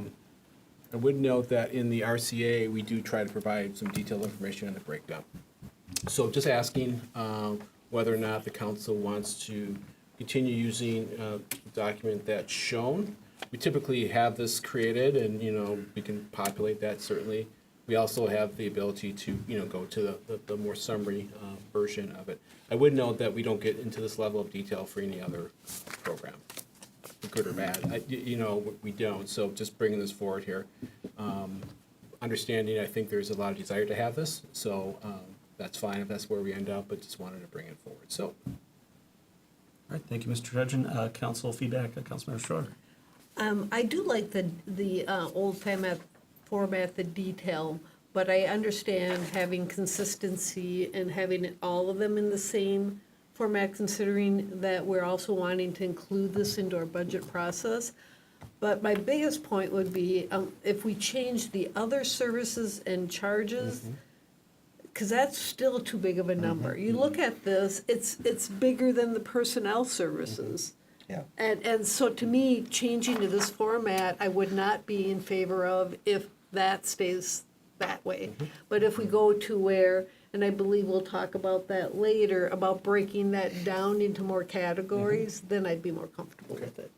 would note that in the RCA, we do try to provide some detailed information on the breakdown. So just asking whether or not the council wants to continue using the document that's shown. We typically have this created and, we can populate that certainly. We also have the ability to, go to the more summary version of it. I would note that we don't get into this level of detail for any other program, good or bad. We don't, so just bringing this forward here. Understanding, I think there's a lot of desire to have this, so that's fine if that's where we end up, but just wanted to bring it forward, so. All right, thank you, Mr. Trudgeon. Council feedback, Councilmember Schroeder. I do like the old format, the detail, but I understand having consistency and having all of them in the same format, considering that we're also wanting to include this into our budget process. But my biggest point would be if we change the other services and charges, because that's still too big of a number. You look at this, it's bigger than the personnel services. Yeah. And so to me, changing to this format, I would not be in favor of if that stays that way. But if we go to where, and I believe we'll talk about that later, about breaking that down into more categories, then I'd be more comfortable with it.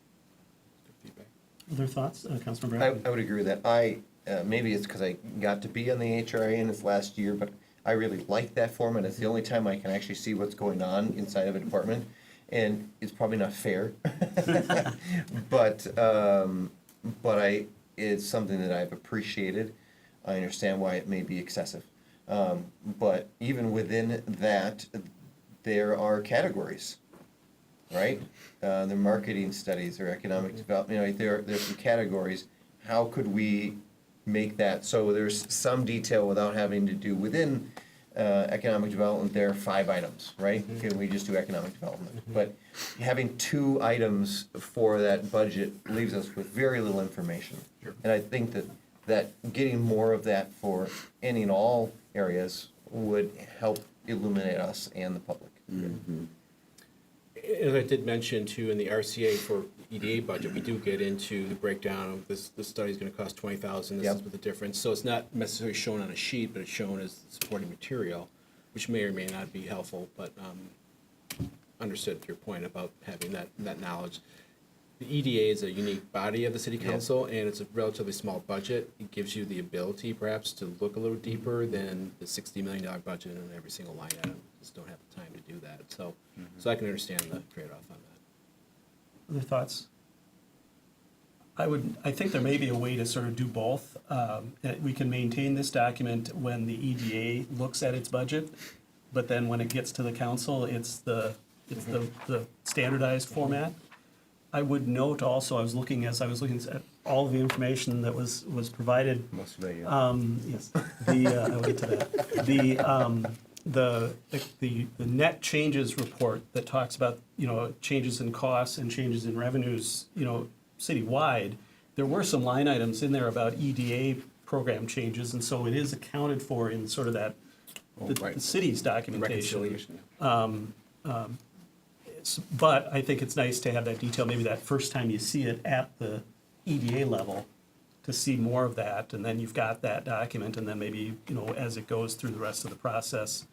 Other thoughts, Councilmember Acton? I would agree with that. Maybe it's because I got to be on the HRA in this last year, but I really like that format. It's the only time I can actually see what's going on inside of a department, and it's probably not fair. But it's something that I've appreciated. I understand why it may be excessive. But even within that, there are categories, right? The marketing studies or economic development, there's some categories. How could we make that so there's some detail without having to do within economic development, there are 5 items, right? Can we just do economic development? But having 2 items for that budget leaves us with very little information. And I think that getting more of that for any and all areas would help illuminate us and the public. As I did mention too, in the RCA for EDA budget, we do get into the breakdown of this study's gonna cost 20,000, this is what the difference. So it's not necessarily shown on a sheet, but it's shown as supporting material, which may or may not be helpful, but understood your point about having that knowledge. The EDA is a unique body of the city council, and it's a relatively small budget. It gives you the ability perhaps to look a little deeper than the $60 million budget on every single line item. Just don't have the time to do that. So I can understand the trade-off on that. Other thoughts? I think there may be a way to sort of do both. We can maintain this document when the EDA looks at its budget, but then when it gets to the council, it's the standardized format. I would note also, as I was looking at all of the information that was provided. Most of it, yeah. Yes, I will get to that. The net changes report that talks about, changes in costs and changes in revenues, citywide. There were some line items in there about EDA program changes, and so it is accounted for in sort of that, the city's documentation. Reconciliation. But I think it's nice to have that detail, maybe that first time you see it at the EDA level, to see more of that, and then you've got that document, and then maybe, as it goes through the rest of the process,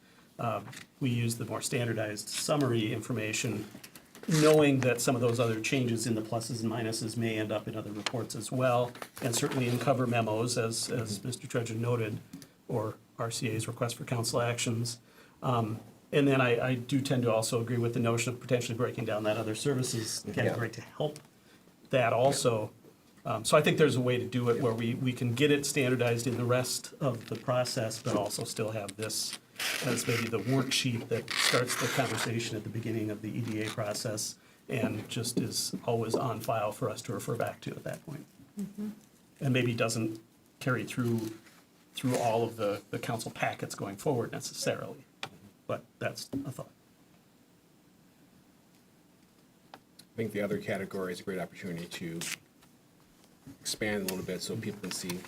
we use the more standardized summary information, knowing that some of those other changes in the pluses and minuses may end up in other reports as well, and certainly in cover memos, as Mr. Trudgeon noted, or RCA's request for council actions. And then I do tend to also agree with the notion of potentially breaking down that other services category to help that also. So I think there's a way to do it where we can get it standardized in the rest of the process, but also still have this as maybe the worksheet that starts the conversation at the beginning of the EDA process and just is always on file for us to refer back to at that point. And maybe doesn't carry through all of the council packets going forward necessarily, but that's a thought. I think the other category is a great opportunity to expand a little bit so people can see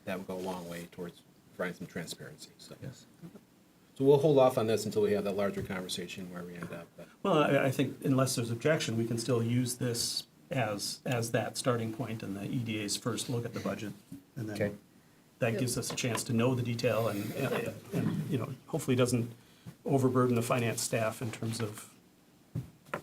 that would go a long way towards providing some transparency. So, Yes. so we'll hold off on this until we have that larger conversation where we end up. But Well, I think unless there's objection, we can still use this as that starting point and the EDA's first look at the budget. And Okay. then that gives us a chance to know the detail and hopefully doesn't overburden the finance staff in terms of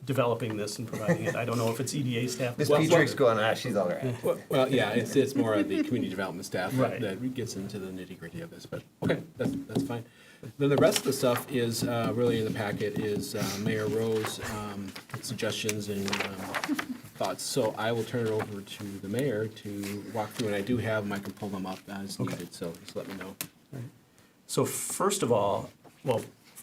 developing this and providing it. I don't know if it's EDA staff. Ms. Well, Petrick's going, she's all right. well, yeah, it's more of the community development staff Right. that gets into the nitty gritty of this. But okay, that's fine. Then the rest of the stuff is really in the packet is Mayor Rose suggestions and thoughts. So I will turn it over to the mayor to walk through, and I do have them. I can pull them up as needed. So just let me know. So first of all, well,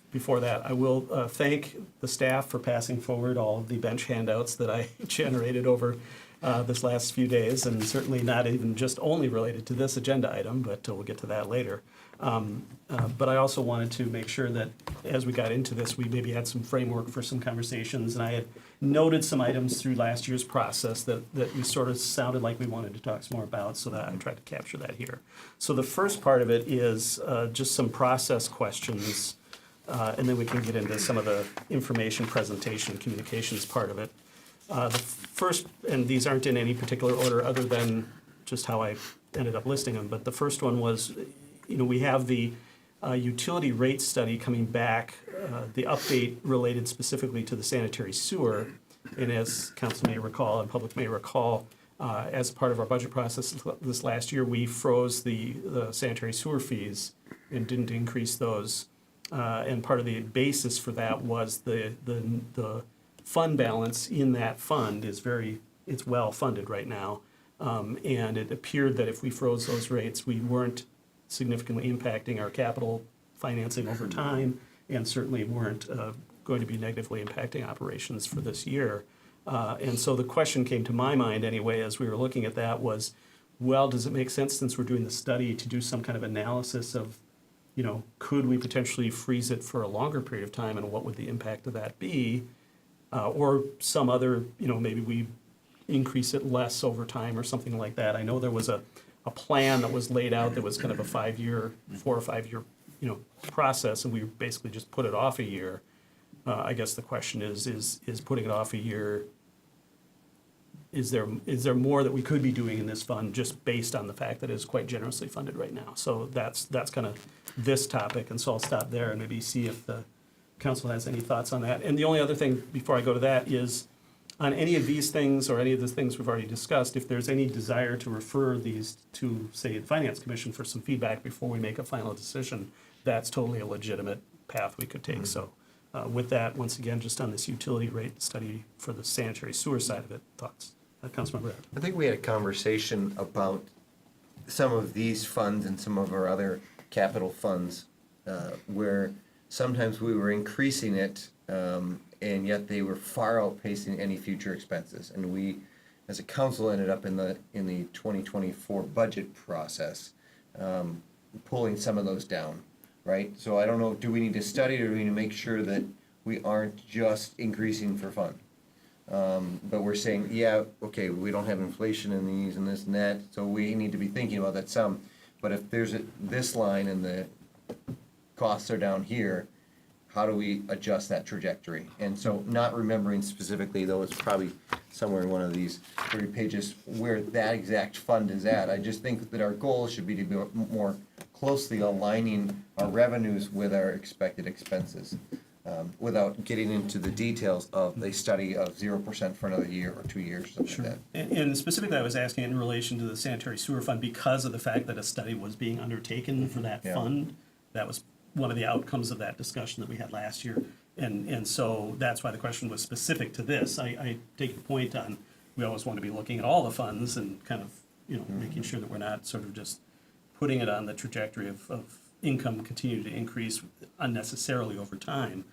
before that, I will thank the staff for passing forward all of the bench handouts that I generated over this last few days, and certainly not even just only related to this agenda item, but we'll get to that later. But I also wanted to make sure that as we got into this, we maybe had some framework for some conversations, and I had noted some items through last year's process that we sort of sounded like we wanted to talk some more about, so that I tried to capture that here. So the first part of it is just some process questions, and then we can get into some of the information presentation, communications part of it. The first, and these aren't in any particular order other than just how I ended up listing them, but the first one was, we have the utility rate study coming back, the update related specifically to the sanitary sewer. And as council may recall and public may recall, as part of our budget process this last year, we froze the sanitary sewer fees and didn't increase those. And part of the basis for that was the fund balance in that fund it's well funded right now. And it appeared that if we froze those rates, we weren't significantly impacting our capital financing over time, and certainly weren't going to be negatively impacting operations for this year. And so the question came to my mind anyway, as we were looking at that was, well, does it make sense, since we're doing the study, to do some kind of analysis of, could we potentially freeze it for a longer period of time, and what would the impact of that be? Or some other, maybe we increase it less over time or something like that. I know there was a plan that was laid out that was kind of a 4 or 5 year, process, and we basically just put it off a year. I guess the question is putting it off a year, is there more that we could be doing in this fund just based on the fact that it's quite generously funded right now? So that's kind of this topic, and so I'll stop there and maybe see if the council has any thoughts on that. And the only other thing before I go to that is, on any of these things or any of the things we've already discussed, if there's any desire to refer these to, say, the Finance Commission for some feedback before we make a final decision, that's totally a legitimate path we could take. So with that, once again, just on this utility rate study for the sanitary sewer side of it, thoughts? Councilmember. I think we had a conversation about some of these funds and some of our other capital funds, where sometimes we were increasing it, and yet they were far outpacing any future expenses. And we, as a council, ended up in the 2024 budget process, pulling some of those down, right? So I don't know, do we need to study, or do we need to make sure that we aren't just increasing for fun? But we're saying, yeah, okay, we don't have inflation in these and this and that, so we need to be thinking about that some. But if there's this line and the costs are down here, how do we adjust that trajectory? And so not remembering specifically, though it's probably somewhere in one of these 30 pages where that exact fund is at. I just think that our goal should be to be more closely aligning our revenues with our expected expenses, without getting into the details of a study of 0% for another year or 2 years, something like that. And specifically, I was asking in relation to the sanitary sewer fund because of the fact that a study was being undertaken for that Yeah. fund. That was one of the outcomes of that discussion that we had last year. And so that's why the question was specific to this. I take your point on, we always want to be looking at all the funds and kind of, making sure that we're not sort of just putting it on the trajectory of income continue to increase unnecessarily over time.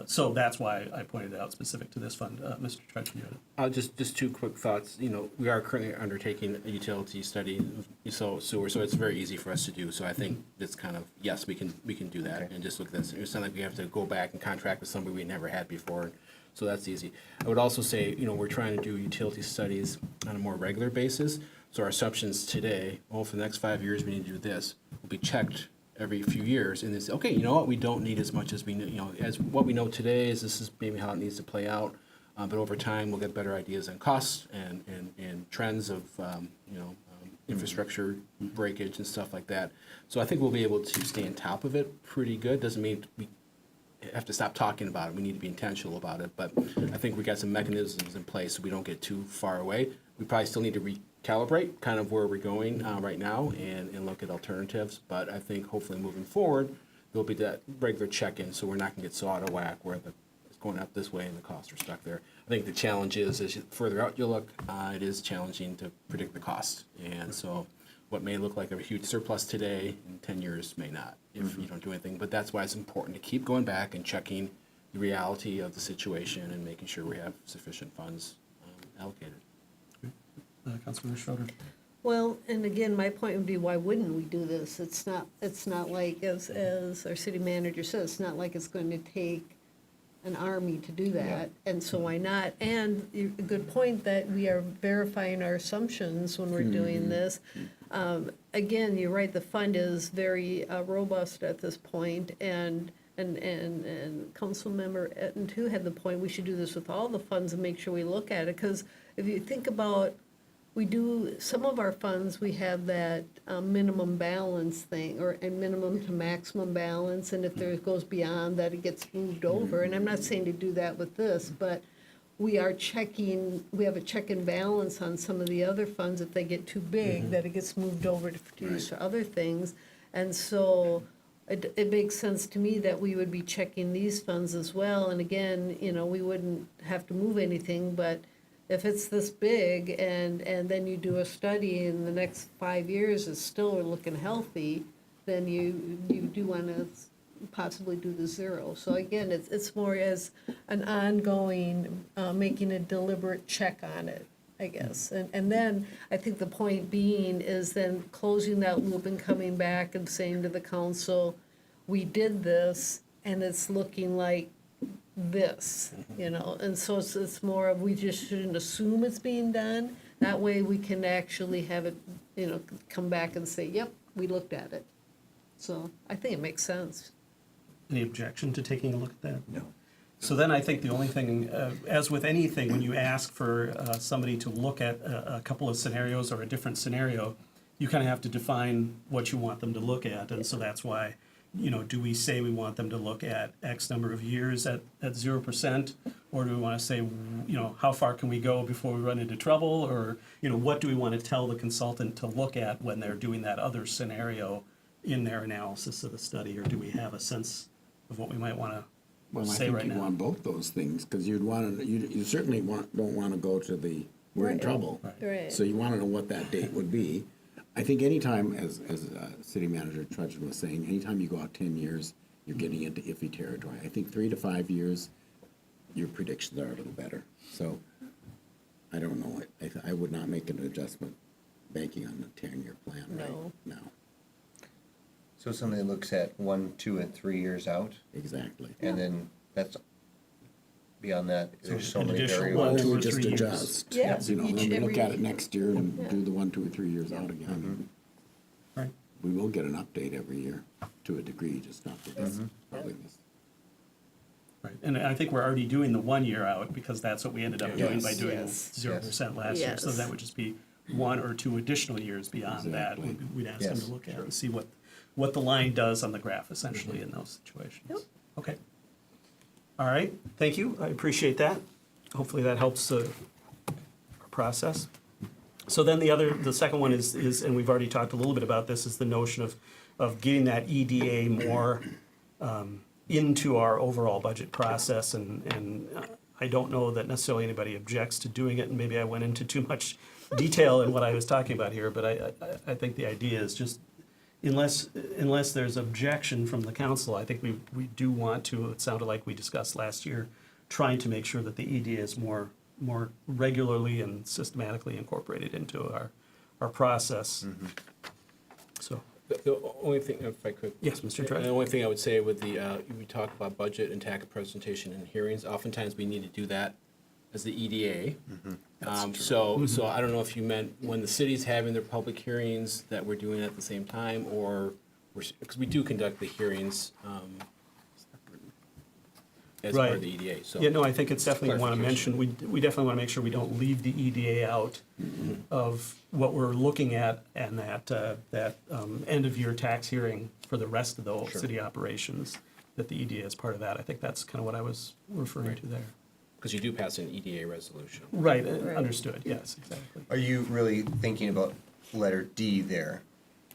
So that's why I pointed it out specific to this fund. Mr. Trudgeon, you had it. Just two quick thoughts. We are currently undertaking a utility study, so sewer, so it's very easy for us to do. So I think it's kind of, yes, we can do that Okay. and just look at this. It's not like we have to go back and contract with somebody we never had before. So that's easy. I would also say, we're trying to do utility studies on a more regular basis. So our assumptions today, for the next 5 years, we need to do this, will be checked every few years and then say, okay, you know what, we don't need as much as we, as what we know today is this is maybe how it needs to play out. But over time, we'll get better ideas on costs and trends of, infrastructure breakage and stuff like that. So I think we'll be able to stay on top of it pretty good. Doesn't mean we have to stop talking about it. We need to be intentional about it. But I think we got some mechanisms in place so we don't get too far away. We probably still need to recalibrate kind of where we're going right now and look at alternatives. But I think hopefully moving forward, there'll be that regular check-in so we're not going to get so out of whack where it's going up this way and the costs are stuck there. I think the challenge is, as further out you look, it is challenging to predict the cost. And so what may look like a huge surplus today in 10 years may not if you don't do anything. But that's why it's important to keep going back and checking the reality of the situation and making sure we have sufficient funds allocated. Councilmember Schroeder. Well, and again, my point would be, why wouldn't we do this? It's not like, as our city manager says, it's not like it's going to take an army to do that, and so why not? And a good point that we are verifying our assumptions when we're doing this. Again, you're right, the fund is very robust at this point, and Councilmember Etten too had the point, we should do this with all the funds and make sure we look at it, because if you think about, we do, some of our funds, we have that minimum balance thing, or a minimum to maximum balance, and if there goes beyond that, it gets moved over. And I'm not saying to do that with this, but we are checking, we have a check and balance on some of the other funds. If they get too big, that it gets moved over to use for other things. And so it makes sense to me that we would be checking these funds as well. And again, we wouldn't have to move anything, but if it's this big and then you do a study in the next 5 years is still looking healthy, then you do want to possibly do the zero. So again, it's more as an ongoing, making a deliberate check on it, I guess. And then I think the point being is then closing that loop and coming back and saying to the council, we did this and it's looking like this, and so it's more of, we just shouldn't assume it's being done. That way we can actually have it, come back and say, yep, we looked at it. So I think it makes sense. Any objection to taking a look at that? No. So then I think the only thing, as with anything, when you ask for somebody to look at a couple of scenarios or a different scenario, you kind of have to define what you want them to look at. And so that's why, do we say we want them to look at X number of years at 0%? Or do we want to say, how far can we go before we run into trouble? Or, what do we want to tell the consultant to look at when they're doing that other scenario in their analysis of the study? Or do we have a sense of what we might want to Well, I say think right you'd now? want both those things, because you'd want to, you certainly don't want to go to the, we're in Right. trouble. Right. So you want to know what that date would be. I think anytime, as City Manager Trudgeon was saying, anytime you go out 10 years, you're getting into iffy territory. I think 3 to 5 years, your predictions are a little better. So I don't know. I would not make an adjustment banking on the 10-year plan right No. now. So something that looks at 1, 2, and 3 years out, Exactly. and then that's, beyond that, there's so an many additional variables. one, Or 2 we or just 3 years. adjust. Yeah, When we look at every- it next year and Yeah. do the 1, 2, or 3 years out again. Right. We will get an update every year to a degree, just not for this, probably this. Right, and I think we're already doing the 1 year out because that's what we ended up doing by Yes. doing Yes. 0% last year. So Yes. that would just be 1 or 2 additional years beyond that. Exactly. We'd ask them Yes, to look at and see what the line does on the graph essentially in those situations. Yep. Okay. All right, thank you, I appreciate that. Hopefully that helps our process. So then the second one is, and we've already talked a little bit about this, is the notion of getting that EDA more into our overall budget process, and I don't know that necessarily anybody objects to doing it, and maybe I went into too much detail in what I was talking about here, but I think the idea is just, unless there's objection from the council, I think we do want to, it sounded like we discussed last year, trying to make sure that the EDA is more regularly and systematically incorporated into our process. So, The only thing, if I could. Yes, Mr. Trudge. The only thing I would say with we talk about budget and TAC presentation and hearings, oftentimes we need to do that as the EDA. So I don't know if you meant when the city's having their public hearings that we're doing it at the same time, or, because we do conduct the hearings as part of Right. the EDA, so. yeah, no, I think it's definitely want to mention, Clarification. we definitely want to make sure we don't leave the EDA out of what we're looking at and that end of year tax hearing for the rest of the city operations, that the EDA is part of that. I think that's kind of what I was referring to there. Because you do pass an EDA resolution. Right, understood, yes, exactly. Are you really thinking about letter D there?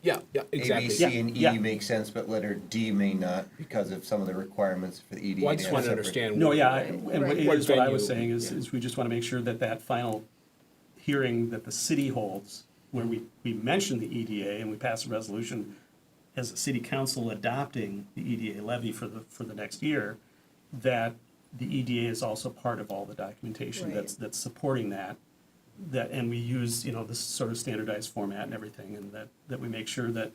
Yeah, A, exactly. B, C, and Yeah. E make sense, but letter D may not because of some of the requirements for the EDA. Well, I just have want to separate- understand. No, what- yeah, and What here's what I was venue- saying is, yeah. is we just want to make sure that that final hearing that the city holds, where we mention the EDA and we pass a resolution as a city council adopting the EDA levy for the next year, that the EDA is also part of all the documentation Right. that's supporting that, and we use, this sort of standardized format and everything, and that we make sure that,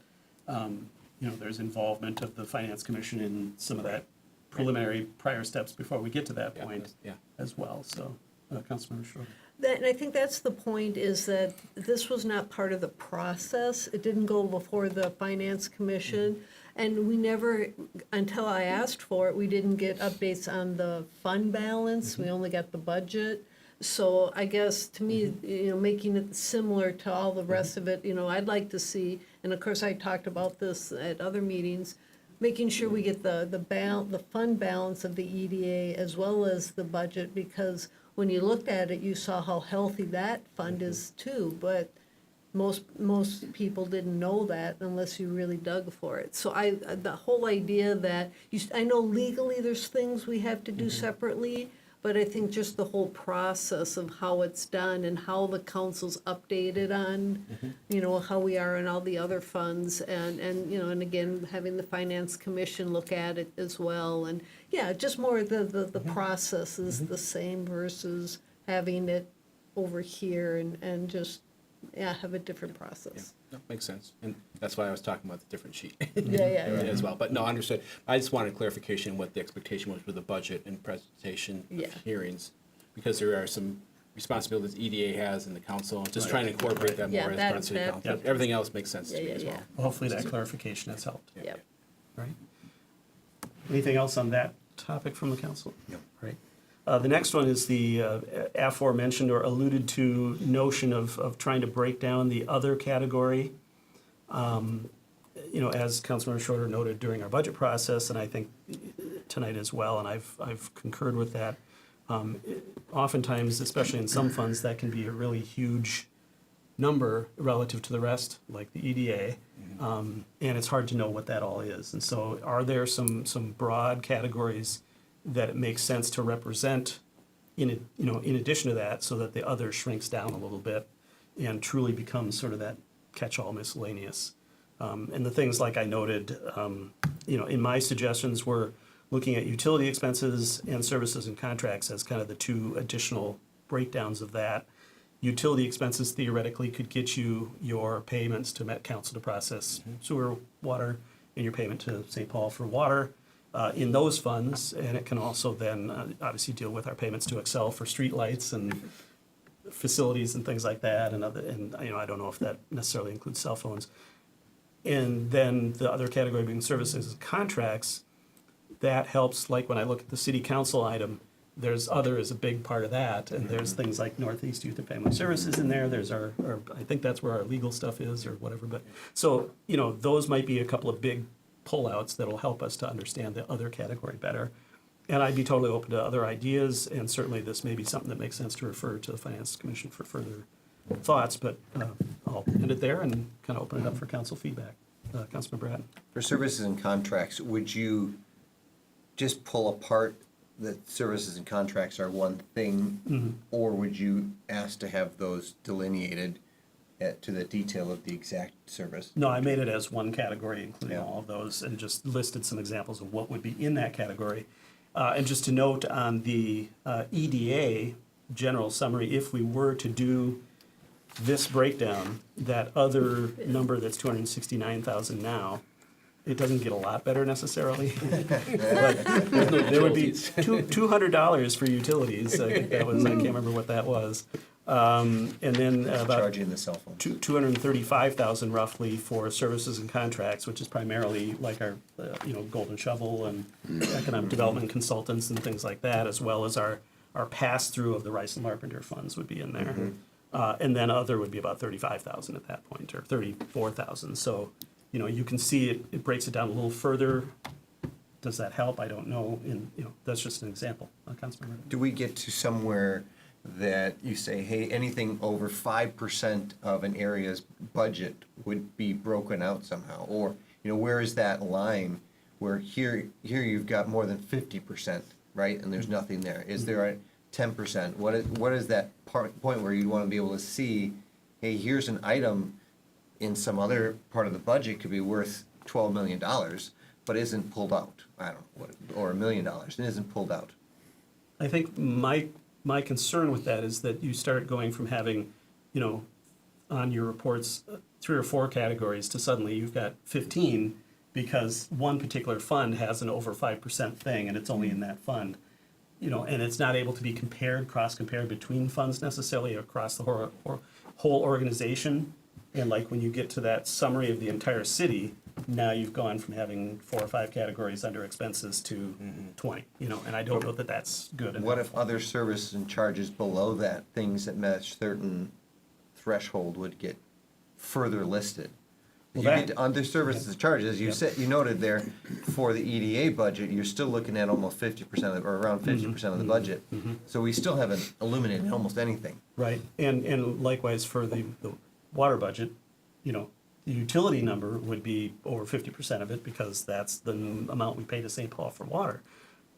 there's involvement of the finance commission in some of that preliminary prior steps before we get to that Yeah, point yeah. as well, so, Councilmember Schroeder. And I think that's the point, is that this was not part of the process. It didn't go before the Finance Commission. And we never, until I asked for it, we didn't get updates on the fund balance. We only got the budget. So I guess, to me, making it similar to all the rest of it, I'd like to see, and of course I talked about this at other meetings, making sure we get the fund balance of the EDA as well as the budget, because when you looked at it, you saw how healthy that fund is too, but most people didn't know that unless you really dug for it. So the whole idea that, I know legally there's things we have to do separately, but I think just the whole process of how it's done and how the council's updated on, how we are in all the other funds, and again, having the finance commission look at it as well, and yeah, just more the process is the same versus having it over here and just, have a different Yeah, process. no, makes sense. And that's why I was talking about the different sheet. Yeah. As well, but no, understood. I just wanted clarification what the expectation was for the budget and presentation Yeah. of hearings, because there are some responsibilities EDA has in the council, and just trying to incorporate that Yeah, more as that- part of city that- council. Everything else makes sense to Yeah, me yeah, as well. yeah. Well, hopefully that clarification has helped, Yep. right? Anything else on that topic from the council? No. Right. The next one is the aforementioned or alluded to notion of trying to break down the other category. As Councilmember Schroeder noted during our budget process, and I think tonight as well, and I've concurred with that. Oftentimes, especially in some funds, that can be a really huge number relative to the rest, like the EDA, and it's hard to know what that all is. And so, are there some broad categories that it makes sense to represent in addition to that, so that the other shrinks down a little bit and truly becomes sort of that catch-all miscellaneous? And the things like I noted, in my suggestions were looking at utility expenses and services and contracts as kind of the two additional breakdowns of that. Utility expenses theoretically could get you your payments to Met Council to process sewer, water, and your payment to St. Paul for water in those funds. And it can also then obviously deal with our payments to Excel for streetlights and facilities and things like that. And I don't know if that necessarily includes cell phones. And then the other category being services and contracts, that helps, like when I look at the city council item, there's other is a big part of that, and there's things like Northeast Youth and Family Services in there, there's our, I think that's where our legal stuff is or whatever, but, so, you know, those might be a couple of big pullouts that'll help us to understand the other category better. And I'd be totally open to other ideas, and certainly this may be something that makes sense to refer to the Finance Commission for further thoughts, but I'll end it there and kind of open it up for council feedback. Councilman Bratton. For services and contracts, would you just pull apart that services and contracts are one thing? Or would you ask to have those delineated to the detail of the exact service? No, I made it as one category, including Yeah. all of those, and just listed some examples of what would be in that category. And just to note on the EDA general summary, if we were to do this breakdown, that other number that's 269,000 now, it doesn't get a lot better necessarily. But there would be $200 for utilities. I think that was, I can't remember what that was. And then about Charging the cell phone. 235,000 roughly for services and contracts, which is primarily like our, Golden Shovel and economic development consultants and things like that, as well as our pass-through of the Rice and Larpenter funds would be in there. And then other would be about 35,000 at that point, or 34,000. So, you can see it breaks it down a little further. Does that help? I don't know. And, that's just an example. Councilmember. Do we get to somewhere that you say, hey, anything over 5% of an area's budget would be broken out somehow? Or, where is that line where here you've got more than 50%, right? And there's nothing there. Is there a 10%? What is that point where you want to be able to see, hey, here's an item in some other part of the budget could be worth $12 million, but isn't pulled out. I don't know, or $1 million and isn't pulled out. I think my concern with that is that you start going from having, on your reports, 3 or 4 categories to suddenly you've got 15 because one particular fund has an over 5% thing and it's only in that fund. And it's not able to be cross-compared between funds necessarily across the whole organization. And like when you get to that summary of the entire city, now you've gone from having 4 or 5 categories under expenses to 20, and I don't know that that's good enough. What if other services and charges below that, things that match certain threshold would get further listed? Well, You that- get to under services and charges, you said, you noted there, for the EDA budget, you're still looking at almost 50% or around 50% of the budget. So we still haven't illuminated almost anything. Right, and likewise for the water budget, the utility number would be over 50% of it because that's the amount we pay to St. Paul for water.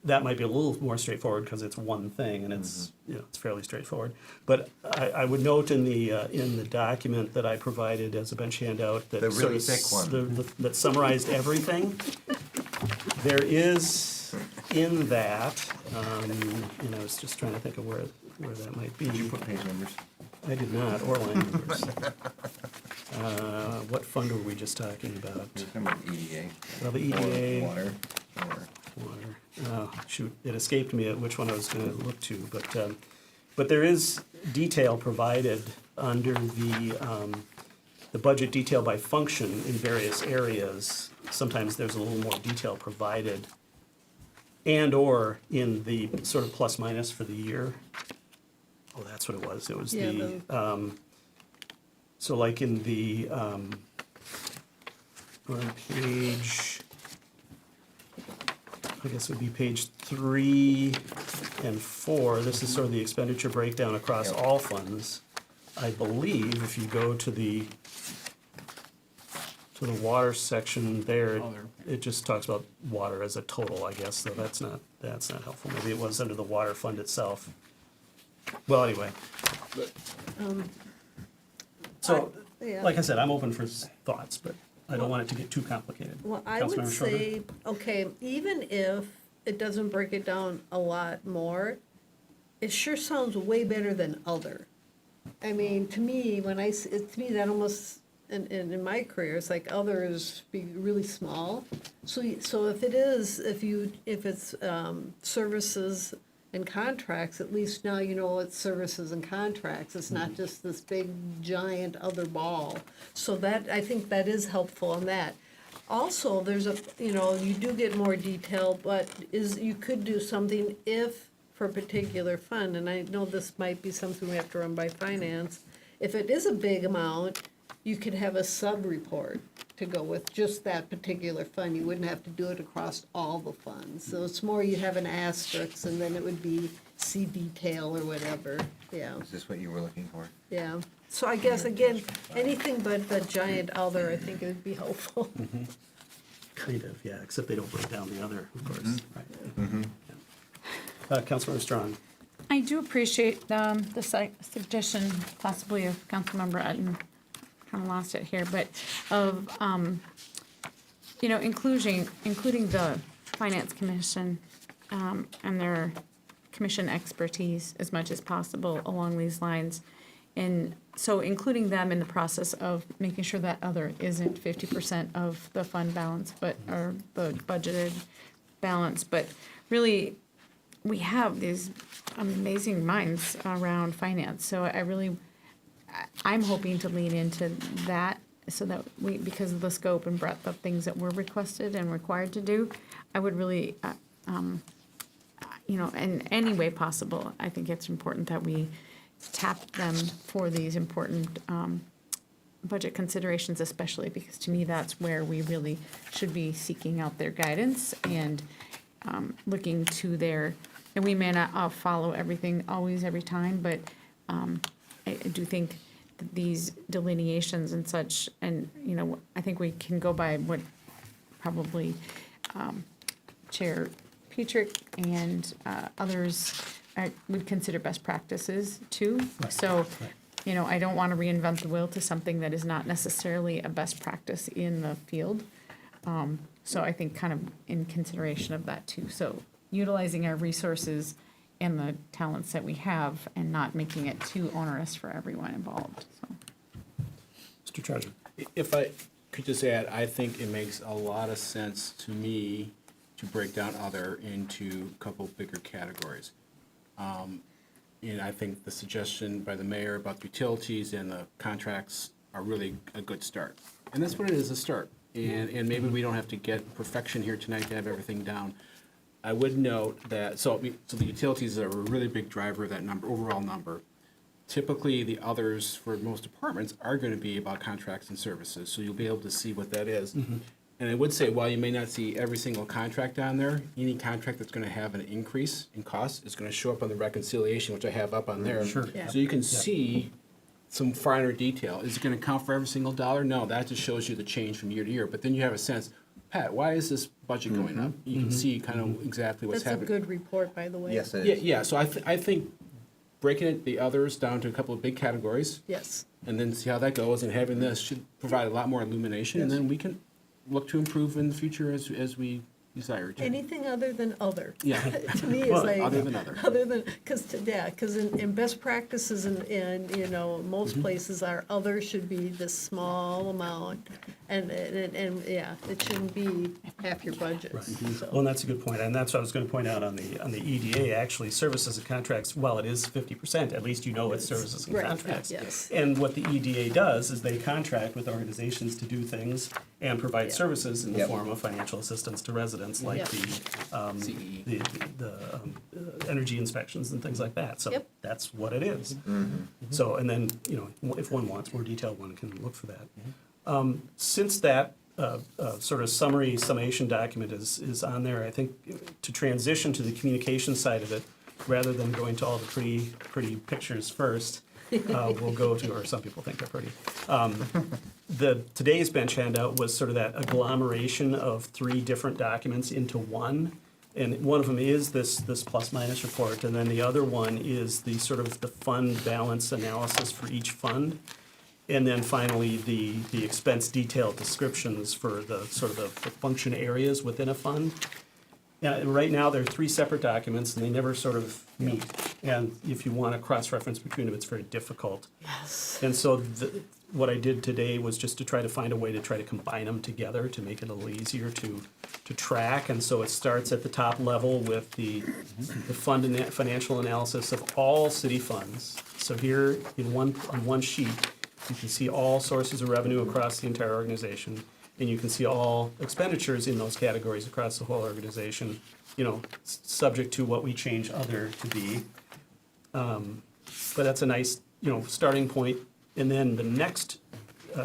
That might be a little more straightforward because it's one thing and it's, it's fairly straightforward. But I would note in the document that I provided as a bench handout that The really sort of thick one. that summarized everything. There is in that, I was just trying to think of where that might be. Did you put page numbers? I did not, or line numbers. What fund were we just talking about? EDA. Well, the EDA. Or water, or. Water. Oh, shoot, it escaped me at which one I was gonna look to, but there is detail provided under the budget detail by function in various areas. Sometimes there's a little more detail provided and/or in the sort of plus minus for the year. Oh, that's what it was. It was Yeah, so like in the, on page, I guess it would be page 3 and 4, this is sort of the expenditure breakdown across Yep. all funds. I believe if you go to the water section there, it just talks about water as a total, I guess, so that's not helpful. Maybe it was under the water fund itself. Well, anyway. So, Yeah. like I said, I'm open for thoughts, but I don't want it to get too complicated. Well, I would Councilmember Schroeder? say, okay, even if it doesn't break it down a lot more, it sure sounds way better than other. I mean, to me, to me, that almost, in my career, it's like others be really small. So if it is, if it's services and contracts, at least now you know it's services and contracts. It's not just this big giant other ball. So that, I think that is helpful in that. Also, there's a, you do get more detail, but you could do something if, for a particular fund, and I know this might be something we have to run by finance, if it is a big amount, you could have a sub-report to go with just that particular fund. You wouldn't have to do it across all the funds. So it's more, you'd have an asterisk, and then it would be see detail or whatever, yeah. Is this what you were looking for? Yeah, so I guess, again, anything but the giant other, I think it would be helpful. Kind of, yeah, except they don't break down the other, of course. Right. Yeah. Councilmember Strong. I do appreciate the suggestion possibly of Councilmember Utton, kind of lost it here, but of, including the Finance Commission and their commission expertise as much as possible along these lines. And so including them in the process of making sure that other isn't 50% of the fund balance, or the budgeted balance, but really, we have these amazing minds around finance, so I'm hoping to lean into that so that because of the scope and breadth of things that we're requested and required to do, I would really, in any way possible, I think it's important that we tap them for these important budget considerations, especially because to me, that's where we really should be seeking out their guidance and looking to and we may not follow everything always every time, but I do think that these delineations and such, and, I think we can go by what probably Chair Petrick and others would consider best practices too. So, I don't want to reinvent the wheel to something that is not necessarily a best practice in the field. So I think kind of in consideration of that too. So utilizing our resources and the talents that we have and not making it too onerous for everyone involved, so. Mr. Treasurer. If I could just add, I think it makes a lot of sense to me to break down other into a couple bigger categories. And I think the suggestion by the mayor about the utilities and the contracts are really a good start. And that's what it is, a start. And maybe we don't have to get perfection here tonight to have everything down. I would note that, so the utilities are a really big driver of that number, overall number. Typically, the others for most departments are going to be about contracts and services, so you'll be able to see what that is. And I would say, while you may not see every single contract on there, any contract that's going to have an increase in cost is going to show up on the reconciliation, which I have up on there. Sure. Yeah. So you can see some finer detail. Is it going to count for every single dollar? No, that just shows you the change from year to year. But then you have a sense, Pat, why is this budget going up? You can see kind of exactly what's That's a happening. good report, by the way. Yes, it Yeah, is. yeah, so I think breaking it, the others down to a couple of big categories, Yes. and then see how that goes, and having this should provide a lot more illumination, and then we can look to improve in the future as we desire to. Anything other than other. Yeah. To me is Well, like. other than other. Other than, because in best practices in most places, our other should be this small amount. And yeah, it shouldn't be half your budget, so. Well, and that's a good point, and that's what I was going to point out on the EDA, actually, services and contracts, while it is 50%, at least you know it's services and Right, contracts. yes. And what the EDA does is they contract with organizations to do things and provide services in the Yep. form of financial assistance to residents, like Yep. CEE. the energy inspections and things like that. So Yep. that's what it is. So, and then, if one wants more detail, one can look for that. Since that sort of summation document is on there, I think to transition to the communication side of it, rather than going to all the pretty pictures first, we'll go to, or some people think they're pretty. Today's bench handout was sort of that agglomeration of 3 different documents into one. And one of them is this plus minus report, and then the other one is the sort of the fund balance analysis for each fund. And then finally, the expense detail descriptions for the sort of the function areas within a fund. Yeah, right now, they're 3 separate documents, and they never sort of meet. And if you want to cross-reference between them, it's very difficult. Yes. And so what I did today was just to try to find a way to try to combine them together to make it a little easier to track. And so it starts at the top level with the fund and financial analysis of all city funds. So here on one sheet, you can see all sources of revenue across the entire organization. and you can see all expenditures in those categories across the whole organization, you know, subject to what we change other to be. But that's a nice, you know, starting point. And then the next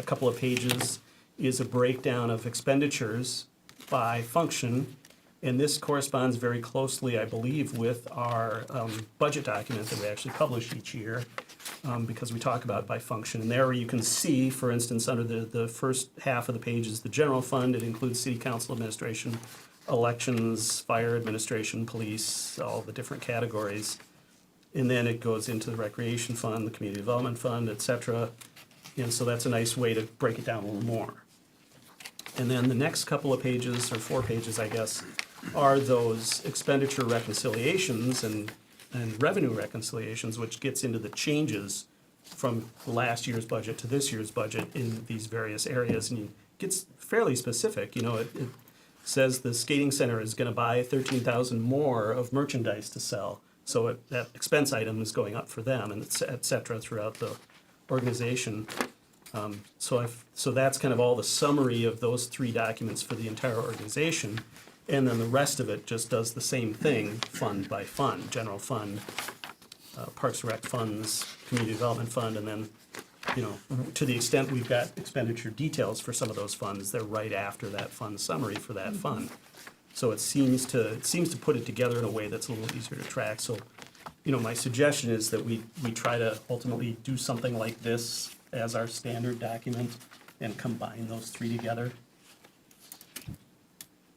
couple of pages is a breakdown of expenditures by function. And this corresponds very closely, I believe, with our budget document that we actually publish each year, because we talk about by function. And there you can see, for instance, under the first half of the page is the general fund. It includes city council administration, elections, fire administration, police, all the different categories. And then it goes into the recreation fund, the community development fund, et cetera. And so that's a nice way to break it down a little more. And then the next couple of pages, or 4 pages, I guess, are those expenditure reconciliations and revenue reconciliations, which gets into the changes from last year's budget to this year's budget in these various areas. And it gets fairly specific. You know, it says the skating center is gonna buy 13,000 more of merchandise to sell. So that expense item is going up for them, and et cetera, throughout the organization. So that's kind of all the summary of those 3 documents for the entire organization. And then the rest of it just does the same thing, fund by fund, general fund, Parks and Rec funds, community development fund, and then, you know, to the extent we've got expenditure details for some of those funds, they're right after that fund summary for that fund. So it seems to put it together in a way that's a little easier to track. So, you know, my suggestion is that we try to ultimately do something like this as our standard document and combine those 3 together.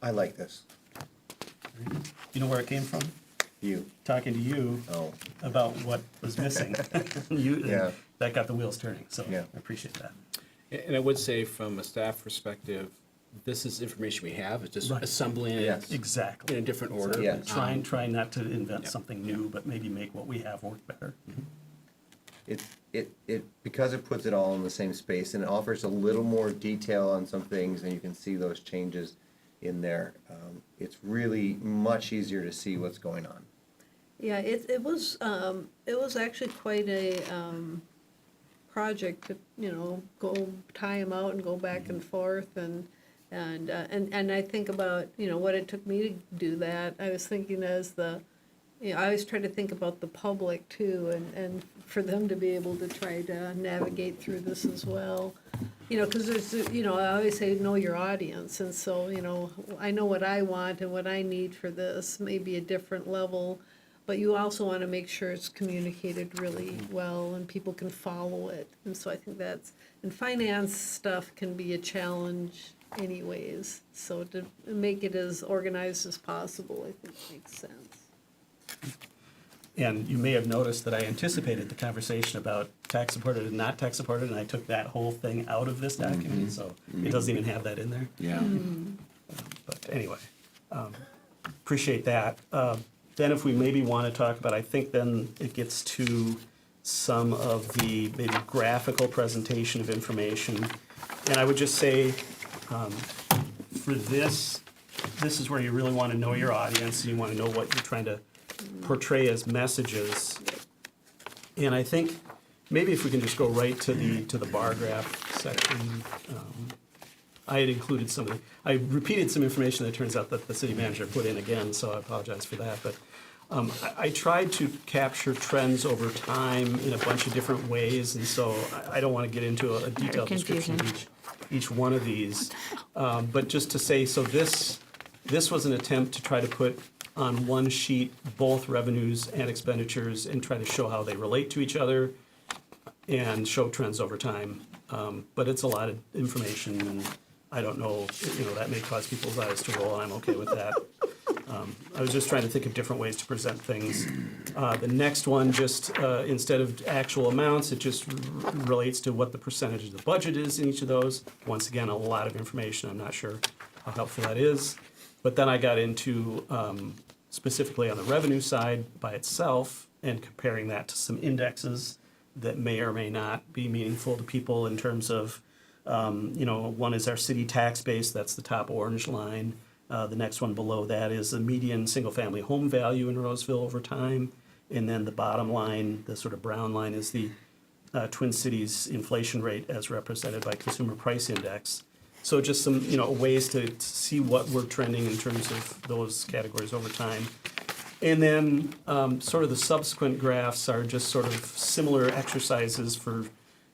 I like this. You know where it came from? You. Talking to you Oh, about what was missing. Yeah. That got the wheels turning, so Yeah. I appreciate that. And I would say from a staff perspective, this is information we have, it's just Right. assembling it Yes. in Exactly. a different order. Yeah. Trying not to invent Yep. something new, but maybe make what we have work better. it, because it puts it all in the same space and it offers a little more detail on some things and you can see those changes in there. It's really much easier to see what's going on. Yeah, it was actually quite a project to, you know, go tie them out and go back and forth and I think about, you know, what it took me to do that. I was thinking I always try to think about the public too and for them to be able to try to navigate through this as well. You know, because there's, you know, I always say know your audience, and so, you know, I know what I want and what I need for this, maybe a different level, but you also want to make sure it's communicated really well and people can follow it. And so I think and finance stuff can be a challenge anyways, so to make it as organized as possible, I think makes sense. And you may have noticed that I anticipated the conversation about tax supported and not tax supported, and I took that whole thing out of this document, so it doesn't even have that in there. Yeah. But anyway, appreciate that. Then if we maybe want to talk about, I think then it gets to some of the maybe graphical presentation of information. And I would just say, for this is where you really want to know your audience, and you want to know what you're trying to portray as messages. And I think maybe if we can just go right to the bar graph section. I had included I repeated some information that turns out that the city manager put in again, so I apologize for that. But I tried to capture trends over time in a bunch of different ways, and so I don't want to get into a detailed description of each one of these. But just to say, so this was an attempt to try to put on one sheet both revenues and expenditures and try to show how they relate to each other and show trends over time. But it's a lot of information, and I don't know, you know, that may cause people's eyes to roll, and I'm okay with that. I was just trying to think of different ways to present things. The next one, just instead of actual amounts, it just relates to what the percentage of the budget is in each of those. Once again, a lot of information. I'm not sure how helpful that is. But then I got into specifically on the revenue side by itself and comparing that to some indexes that may or may not be meaningful to people in terms of, you know, one is our city tax base, that's the top orange line. The next one below that is the median single-family home value in Roseville over time. And then the bottom line, the sort of brown line, is the Twin Cities inflation rate as represented by Consumer Price Index. So just some, ways to see what we're trending in terms of those categories over time. And then sort of the subsequent graphs are just sort of similar exercises for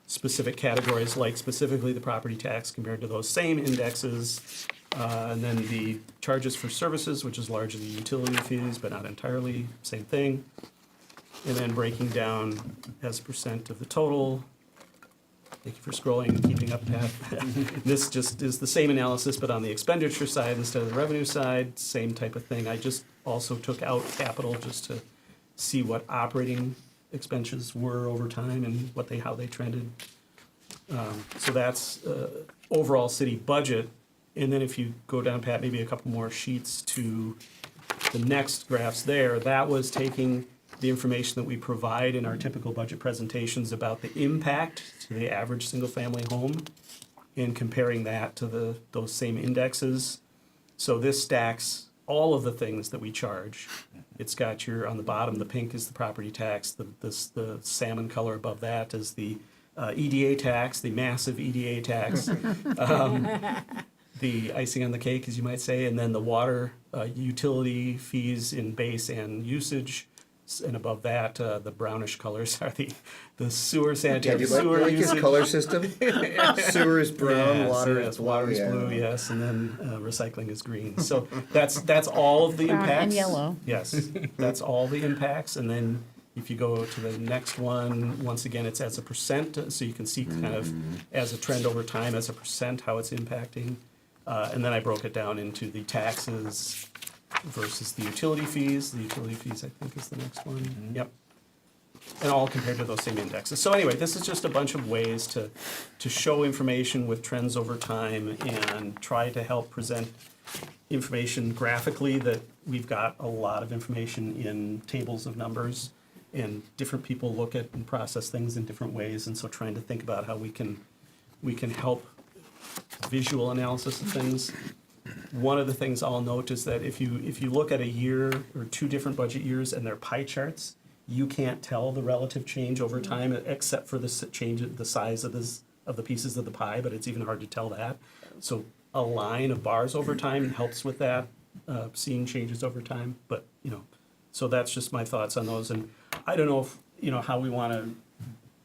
specific categories, like specifically the property tax compared to those same indexes. And then the charges for services, which is largely utility fees, but not entirely, same thing. And then breaking down as a percent of the total. Thank you for scrolling and keeping up, Pat. This just is the same analysis, but on the expenditure side instead of the revenue side, same type of thing. I just also took out capital just to see what operating expenses were over time and how they trended. So that's overall city budget. And then if you go down, Pat, maybe a couple more sheets to the next graphs there, that was taking the information that we provide in our typical budget presentations about the impact to the average single-family home and comparing that to those same indexes. So this stacks all of the things that we charge. It's got on the bottom, the pink is the property tax, the salmon color above that is the EDA tax, the massive EDA tax. The icing on the cake, as you might say, and then the water utility fees in base and usage. And above that, the brownish colors are the sewer sanitary sewer like his usage. color system? Sewer is brown, Yes, water yes, is water is blue, blue, yes, and then recycling is green. So that's all of the Brown impacts. and yellow. Yes, that's all the impacts, and then if you go to the next one, once again, it's as a percent, so you can see kind of as a trend over time, as a percent, how it's impacting. And then I broke it down into the taxes versus the utility fees. The utility fees, I think, is the next one. Yep. And all compared to those same indexes. So anyway, this is just a bunch of ways to show information with trends over time and try to help present information graphically, that we've got a lot of information in tables of numbers, and different people look at and process things in different ways, and so trying to think about how we can help visual analysis of things. One of the things I'll note is that if you look at a year or two different budget years and their pie charts, you can't tell the relative change over time except for the change of the size of the pieces of the pie, but it's even hard to tell that. So a line of bars over time helps with that, seeing changes over time. But so that's just my thoughts on those. And I don't know if how we want to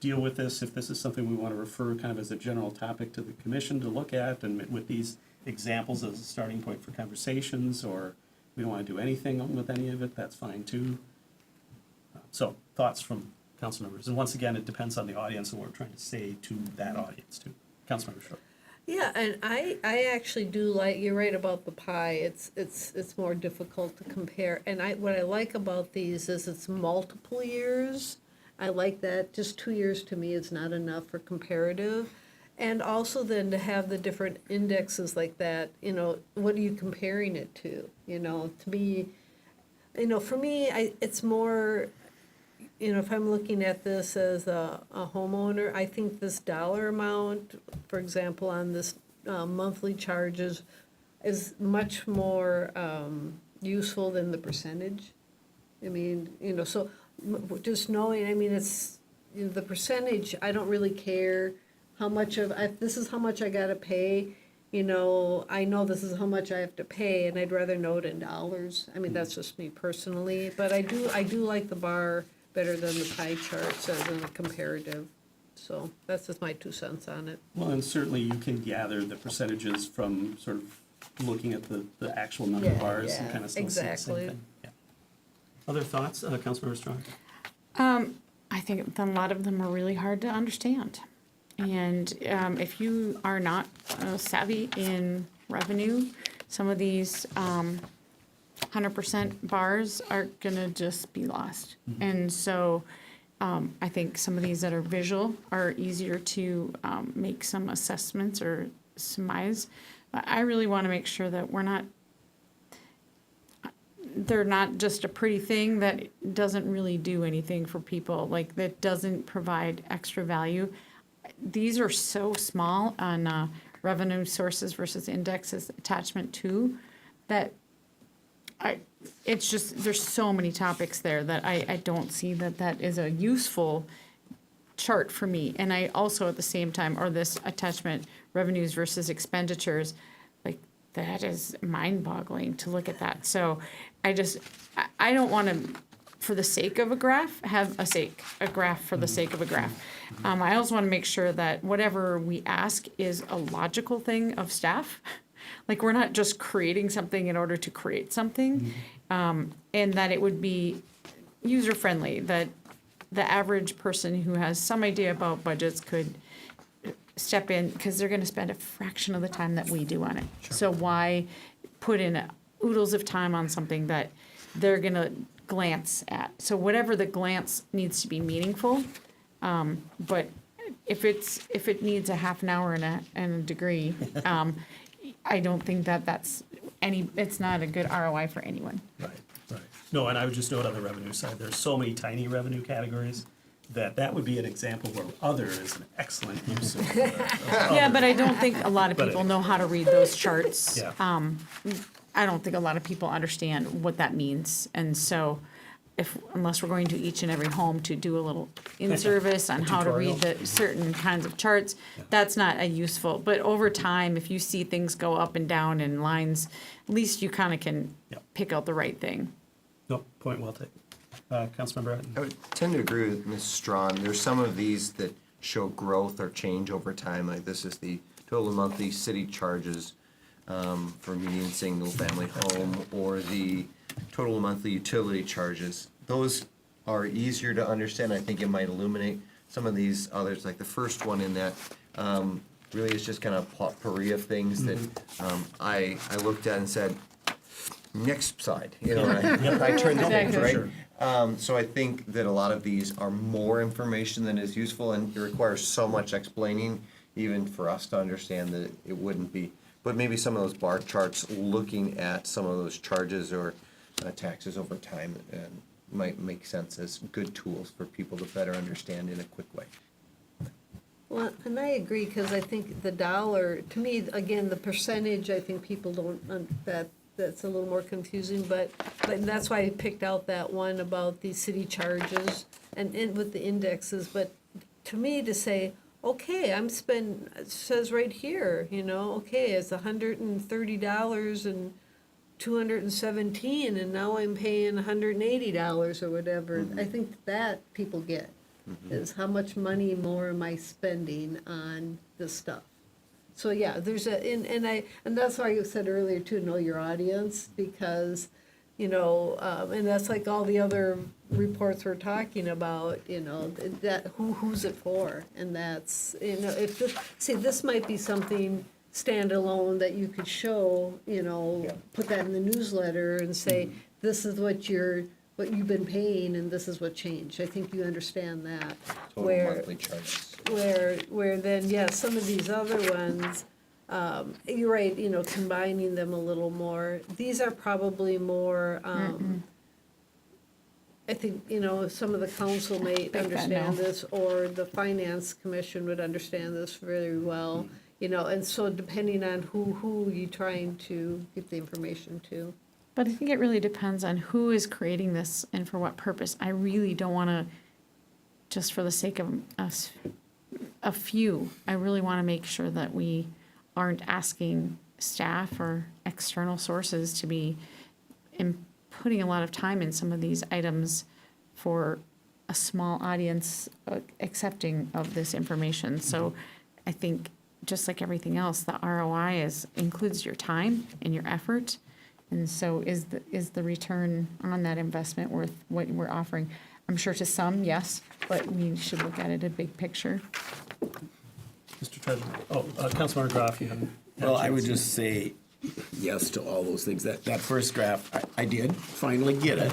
deal with this, if this is something we want to refer kind of as a general topic to the commission to look at, and with these examples as a starting point for conversations, or we don't want to do anything with any of it, that's fine too. So thoughts from council members, and once again, it depends on the audience and what we're trying to say to that audience too. Councilmember Short. Yeah, and I actually do like, you're right about the pie, it's more difficult to compare. And what I like about these is it's multiple years. I like that, just 2 years to me is not enough for comparative. And also then to have the different indexes like that, what are you comparing it to? To me, for me, it's more, if I'm looking at this as a homeowner, I think this dollar amount, for example, on this monthly charges is much more useful than the percentage. I mean, so just knowing, it's, the percentage, I don't really care how much this is how much I gotta pay, I know this is how much I have to pay, and I'd rather know it in dollars. That's just me personally, but I do like the bar better than the pie charts as in a comparative. So that's just my 2 cents on it. Well, and certainly you can gather the percentages from sort of looking at the actual number of bars and kind of still see the same exactly. thing. Yeah. Other thoughts, Councilmember Strong? I think a lot of them are really hard to understand. And if you are not savvy in revenue, some of these 100% bars are gonna just be lost. And so I think some of these that are visual are easier to make some assessments or surmise. But I really want to make sure that they're not just a pretty thing that doesn't really do anything for people, like that doesn't provide extra value. These are so small on revenue sources versus indexes attachment 2 that it's just, there's so many topics there that I don't see that is a useful chart for me. And I also at the same time, or this attachment, revenues versus expenditures, like that is mind-boggling to look at that. So I don't want to, for the sake of a graph, have a graph for the sake of a graph. I also want to make sure that whatever we ask is a logical thing of staff. Like we're not just creating something in order to create something, and that it would be user-friendly, that the average person who has some idea about budgets could step in, because they're gonna spend a fraction of the time that we do on it. So why put in oodles of time on something that they're gonna glance at? So whatever the glance needs to be meaningful, but if it needs a half an hour and a degree, I don't think it's not a good ROI for anyone. Right, right. No, and I would just note on the revenue side, there's so many tiny revenue categories that would be an example where other is an excellent use of. Yeah, but I don't think a lot of people know how to read those charts. Yeah. I don't think a lot of people understand what that means. And so unless we're going to each and every home to do a little in-service on how to read the certain kinds of charts, that's not a useful, but over time, if you see things go up and down in lines, at least you kind of can pick out the right thing. No, point well taken. Councilmember Hutton. I would tend to agree with Ms. Strawn. There's some of these that show growth or change over time. Like this is the total monthly city charges for median single-family home, or the total monthly utility charges. Those are easier to understand. I think it might illuminate some of these others. Like the first one in that really is just kind of potpourri of things that I looked at and said, next slide. You know, I turned the page, right? Sure. So I think that a lot of these are more information than is useful, and it requires so much explaining, even for us to understand that it wouldn't be. But maybe some of those bar charts, looking at some of those charges or taxes over time, might make sense as good tools for people to better understand in a quick way. Well, and I agree, because I think the dollar, to me, again, the percentage, I think people don't, that's a little more confusing, but that's why I picked out that one about the city charges and with the indexes. But to me, to say, okay, it says right here, okay, it's $130 and 217, and now I'm paying $180 or whatever. I think that people get is how much money more am I spending on this stuff. So yeah, there's and that's why you said earlier too, know your audience, because and that's like all the other reports we're talking about, that who's it for, and that's if this might be something standalone that you could show, put that in the newsletter and say, this is what you've been paying and this is what changed. I think you understand that. Total monthly charges. Where then, yes, some of these other ones, you're right, combining them a little more. These are probably more, I think, some of the council may understand this, or the finance commission would understand this very well. And so depending on who you're trying to get the information to. But I think it really depends on who is creating this and for what purpose. I really don't want to, just for the sake of us, a few, I really want to make sure that we aren't asking staff or external sources to be putting a lot of time in some of these items for a small audience accepting of this information. So I think, just like everything else, the ROI includes your time and your effort. And so is the return on that investment worth what we're offering? I'm sure to some, yes, but we should look at it a big picture. Mr. Treasurer, Councilmember Groff, you haven't. Well, I would just say yes to all those things. That first graph, I did finally get it,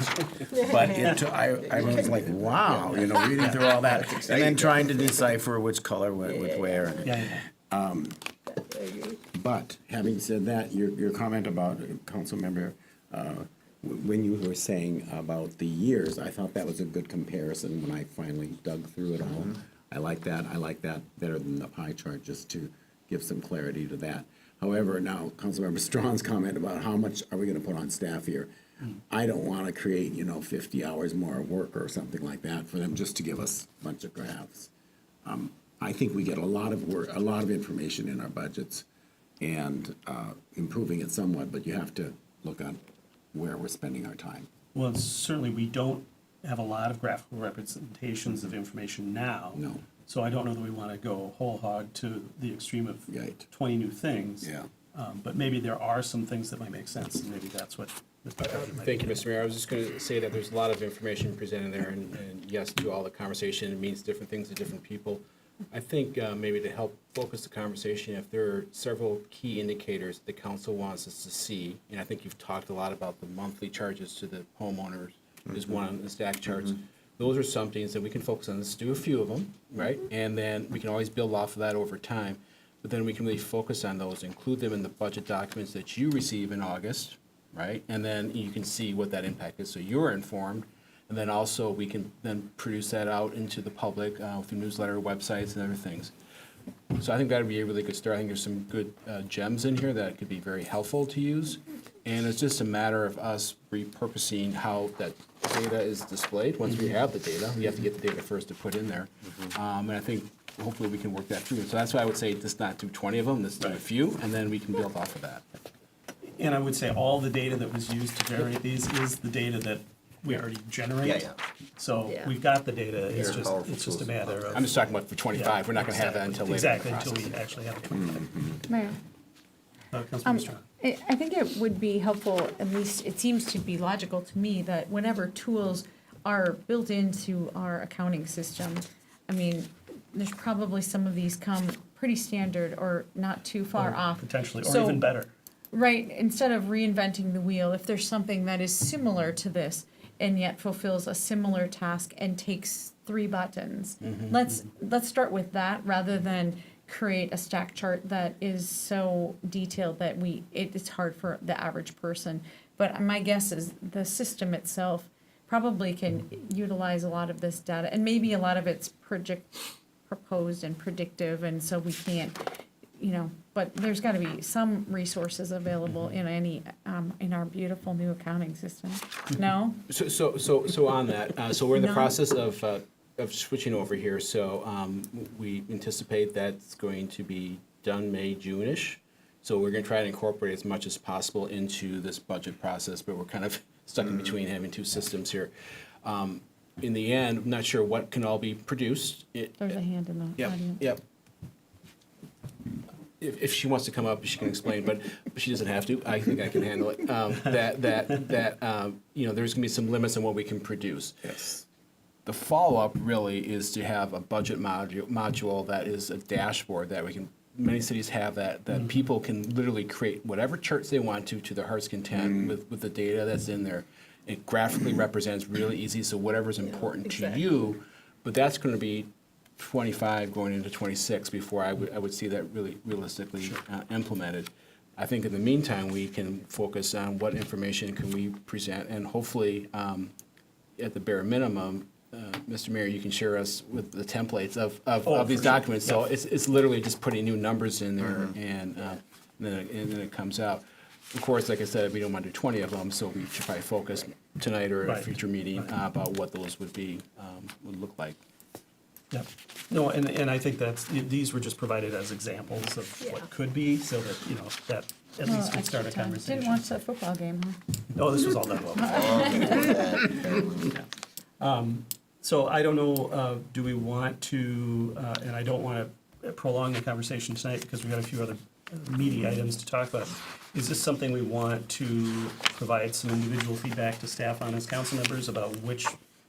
but I was like, wow, reading through all that, and then trying to decipher which color went with where. Yeah. But having said that, your comment about Councilmember, when you were saying about the years, I thought that was a good comparison when I finally dug through it all. I like that. I like that better than the pie chart, just to give some clarity to that. However, now Councilmember Strawn's comment about how much are we going to put on staff here, I don't want to create 50 hours more of work or something like that for them just to give us a bunch of graphs. I think we get a lot of work, a lot of information in our budgets and improving it somewhat, but you have to look on where we're spending our time. Well, certainly, we don't have a lot of graphical representations of information now. No. So I don't know that we want to go whole hog to the extreme of Right. 20 new things. Yeah. But maybe there are some things that might make sense, and maybe that's what Mr. Treasurer might Thank you, do. Mr. Mayor. I was just going to say that there's a lot of information presented there, and yes, to all the conversation, it means different things to different people. I think maybe to help focus the conversation, if there are several key indicators that the council wants us to see, and I think you've talked a lot about the monthly charges to the homeowners, is one on the stack charts. Those are some things that we can focus on. Let's do a few of them, right? And then we can always build off of that over time. But then we can really focus on those, include them in the budget documents that you receive in August, right? And then you can see what that impact is, so you're informed. And then also, we can then produce that out into the public through newsletter, websites, and other things. So I think that would be a really good start. I think there's some good gems in here that could be very helpful to use. And it's just a matter of us repurposing how that data is displayed. Once we have the data, we have to get the data first to put in there. And I think hopefully we can work that through. So that's why I would say just not do 20 of them, let's do a few, and then we can build off of that. And I would say all the data that was used to generate these is the data that we already generate. Yeah. So Yeah. we've got the data, it's Very just, powerful it's just a tools. matter of. I'm just talking about for 25, we're not going to have that until later in the Exactly, until process. we actually have it. Mayor? Councilmember Strawn. I think it would be helpful, at least it seems to be logical to me, that whenever tools are built into our accounting system, I mean, there's probably some of these come pretty standard or not too far off. Potentially, or So- even better. Right, instead of reinventing the wheel, if there's something that is similar to this and yet fulfills a similar task and takes 3 buttons, let's start with that rather than create a stack chart that is so detailed that it's hard for the average person. But my guess is the system itself probably can utilize a lot of this data, and maybe a lot of it's proposed and predictive, and so we can't, but there's gotta be some resources available in in our beautiful new accounting system. No? So on that, so we're in the No. process of switching over here. So we anticipate that's going to be done May, June-ish. So we're going to try to incorporate as much as possible into this budget process, but we're kind of stuck in between having 2 systems here. In the end, I'm not sure what can all be produced. There's a hand in the Yep, audience. yep. If she wants to come up, she can explain, but she doesn't have to. I think I can handle it. There's gonna be some limits on what we can produce. Yes. The follow-up really is to have a budget module that is a dashboard that we can, many cities have that people can literally create whatever charts they want to their heart's content with the data that's in there. It graphically represents really easy, so whatever's important to you, but that's gonna be 25 going into 26 before I would see that really realistically implemented. I think in the meantime, we can focus on what information can we present, and hopefully, at the bare minimum, Mr. Mayor, you can share us with the templates of these for sure. documents. So it's literally just putting new numbers in there, and then it comes out. Of course, like I said, we don't want to do 20 of them, so we should probably focus tonight or at a Right. future meeting about what those would look like. Yep. No, and I think these were just provided as examples of what could be, so that, that at least could start a conversation. Didn't watch that football game, huh? No, this was all done well. So I don't know, do we want to, and I don't want to prolong the conversation tonight because we've got a few other meaty items to talk about. Is this something we want to provide some individual feedback to staff on as council members about which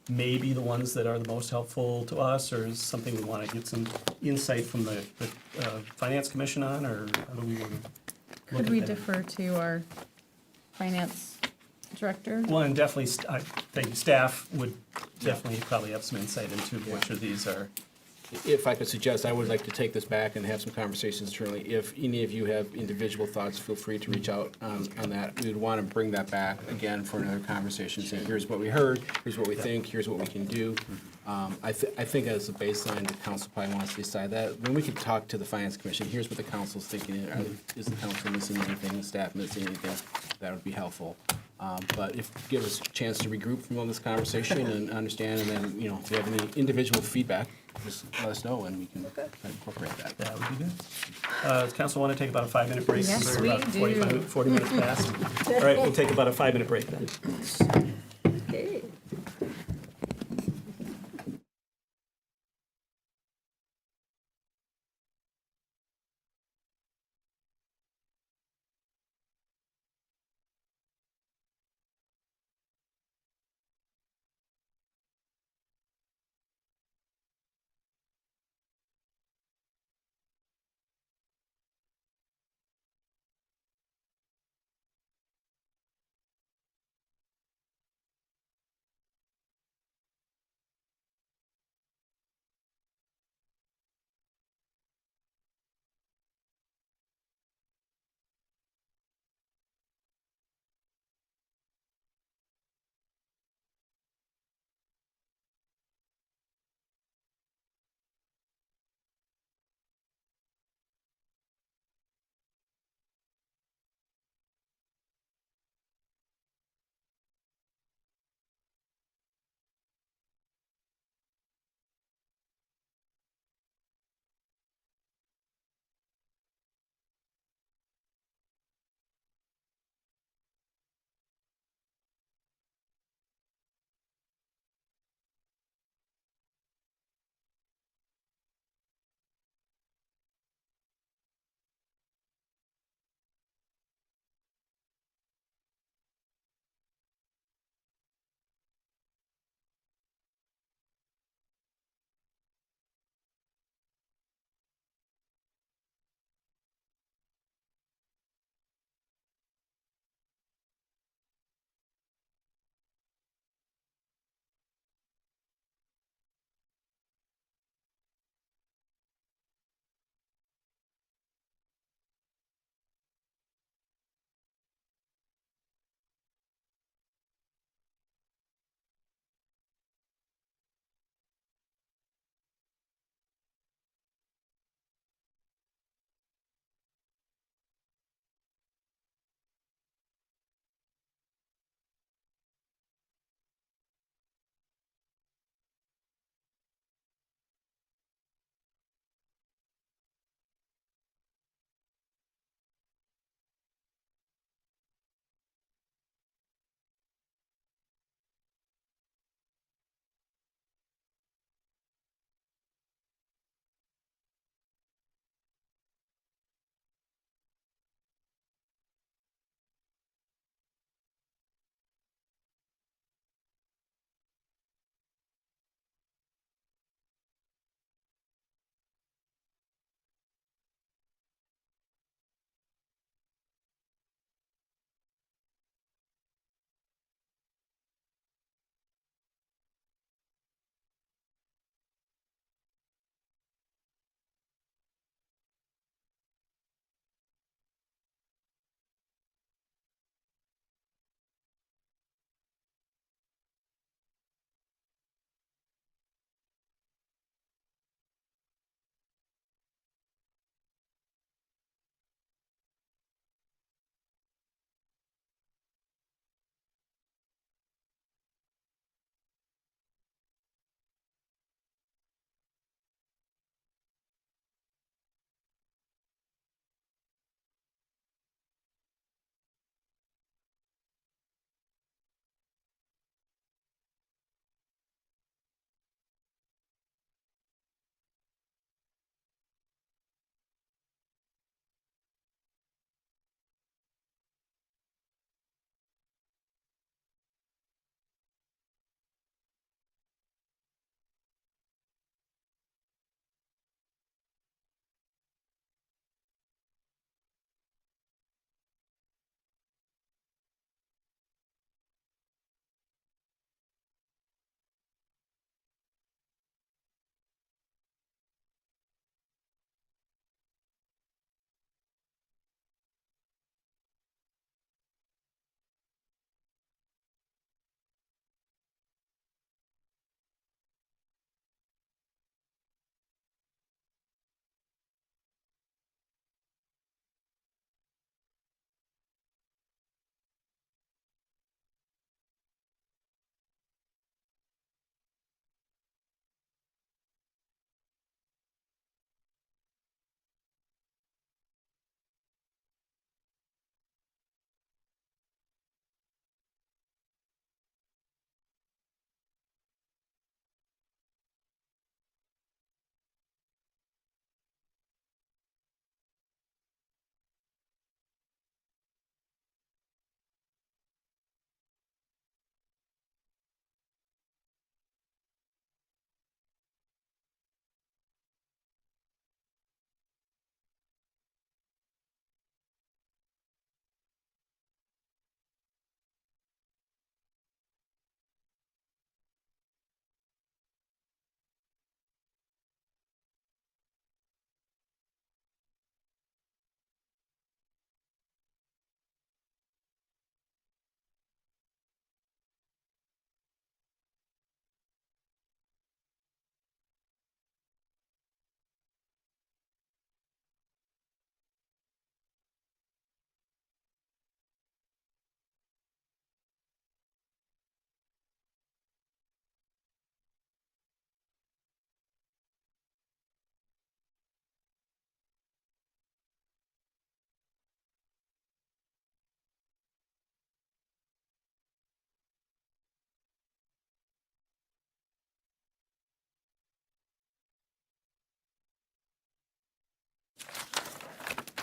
may be the ones that are the most helpful to us, or is something we want to get some insight from the Finance Commission on, or how do we want to look Could at we that? defer to our finance director? Well, and definitely, I think staff would definitely probably have some insight into which of these are. If I could suggest, I would like to take this back and have some conversations internally. If any of you have individual thoughts, feel free to reach out on that. We would want to bring that back again for another conversation, saying, here's what we heard, here's what we think, here's what we can do. I think as a baseline, the council probably wants to decide that. Then we could talk to the Finance Commission, here's what the council's thinking. Is the council missing anything, the staff missing anything? That would be helpful. But give us a chance to regroup from all this conversation and understand, and then, if you have any individual feedback, just let us know and we can try to incorporate that. That would be good. Does council want to take about a 5-minute break? Yes, Since we're we about 45 do. 40 minutes past. All right, we'll take about a 5-minute break then. Okay.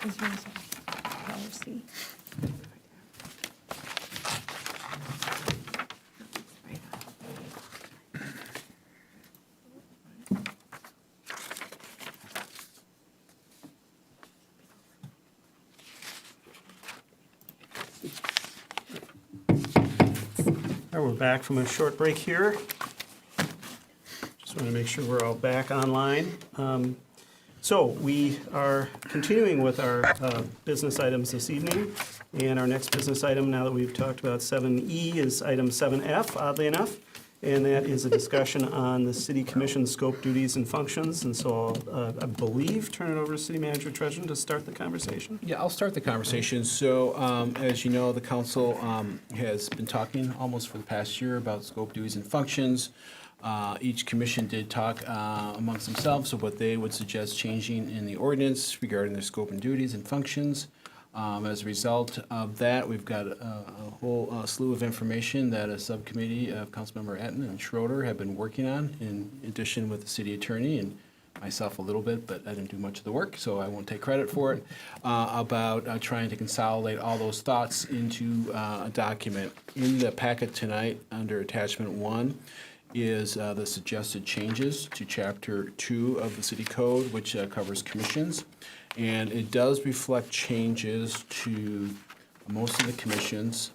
Is yours policy? All right, we're back from a short break here. Just want to make sure we're all back online. So we are continuing with our business items this evening. And our next business item, now that we've talked about 7E, is item 7F, oddly enough. And that is a discussion on the city commission scope, duties, and functions. And so I'll, I believe, turn it over to City Manager Trudgeon to start the conversation. Yeah, I'll start the conversation. So, as you know, the council has been talking almost for the past year about scope, duties, and functions. Each commission did talk amongst themselves of what they would suggest changing in the ordinance regarding their scope and duties and functions. As a result of that, we've got a whole slew of information that a subcommittee of Councilmember Etten and Schroeder have been working on, in addition with the city attorney and myself a little bit, but I didn't do much of the work, so I won't take credit for it, about trying to consolidate all those thoughts into a document. In the packet tonight, under attachment 1, is the suggested changes to Chapter 2 of the City Code, which covers commissions. And it does reflect changes to most of the commissions,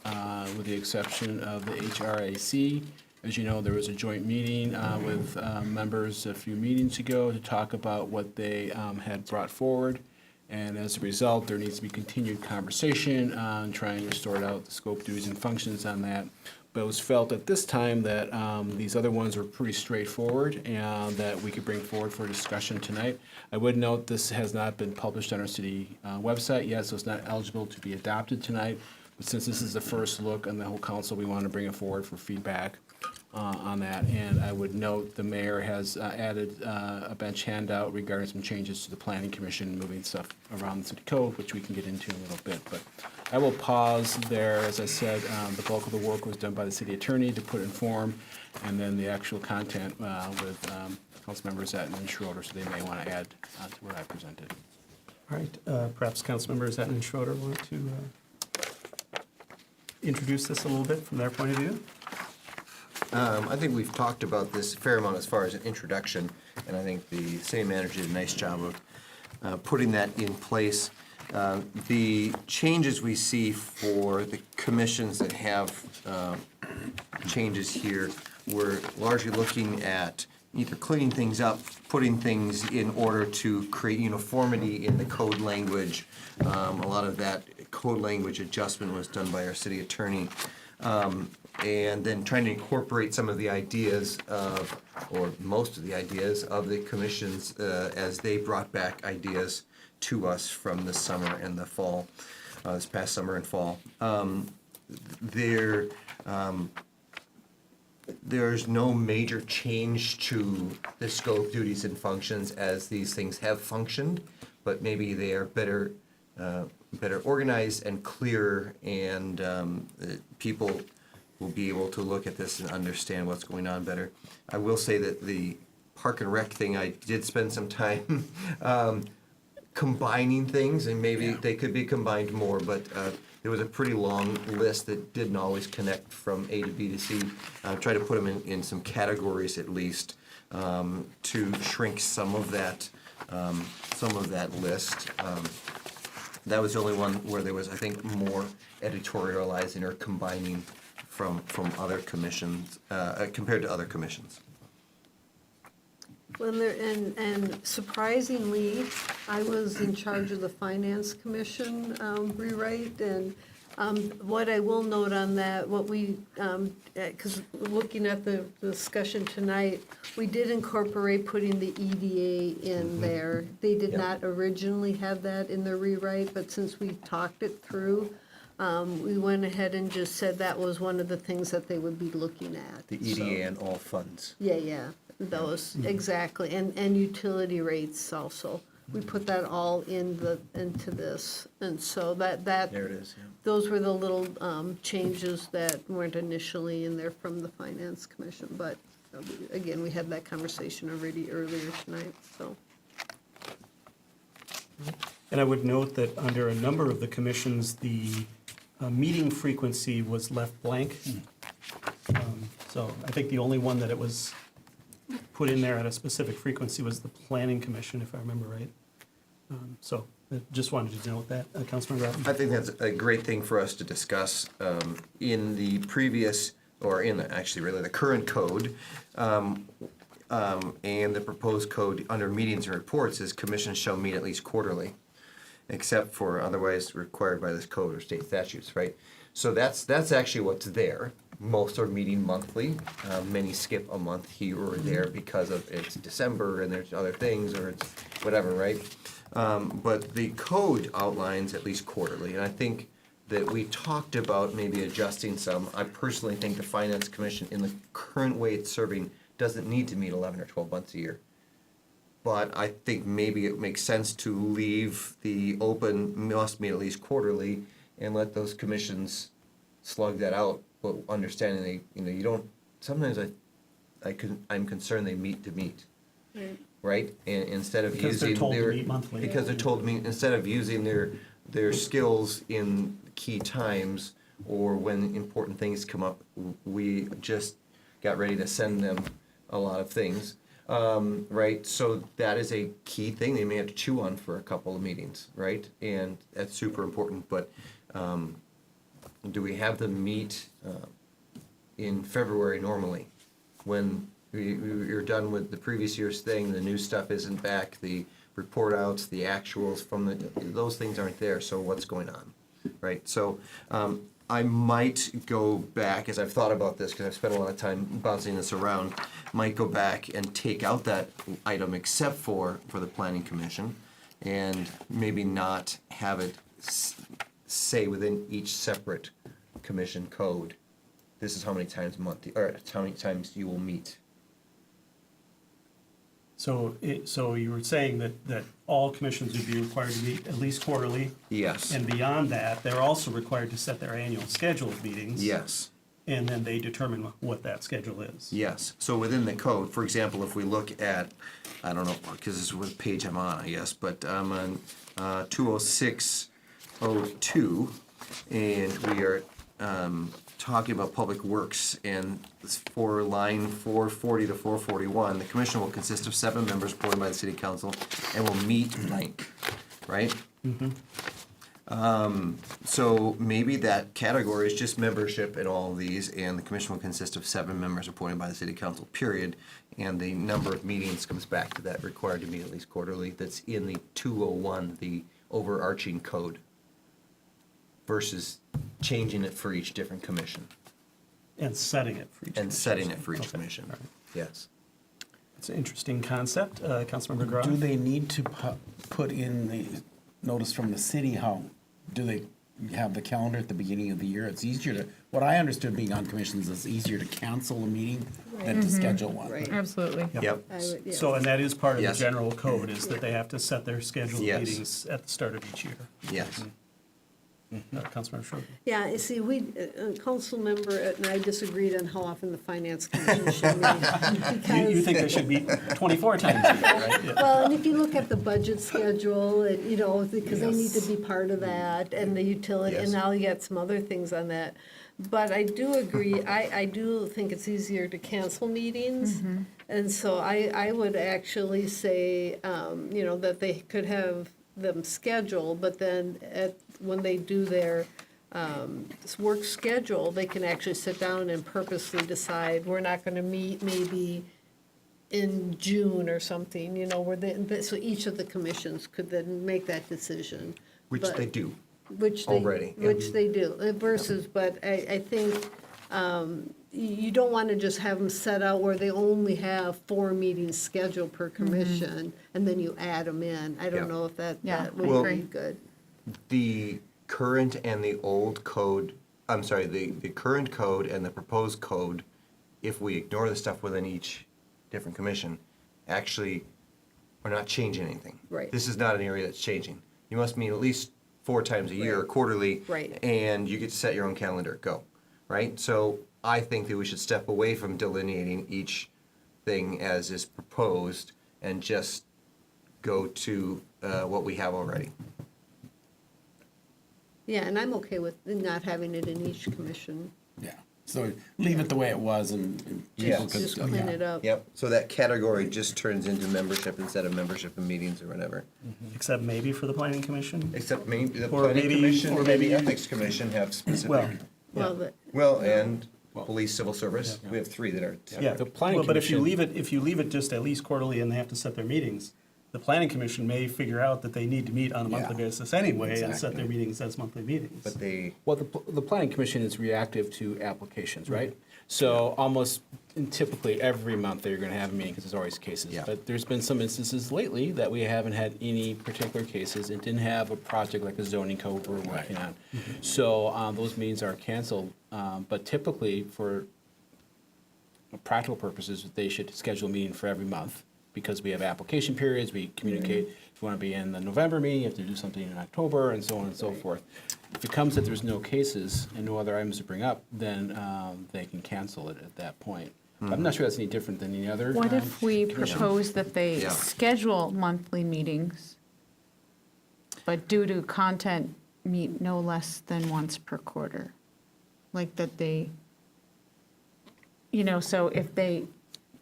with the exception of the HRAC. As you know, there was a joint meeting with members a few meetings ago to talk about what they had brought forward. And as a result, there needs to be continued conversation on trying to sort out the scope, duties, and functions on that. But it was felt at this time that these other ones were pretty straightforward and that we could bring forward for discussion tonight. I would note this has not been published on our city website yet, so it's not eligible to be adopted tonight. But since this is the first look on the whole council, we want to bring it forward for feedback on that. And I would note the mayor has added a bench handout regarding some changes to the planning commission, moving stuff around the city code, which we can get into in a little bit. But I will pause there. As I said, the bulk of the work was done by the city attorney to put in form, and then the actual content with Councilmembers Etten and Schroeder, so they may want to add to what I presented. All right, perhaps Councilmembers Etten and Schroeder want to introduce this a little bit from their point of view. I think we've talked about this a fair amount as far as an introduction, and I think the city manager did a nice job of putting that in place. The changes we see for the commissions that have changes here, we're largely looking at either cleaning things up, putting things in order to create uniformity in the code language. A lot of that code language adjustment was done by our city attorney. And then trying to incorporate some of the ideas of, or most of the ideas of the commissions as they brought back ideas to us from the summer and the fall, this past summer and fall. There's no major change to the scope, duties, and functions as these things have functioned, but maybe they are better organized and clearer, and people will be able to look at this and understand what's going on better. I will say that the Park and Rec thing, I did spend some time combining things, and maybe they could be combined more, but there was a pretty long list that didn't always connect from A to B to C. Try to put them in some categories at least to shrink some of that list. That was the only one where there was, I think, more editorializing or combining from other commissions, compared to other commissions. Well, and surprisingly, I was in charge of the Finance Commission rewrite, and what I will note on that, what we, because looking at the discussion tonight, we did incorporate putting the EDA in there. They did Yep. not originally have that in the rewrite, but since we talked it through, we went ahead and just said that was one of the things that they would be looking at. The So- EDA and all funds. Yeah, those, exactly, and utility rates also. We put that all into this, and so that, There it is, yeah. those were the little changes that weren't initially in there from the Finance Commission, but again, we had that conversation already earlier tonight, so. And I would note that under a number of the commissions, the meeting frequency was left blank. So I think the only one that it was put in there at a specific frequency was the Planning Commission, if I remember right. So I just wanted to note that, Councilmember Rattler. I think that's a great thing for us to discuss. In the previous, or in actually really the current code, and the proposed code under meetings and reports is commissions shall meet at least quarterly, except for otherwise required by this code or state statutes, right? So that's actually what's there. Most are meeting monthly. Many skip a month here or there because of it's December and there's other things or it's whatever, right? But the code outlines at least quarterly, and I think that we talked about maybe adjusting some. I personally think the Finance Commission, in the current way it's serving, doesn't need to meet 11 or 12 months a year. But I think maybe it makes sense to leave the open must meet at least quarterly and let those commissions slug that out, but understanding they, you don't, sometimes I'm concerned they meet to meet. Right? And instead of Because they're using told to their. meet monthly. Because they're told to meet, instead of using their skills in key times or when important things come up, we just got ready to send them a lot of things. Right? So that is a key thing they may have to chew on for a couple of meetings, right? And that's super important, but, do we have them meet, in February normally? When you're done with the previous year's thing, the new stuff isn't back, the report outs, the actuals from those things aren't there, so what's going on, right? So, I might go back, as I've thought about this, because I've spent a lot of time bouncing this around, might go back and take out that item except for the Planning Commission, and maybe not have it say within each separate commission code, this is how many times a month, or how many times you will meet. So you were saying that all commissions would be required to meet at least quarterly? Yes. And beyond that, they're also required to set their annual schedule of meetings? Yes. And then they determine what that schedule is? Yes. So within the code, for example, if we look at, I don't know, because this is what page I'm on, I guess, but I'm on 20602, and we are talking about public works, and for line 440 to 441, the commission will consist of 7 members appointed by the city council and will meet blank, right? So maybe that category is just membership in all of these, and the commission will consist of 7 members appointed by the city council, period. And the number of meetings comes back to that required to meet at least quarterly, that's in the 201, the overarching code, versus changing it for each different commission. And setting it for each And commission. setting it for each Okay, commission, all right. yes. It's an interesting concept. Councilmember Grau? Do they need to put in the notice from the city? How, do they have the calendar at the beginning of the year? It's easier to, what I understood being on commissions is easier to cancel a meeting than to schedule one. Right. Absolutely. Yep. I would, yeah. So, and that is part of the Yes. general code, is that they have to set their scheduled Yes. meetings at the start of each year. Yes. Councilmember Schroeder? Yeah, you see, council member and I disagreed on how often the finance commission should meet. You Because, think they should meet 24 times a year, right? Yeah. well, and if you look at the budget schedule, and, because they need to be part of that, and the utility, and Yes. now you got some other things on that. But I do agree, I do think it's easier to cancel meetings. And so I would actually say, that they could have them scheduled, but then when they do their work schedule, they can actually sit down and purposely decide, we're not gonna meet maybe in June or something, so each of the commissions could then make that decision. Which But- they do. Which they, Already, yeah. which they do, versus, but I think, you don't wanna just have them set out where they only have 4 meetings scheduled per commission, and then you add them in. I Yeah. don't know if that Yeah, would Well- be good. The current and the old code, I'm sorry, the current code and the proposed code, if we ignore the stuff within each different commission, actually, we're not changing anything. Right. This is not an area that's changing. You must meet at least 4 times a year, Right. quarterly. Right. And you get to set your own calendar, go, right? So I think that we should step away from delineating each thing as is proposed and just go to what we have already. Yeah, and I'm okay with not having it in each commission. Yeah, so leave it the way it was and Yeah. people could. Just clean it up. Yep, so that category just turns into membership instead of membership in meetings or whatever. Except maybe for the planning commission? Except maybe the Or planning maybe- commission or and maybe- the ethics commission have specific, Well, Well, the- well, and police, civil service, we have three that are. yeah. The planning Well, but if you commission- leave it just at least quarterly and they have to set their meetings, the planning commission may figure out that they need to meet on a monthly Yeah. basis anyway and set Exactly. their meetings as monthly meetings. But they, Well, the planning commission is reactive to applications, right? So almost and typically every month they're gonna have a meeting, because there's always cases. Yeah. But there's been some instances lately that we haven't had any particular cases and didn't have a project like a zoning code we're working on. So, those meetings are canceled, but typically for practical purposes, they should schedule a meeting for every month, because we have application periods, we communicate, if you want to be in the November meeting, you have to do something in October, and so on and so forth. If it comes that there's no cases and no other items to bring up, then they can cancel it at that point. I'm not sure that's any different than any other. What if we commission. propose that they Yeah. schedule monthly meetings, but due to content, meet no less than once per quarter? Like that they, so if they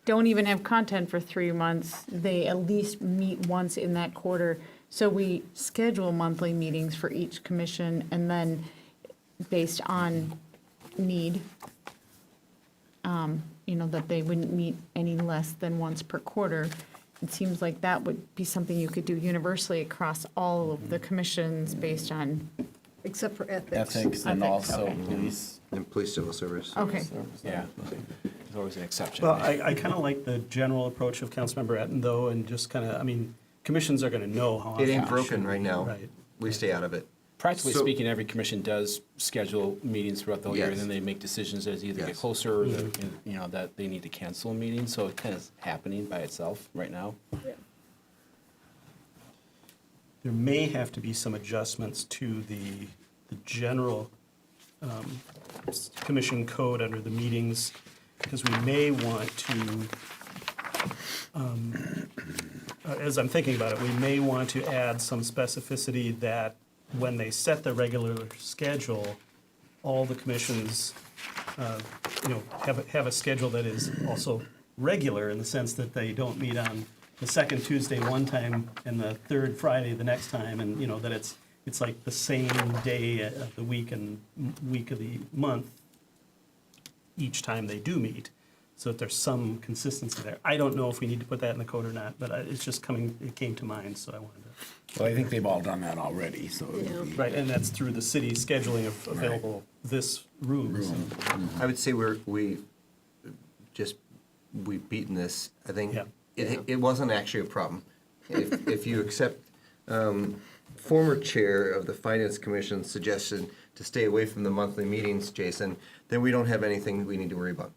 don't even have content for 3 months, they at least meet once in that quarter. So we schedule monthly meetings for each commission, and then based on need, that they wouldn't meet any less than once per quarter. It seems like that would be something you could do universally across all of the commissions based on, Except for ethics. Ethics and Ethics, also okay. police. and police, civil service. okay. Yeah, there's always an exception. Well, I kind of like the general approach of Councilmember Etten, though, and just kind of, commissions are going to know how often. It ain't they broken should- right now. Right. We stay out of it. Practically So- speaking, every commission does schedule meetings throughout the whole year, and Yes. then they make decisions as either get Yes. closer or that, that they need to cancel a meeting, so it kind of is happening by itself right now. There may have to be some adjustments to the general commission code under the meetings, because we may want to, as I'm thinking about it, we may want to add some specificity that when they set the regular schedule, all the commissions, have a schedule that is also regular in the sense that they don't meet on the second Tuesday one time and the third Friday the next time, and, that it's like the same day of the week and week of the month each time they do meet, so that there's some consistency there. I don't know if we need to put that in the code or not, but it came to mind, so I wanted to. Well, I think they've all done that already, so. it would Yeah. be- Right, and that's through the city's scheduling of available this rooms. I would say we've beaten this. I think Yeah. it wasn't actually a problem. If you accept former chair of the finance commission's suggestion to stay away from the monthly meetings, Jason, then we don't have anything we need to worry about.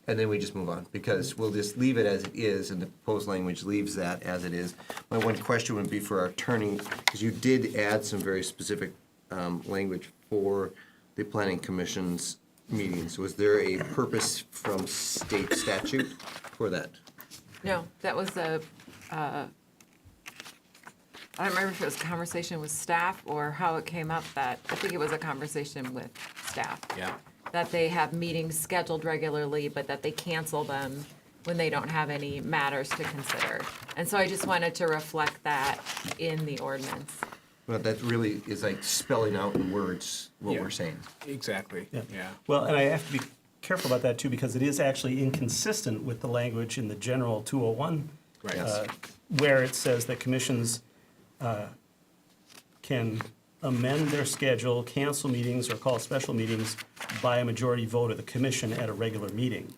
And then we just move on, because we'll just leave it as it is, and the proposed language leaves that as it is. My one question would be for our attorney, because you did add some very specific language for the planning commission's meetings. Was there a purpose from state statute for that? No, that was I don't remember if it was a conversation with staff or how it came up that, I think it was a conversation with staff. Yeah. That they have meetings scheduled regularly, but that they cancel them when they don't have any matters to consider. And so I just wanted to reflect that in the ordinance. Well, that really is like spelling out in words what Yeah. we're saying. Exactly, yeah. Well, and I have to be careful about that too, because it is actually inconsistent with the language in the general 201. Right. Where it says that commissions can amend their schedule, cancel meetings, or call special meetings by a majority vote of the commission at a regular meeting.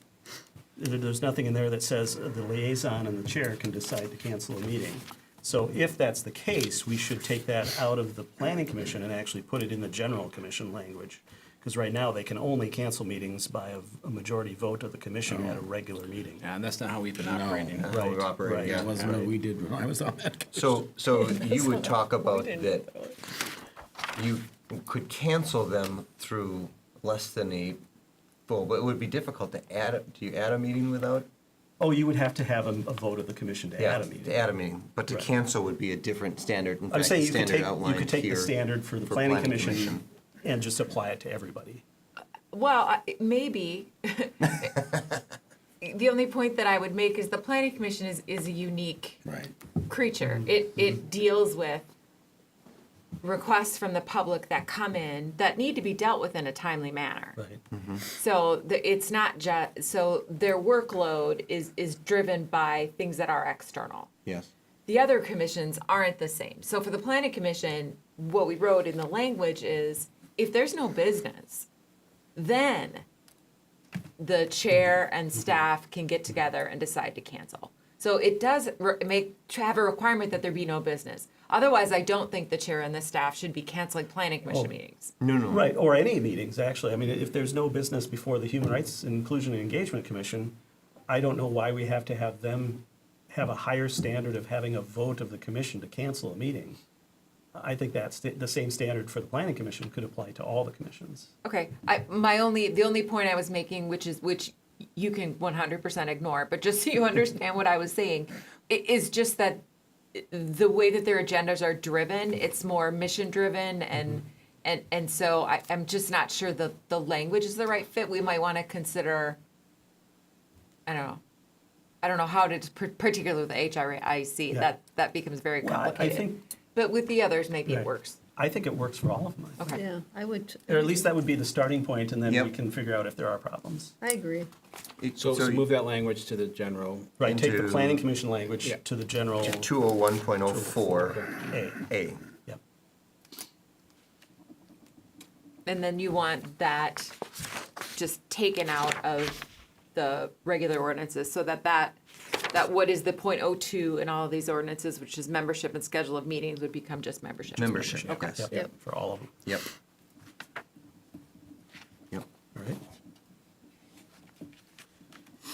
There's nothing in there that says the liaison and the chair can decide to cancel a meeting. So if that's the case, we should take that out of the planning commission and actually put it in the general commission language. Because right now, they can only cancel meetings by a majority vote of the commission at a regular meeting. Yeah, and that's not how we've been operating. That's how we Right, operate, right. yeah. That wasn't what we did when I was on that. So you would talk about that you could cancel them through less than a full, but it would be difficult to add, do you add a meeting without Oh, you would have to have a vote of the commission to add a To meeting. add a meeting, but to Right. cancel would be a different standard. In I'm fact, saying the you could standard take, you outlined could take the here standard for the for planning commission and just apply it to everybody. Well, maybe. The only point that I would make is the planning commission is a unique Right. creature. It deals with requests from the public that come in that need to be dealt with in a timely manner. Right. So it's not just, so their workload is driven by things that are external. Yes. The other commissions aren't the same. So for the planning commission, what we wrote in the language is, if there's no business, then the chair and staff can get together and decide to cancel. So it does have a requirement that there be no business. Otherwise, I don't think the chair and the staff should be canceling planning commission meetings. No, no. Right, or any meetings, actually. I mean, if there's no business before the Human Rights Inclusion and Engagement Commission, I don't know why we have to have them have a higher standard of having a vote of the commission to cancel a meeting. I think that's the same standard for the planning commission could apply to all the commissions. Okay, the only point I was making, which you can 100% ignore, but just so you understand what I was saying, is just that the way that their agendas are driven, it's more mission driven, and so I'm just not sure the language is the right fit. We might want to consider, I don't know how to, particularly the HRIC, Yeah. that becomes very Well, I complicated. think, But with the others, maybe it Right. works. I think it works for all of them. Okay. Yeah, I would, Or at least that would be the starting point, and then we Yep. can figure out if there are problems. I agree. So move that language to the general. Right, take the Into- planning commission language Yeah. to the general 201.04A. A. Yep. And then you want that just taken out of the regular ordinances, so that what is the .02 in all of these ordinances, which is membership and schedule of meetings, would become just membership. Membership, Okay. yes. Yep, for all of them. Yep. Yep. All right.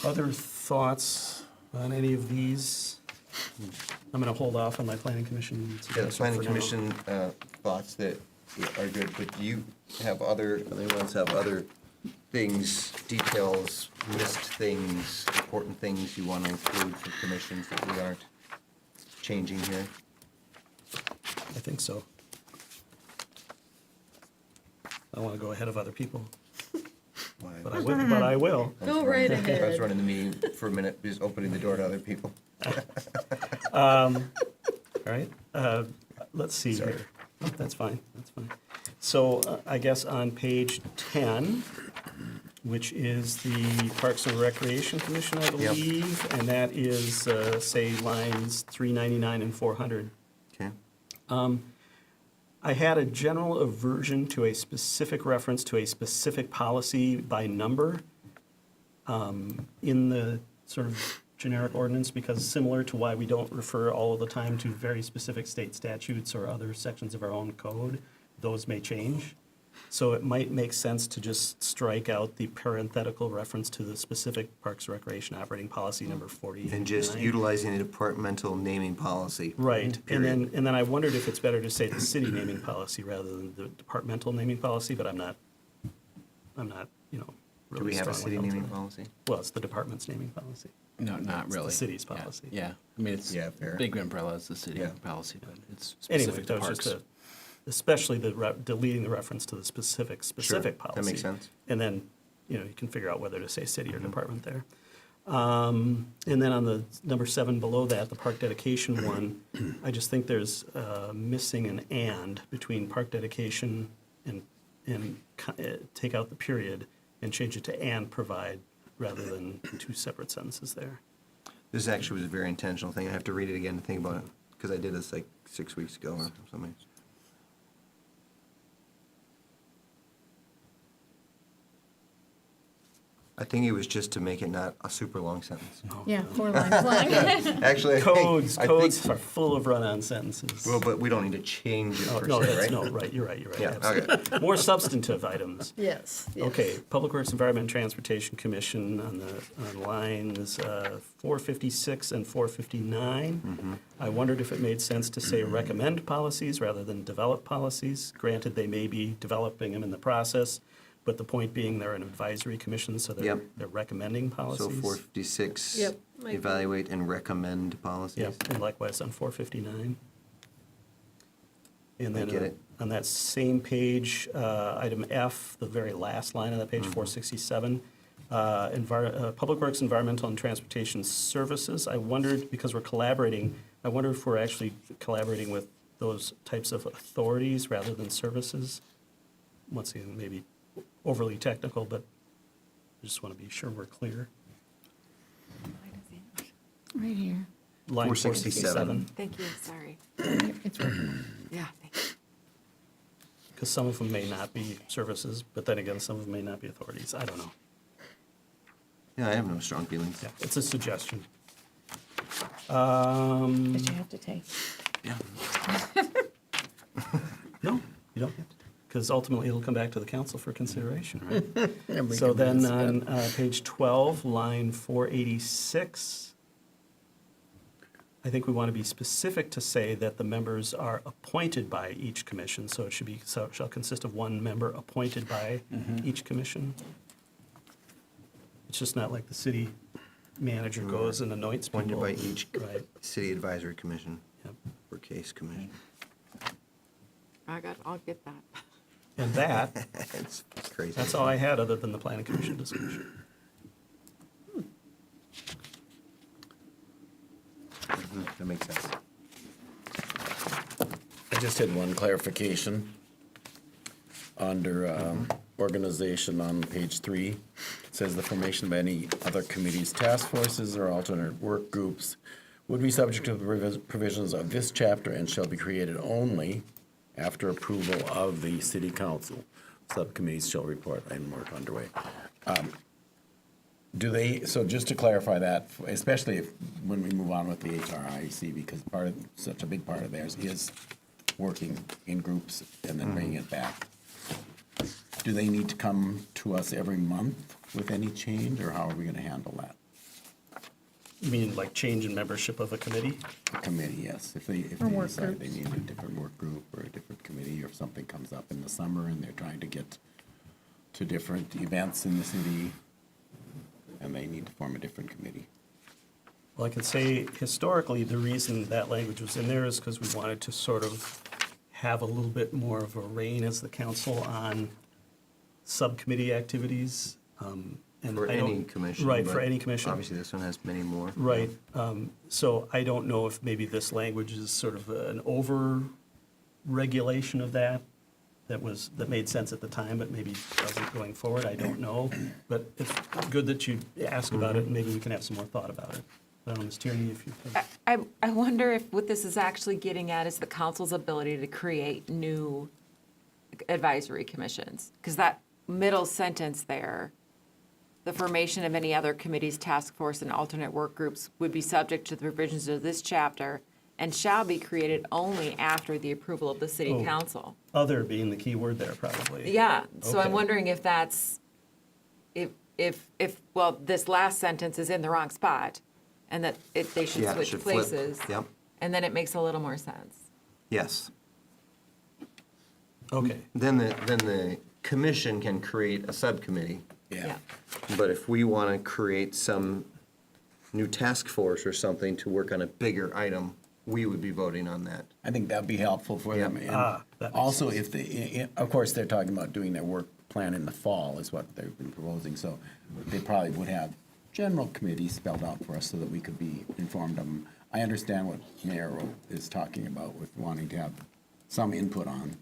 Other thoughts on any of these? I'm going to hold off on my planning commission Yeah, the suggestion planning for now. commission thoughts that are good, but do you have anyone else have other things, details, missed things, important things you want to include for commissions that we aren't changing here? I think so. I don't want to go ahead of other people, but I will. But I will. Go right I was ahead. running the meeting for a minute, just opening the door to other people. All right, let's see here. Oh, that's fine, that's fine. So I guess on page 10, which is the Parks and Recreation Commission, I believe, and that is, say, lines 399 and 400. Okay. I had a general aversion to a specific reference to a specific policy by number in the sort of generic ordinance, because similar to why we don't refer all of the time to very specific state statutes or other sections of our own code, those may change. So it might make sense to just strike out the parenthetical reference to the specific Parks and Recreation operating policy number 40. And just utilizing the departmental naming policy. Right, Period. and then I wondered if it's better to say the city naming policy rather than the departmental naming policy, but I'm not, really Do we have a strongly city held to naming that. policy? Well, it's the department's naming policy. No, not It's the really. city's Yeah, policy. Yeah, I mean, it's Yeah, fair. big umbrella is the city Yeah. policy, but it's Anyway, specific to that was parks. just especially deleting the reference to the specific that policy. makes sense. And then, you can figure out whether to say city or department there. And then on the number 7 below that, the park dedication one, I just think there's missing an and between park dedication and take out the period and change it to and provide rather than two separate sentences there. This actually was a very intentional thing. I have to read it again to think about it, because I did this like 6 weeks ago or something. I think it was just to make it not a super long sentence. Yeah, 4 lines long. Actually, I Codes think, are full of run-on sentences. well, but we don't need to change it Oh, per no, se, that's, right? no, right, you're right. Yeah, absolutely. okay. More substantive items. Yes, yes. Okay, Public Works Environment and Transportation Commission on lines 456 and 459. I wondered if it made sense to say recommend policies rather than develop policies. Granted, they may be developing them in the process, but the point being they're an advisory commission, so Yep. they're recommending policies. So 456, Yep, I agree. evaluate and recommend policies. Yep, and likewise on 459. And I then get it. on that same page, item F, the very last line on that page, 467, Public Works, Environmental, and Transportation Services. I wondered, because we're collaborating, I wonder if we're actually collaborating with those types of authorities rather than services. Once again, maybe overly technical, but I just want to be sure we're clear. Right here. Line 467. 467. Thank you, sorry. It's right here. Yeah, thank you. Because some of them may not be services, but then again, some of them may not be authorities. I don't know. Yeah, I have no strong feelings. Yeah, it's a suggestion. That you have to take. Yeah. No, you don't, because ultimately it'll come back to the council for consideration, right? So then on page 12, line 486, I think we want to be specific to say that the members are appointed by each commission, so it should be, so it shall consist of one member appointed by each commission. It's just not like the city manager goes and anoints people. Appointed by each Right, city advisory commission yep. or case commission. I'll get that. And that, It's crazy. that's all I had, other than the planning commission discussion. That makes sense. I just had one clarification. Under organization on page 3, it says the formation of any other committees, task forces, or alternate work groups would be subject to the provisions of this chapter and shall be created only after approval of the city council. Subcommittees shall report and work underway. Do they, so just to clarify that, especially if, when we move on with the HRIC, because such a big part of theirs is working in groups and then bringing it back. Do they need to come to us every month with any change, or how are we gonna handle that? You mean like change in membership of a committee? A committee, yes, if they work decide they groups. need a different work group or a different committee, or if something comes up in the summer and they're trying to get to different events in the city, and they need to form a different committee. Well, I can say historically, the reason that language was in there is because we wanted to sort of have a little bit more of a reign as the council on subcommittee activities. And For I don't- any commission. Right, but for any commission. Obviously, this one has many more. Right. So I don't know if maybe this language is sort of an over-regulation of that, that made sense at the time, but maybe doesn't going forward. I don't know. But it's good that you ask about it, and maybe we can have some more thought about it. Ms. Tierney, if you could. I wonder if what this is actually getting at is the council's ability to create new advisory commissions. Because that middle sentence there, the formation of any other committees, task force, and alternate work groups would be subject to the provisions of this chapter and shall be created only after the approval of the city Oh. council. Other being the key word there, probably. Yeah, so I'm Okay. wondering if that's, well, this last sentence is in the wrong spot, and that they should Yeah, it switch should flip. places. Yep. And then it makes a little more sense. Yes. Okay. Then the commission can create a subcommittee. Yeah. But if we want to create some new task force or something to work on a bigger item, we would be voting on that. I think that'd be helpful for them. And that makes also, if they, of course, they're talking about doing their work plan in the fall is what they've been proposing, so they probably would have general committees spelled out for us so that we could be informed of them. I understand what Mayor is talking about with wanting to have some input on,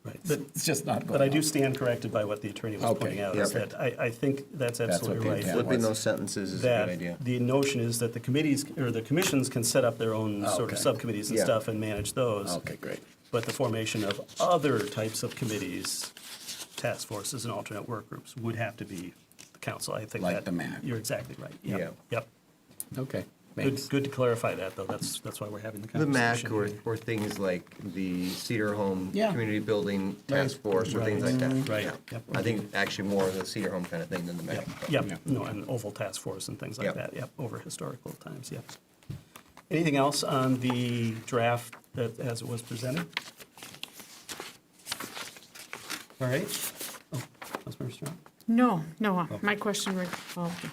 Right. it's just not going But I do on. stand corrected by what the attorney was Okay. pointing out, is Yep. that I think that's what absolutely the right. intent Flipping was. those sentences is a good That idea. the notion is that the committees, or the commissions can set up their own sort Okay. of subcommittees and Yeah. stuff and manage those. Okay, great. But the formation of other types of committees, task forces, and alternate work groups would have to be the council. I think Like that. the MAC. You're exactly right. Yep. Yeah. Yep. Okay, Good, thanks. good to clarify that, though. That's why we're having the The MAC conversation. or things like the Cedar Home Yeah. Community Building Task Force or things like that. Right. Yeah. Yep. I think actually more of the Cedar Home kind of thing than the MAC. Yep, yep, no, and oval task force and things like Yep. that, yep, over historical times, yep. Anything else on the draft that, as it was presented? All right. Oh, Councilmember Strong? No, my question revolved,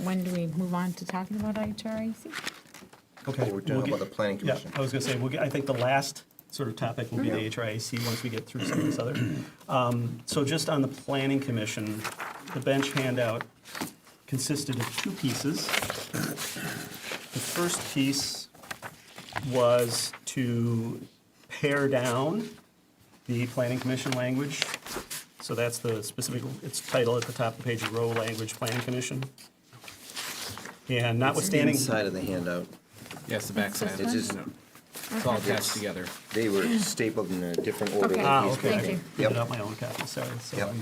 when do we move on to talking about HRIC? Okay. We're we'll talking get- about the planning Yeah, commission. I was gonna say, I think the last sort of topic will be the HRIC once we get through some of this other. So just on the planning commission, the bench handout consisted of two pieces. The first piece was to pare down the planning commission language. So that's the specific, its title at the top of the page, row language planning commission. And notwithstanding. Inside of the handout, Yeah, it's the backside. It's just- It's all attached together. they were stapled in a different order. Okay. than these Okay. Thank were. you. Printed Yep. out my own copy, sorry, so Yep.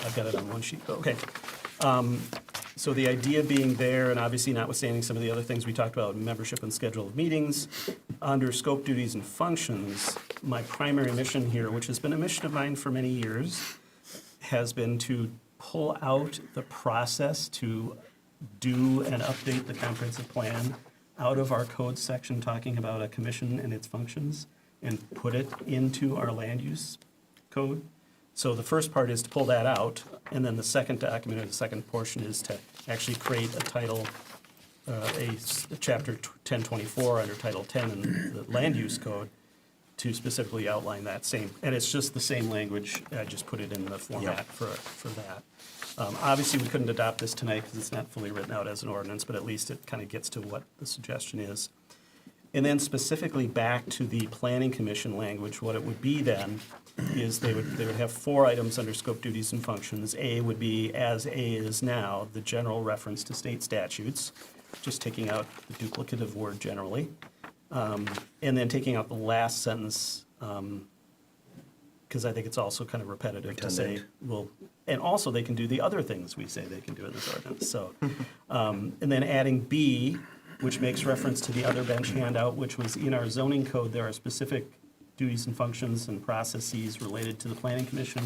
I've got it on one sheet, okay. So the idea being there, and obviously notwithstanding some of the other things we talked about, membership and schedule of meetings, under scope, duties, and functions, my primary mission here, which has been a mission of mine for many years, has been to pull out the process to do and update the comprehensive plan out of our code section talking about a commission and its functions and put it into our land use code. So the first part is to pull that out, and then the second document, or the second portion, is to actually create a title, a chapter 1024 under Title 10 in the land use code to specifically outline that same, and it's just the same language, I just put it in the format for that. Obviously, we couldn't adopt this tonight because it's not fully written out as an ordinance, but at least it kind of gets to what the suggestion is. And then specifically back to the planning commission language, what it would be then is they would have 4 items under scope, duties, and functions. A would be, as A is now, the general reference to state statutes, just taking out the duplicative word generally. And then taking out the last sentence, because I think it's also kind of repetitive to say, Redundant. well, and also they can do the other things we say they can do in this ordinance, so. And then adding B, which makes reference to the other bench handout, which was in our zoning code, there are specific duties and functions and processes related to the planning commission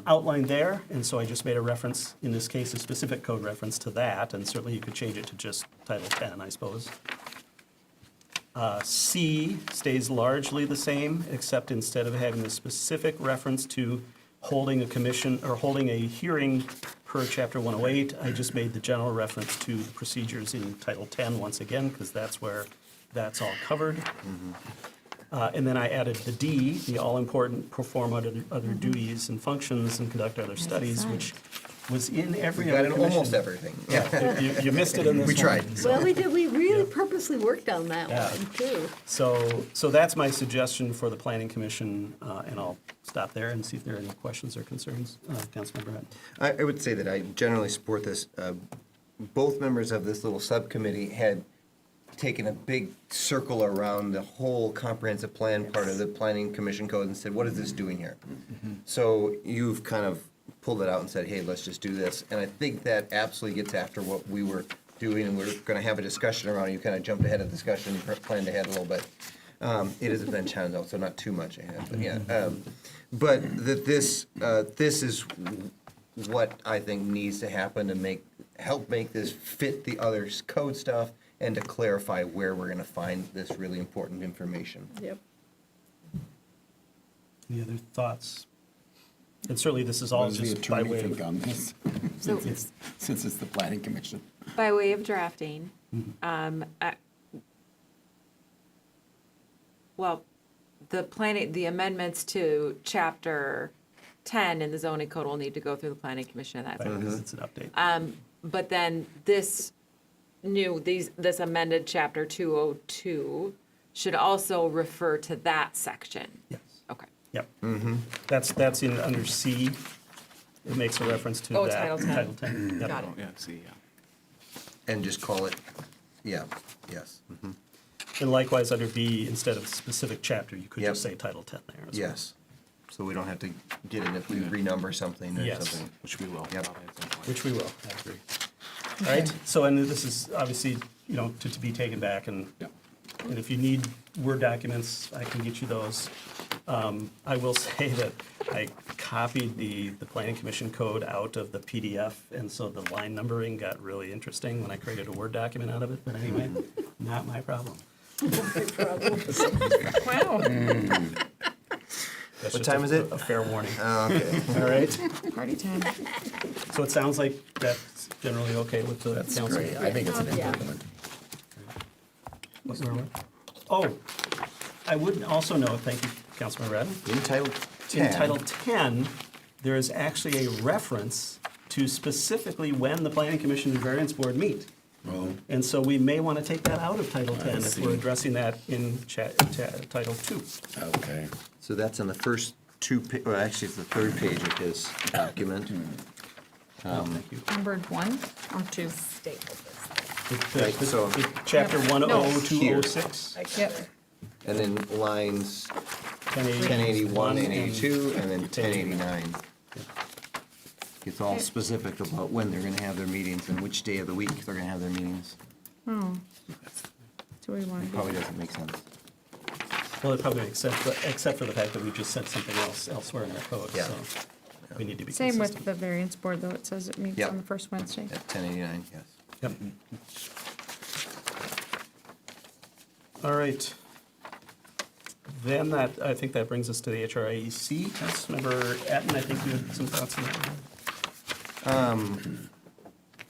outlined there, and so I just made a reference, in this case, a specific code reference to that, and certainly you could change it to just Title 10, I suppose. C stays largely the same, except instead of having the specific reference to holding a commission or holding a hearing per Chapter 108, I just made the general reference to the procedures in Title 10 once again, because that's where that's all covered. And then I added the D, the all-important perform other duties and functions and conduct other studies, which was in every We got other in commission. almost everything. Yeah, you missed it in this We one. tried. so- Well, we did, we really purposely worked on that Yeah. one, too. So that's my suggestion for the planning commission, and I'll stop there and see if there are any questions or concerns. Councilmember Hunt. I would say that I generally support this. Both members of this little subcommittee had taken a big circle around the whole comprehensive plan part of the planning commission code and said, what is this doing here? So you've kind of pulled it out and said, hey, let's just do this. And I think that absolutely gets after what we were doing, and we're gonna have a discussion around it. You kind of jumped ahead of discussion, planned ahead a little bit. It is a bench handout, so not too much ahead, but yeah. But that this is what I think needs to happen to help make this fit the other code stuff and to clarify where we're gonna find this really important information. Yep. Any other thoughts? And certainly this is all What does the just by attorney way think of, on this? So- Since it's the planning commission. By way of drafting, well, the amendments to chapter 10 in the zoning code will need to go through the planning commission, and that's because it's an update. But then this this amended chapter 202 should also refer to that section. Yes, Okay. yep. That's in, under C. It makes a reference to Oh, that. Title 10. Title 10, yep. Got it. Oh, yeah, see, yeah. And just call it, yeah, yes, And likewise, under B, instead of specific chapter, you could Yep. just say Title 10 there as well. yes. So we don't have to get in if we renumber something or Yes. something. Which we will. Yep. probably at some point. Which we will, I agree. All right, so, and this is obviously, to be taken back, and and if you need Word documents, I can get you those. I will say that I copied the planning commission code out of the PDF, and so the line numbering got really interesting when I created a Word document out of it, but anyway, not my problem. Wow. That's What just time is it? A fair warning. Okay. All right. Party time. So it sounds like that's generally okay with the That's council. great. I think it's an Yeah. improvement. Oh, I would also note, thank you, Councilman Redden. In Title 10. In Title 10, there is actually a reference to specifically when the Planning Commission and Variance Board meet. Oh, And so we may want to take that out of Title 10 if we're see. addressing that in Title 2. okay. So that's on the first two, well, actually, it's the third page of his document. Oh, thank you. Numbered 1 or 2? Right, so- Chapter Here. 10206, Yep. And then lines 1081 1081 and 82, and then 1089. It's all specific about when they're gonna have their meetings and which day of the week they're gonna have their meetings. Oh. Do we want to Probably do? doesn't make sense. Well, it probably makes sense, but except for the fact that we just said something else elsewhere in our code, Yeah. so we need to be Same with consistent. the variance board, though. It says it meets Yep. on the first Wednesday. At 1089, yes. Yep. All right. Then that, I think that brings us to the HRIEC. Councilmember Atten, I think you had some thoughts on that.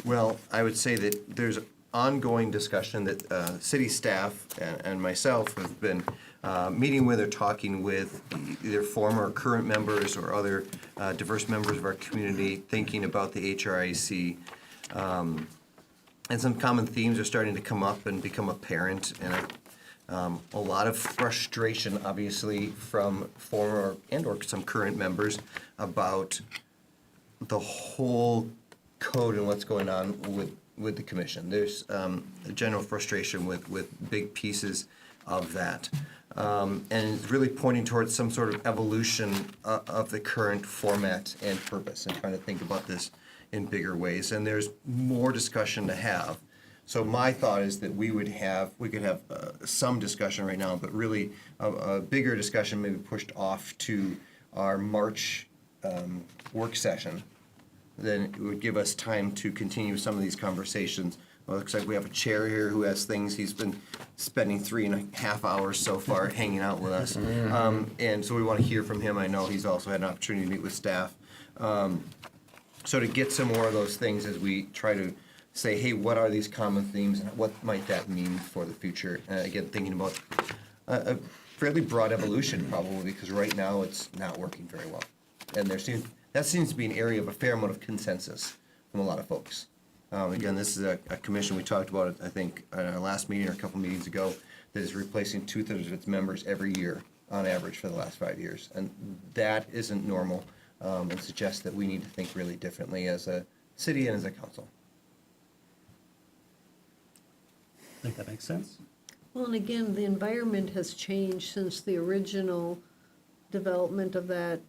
Well, I would say that there's ongoing discussion that city staff and myself have been meeting with or talking with either former or current members or other diverse members of our community, thinking about the HRIC. And some common themes are starting to come up and become apparent, and a lot of frustration, obviously, from former and/or some current members about the whole code and what's going on with the commission. There's a general frustration with big pieces of that. And it's really pointing towards some sort of evolution of the current format and purpose, and trying to think about this in bigger ways. And there's more discussion to have. So my thought is that we could have some discussion right now, but really a bigger discussion maybe pushed off to our March work session. Then it would give us time to continue some of these conversations. Well, it looks like we have a chair here who has things. He's been spending 3.5 hours so far hanging out with us. And so we want to hear from him. I know he's also had an opportunity to meet with staff. So to get some more of those things as we try to say, hey, what are these common themes and what might that mean for the future? Again, thinking about a fairly broad evolution probably, because right now it's not working very well. And that seems to be an area of a fair amount of consensus from a lot of folks. Again, this is a commission we talked about, I think, at our last meeting or a couple meetings ago, that is replacing 2/3 of its members every year on average for the last 5 years. And that isn't normal, and suggests that we need to think really differently as a city and as a council. I think that makes sense. Well, and again, the environment has changed since the original development of that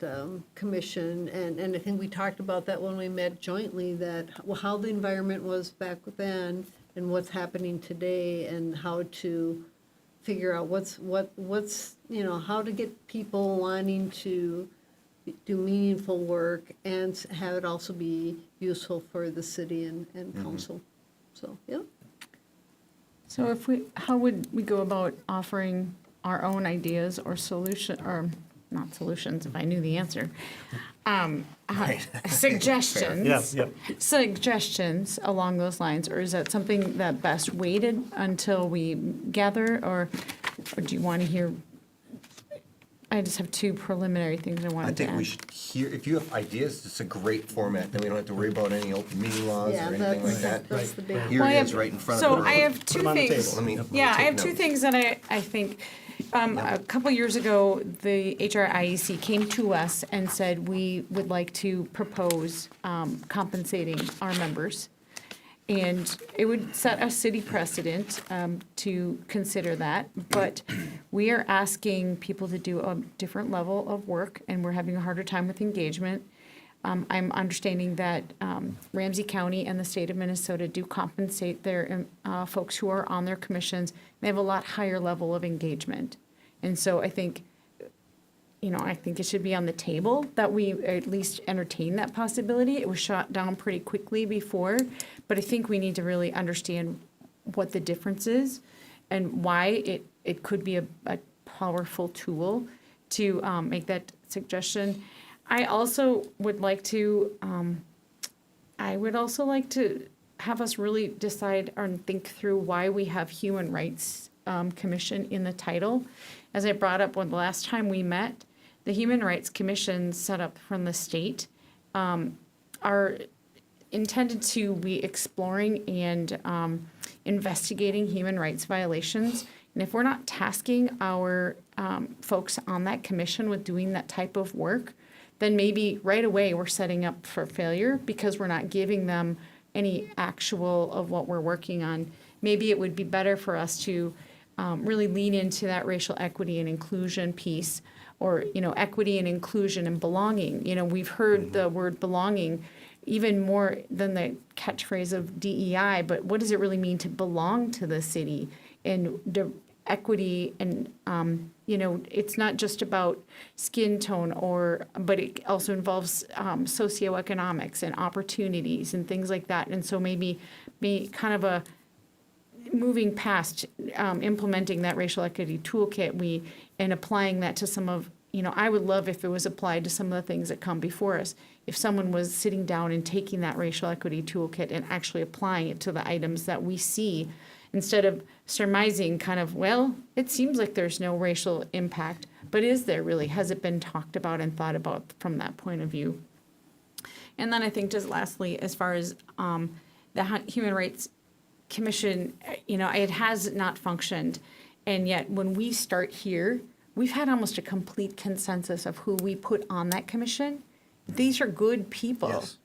commission, and I think we talked about that when we met jointly, that how the environment was back then and what's happening today, and how to figure out what's how to get people wanting to do meaningful work and have it also be useful for the city and council. So, yeah. So how would we go about offering our own ideas or not solutions, if I knew the answer, suggestions? Yes, yep. Suggestions along those lines, or is that something that best waited until we gather, or do you want to hear? I just have two preliminary things I I wanted to think we add. should hear, if you have ideas, it's a great format, then we don't have to worry about any open meeting laws Yeah, or anything like that. that's the big. Here Well, I it have- is right in front of So the I room. have two them on the things. table. Let me Yeah, I take have two notes. things that I think, a couple years ago, the HRIEC came to us and said, we would like to propose compensating our members. And it would set a city precedent to consider that. But we are asking people to do a different level of work, and we're having a harder time with engagement. I'm understanding that Ramsey County and the state of Minnesota do compensate their folks who are on their commissions. They have a lot higher level of engagement. And so I think it should be on the table that we at least entertain that possibility. It was shot down pretty quickly before, but I think we need to really understand what the difference is and why it could be a powerful tool to make that suggestion. I also would like to, I would also like to have us really decide and think through why we have Human Rights Commission in the title. As I brought up when the last time we met, the Human Rights Commission set up from the state are intended to be exploring and investigating human rights violations. And if we're not tasking our folks on that commission with doing that type of work, then maybe right away we're setting up for failure because we're not giving them any actual of what we're working on. Maybe it would be better for us to really lean into that racial equity and inclusion piece, or, you know, equity and inclusion and belonging. You know, we've heard the word belonging even more than the catchphrase of DEI, but what does it really mean to belong to the city? And the equity and, you know, it's not just about skin tone but it also involves socioeconomics and opportunities and things like that. And so maybe kind of a moving past implementing that racial equity toolkit, and applying that to some of, you know, I would love if it was applied to some of the things that come before us. If someone was sitting down and taking that racial equity toolkit and actually applying it to the items that we see, instead of surmising kind of, well, it seems like there's no racial impact, but is there really? Has it been talked about and thought about from that point of view? And then I think just lastly, as far as the Human Rights Commission, you know, it has not functioned. And yet when we start here, we've had almost a complete consensus of who we put on that commission. These are good people. Yes.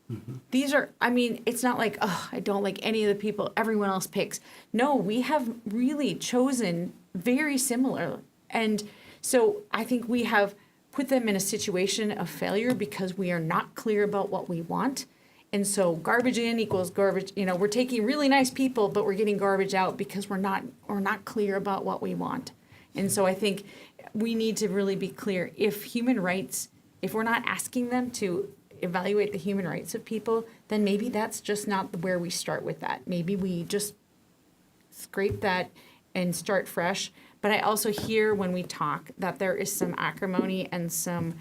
These are, I mean, it's not like, oh, I don't like any of the people everyone else picks. No, we have really chosen very similar. And so I think we have put them in a situation of failure because we are not clear about what we want. And so garbage in equals garbage, you know, we're taking really nice people, but we're getting garbage out because we're not clear about what we want. And so I think we need to really be clear. If we're not asking them to evaluate the human rights of people, then maybe that's just not where we start with that. Maybe we just scrape that and start fresh. But I also hear when we talk that there is some acrimony and some,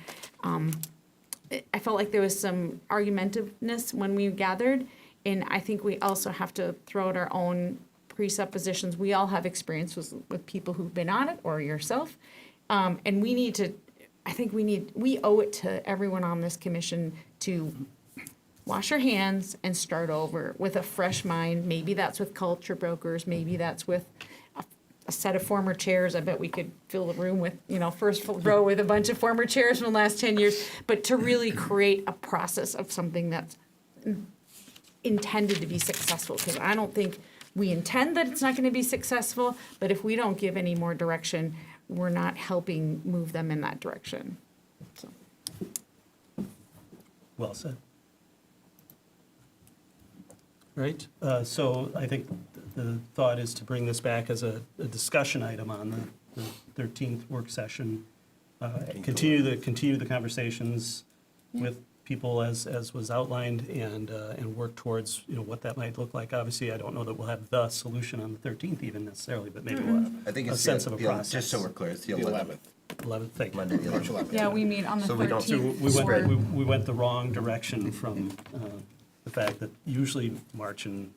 I felt like there was some argumentiveness when we gathered. And I think we also have to throw out our own presuppositions. We all have experience with people who've been on it, or yourself. And we need to, we owe it to everyone on this commission to wash our hands and start over with a fresh mind. Maybe that's with culture brokers. Maybe that's with a set of former chairs. I bet we could fill the room with, you know, first row with a bunch of former chairs from the last 10 years. But to really create a process of something that's intended to be successful. Because I don't think we intend that it's not going to be successful. But if we don't give any more direction, we're not helping move them in that direction. So. Well said. Right, so I think the thought is to bring this back as a discussion item on the 13th work session. Continue the conversations with people as was outlined, and work towards, you know, what that might look like. Obviously, I don't know that we'll have the solution on the 13th even necessarily, but maybe we'll have I think a it's sense of a the process. just so we're clear, it's the 11th. 11th, thank you. Monday, the 11th. Yeah, we meet on the So we don't- 13th. So we went the wrong direction from the fact that usually March and,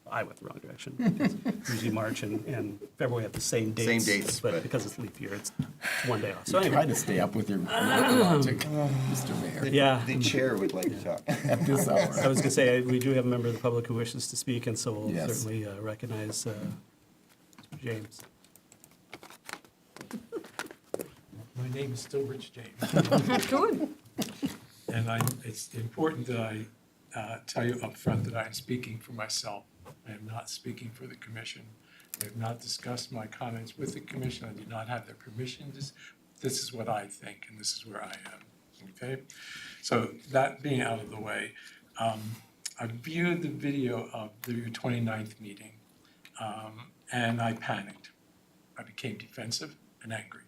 I went the wrong direction. because Usually March and February have the same dates. Same dates, But but- because it's leap year, it's one day off. So Try anyway, to stay up with your logic, Mr. Mayor, yeah. The chair would like to talk. at this I hour. was gonna say, we do have a member of the public who wishes to speak, and so we'll Yes. certainly recognize Mr. James. My name is still Rich James. Good. And it's important that I tell you up front that I am speaking for myself. I am not speaking for the commission. I have not discussed my comments with the commission. I do not have their permission. This is what I think, and this is where I am, okay? So that being out of the way, I viewed the video of your 29th meeting, and I panicked. I became defensive and angry.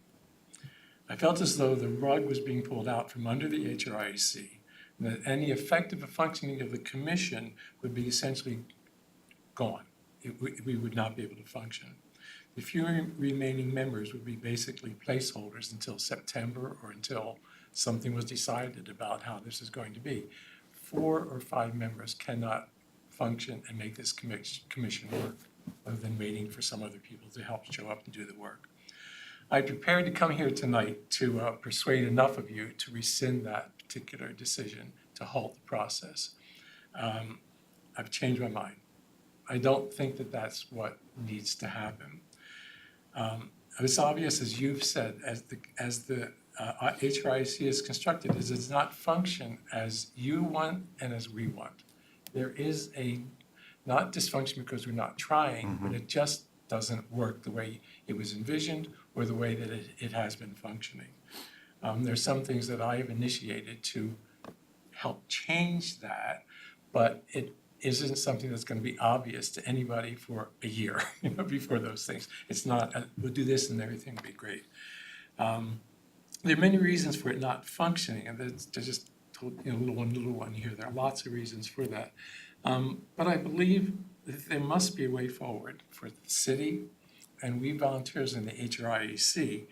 I felt as though the rug was being pulled out from under the HRIAC, and that any effective functioning of the commission would be essentially gone. We would not be able to function. The few remaining members would be basically placeholders until September or until something was decided about how this is going to be. 4 or 5 members cannot function and make this commission work, other than waiting for some other people to help show up and do the work. I prepared to come here tonight to persuade enough of you to rescind that particular decision, to halt the process. I've changed my mind. I don't think that that's what needs to happen. It's obvious, as you've said, as the HRIC is constructed, is it does not function as you want and as we want. There is a, not dysfunction because we're not trying, but it just doesn't work the way it was envisioned or the way that it has been functioning. There's some things that I have initiated to help change that, but it isn't something that's going to be obvious to anybody for a year, before those things. It's not, we'll do this and everything will be great. There are many reasons for it not functioning, and there's just little one here. There are lots of reasons for that. But I believe that there must be a way forward for the city and we volunteers in the HRIEC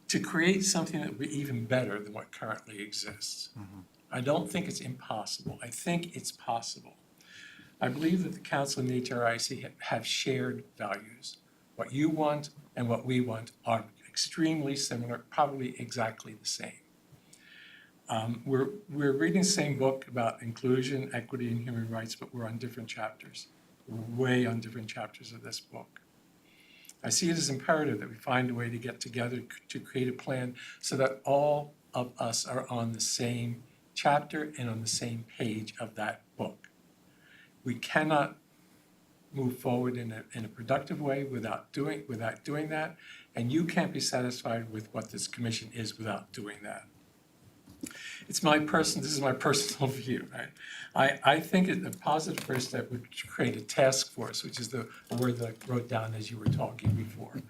to create something that would be even better than what currently exists. I don't think it's impossible. I think it's possible. I believe that the council and the HRIC have shared values. What you want and what we want are extremely similar, probably exactly the same. We're reading the same book about inclusion, equity, and human rights, but we're on different chapters. We're way on different chapters of this book. I see it as imperative that we find a way to get together to create a plan so that all of us are on the same chapter and on the same page of that book. We cannot move forward in a productive way without doing that, and you can't be satisfied with what this commission is without doing that. This is my personal view, right? I think a positive first step would create a task force, which is the word that I wrote down as you were talking before,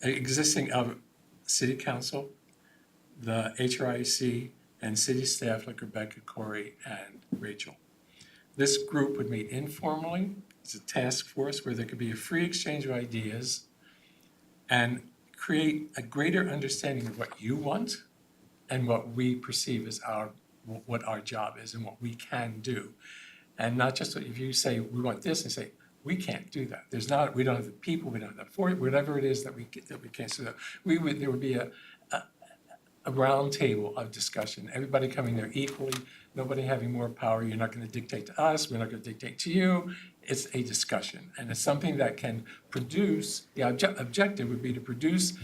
existing of city council, the HRIC, and city staff like Rebecca, Corey, and Rachel. This group would meet informally. It's a task force where there could be a free exchange of ideas and create a greater understanding of what you want and what we perceive as what our job is and what we can do. And not just if you say, we want this, and say, we can't do that. We don't have the people, we don't have the force, whatever it is that we can't. So there would be a round table of discussion, everybody coming there equally, nobody having more power. You're not going to dictate to us, we're not going to dictate to you. It's a discussion, and it's something that can produce, the objective would be to produce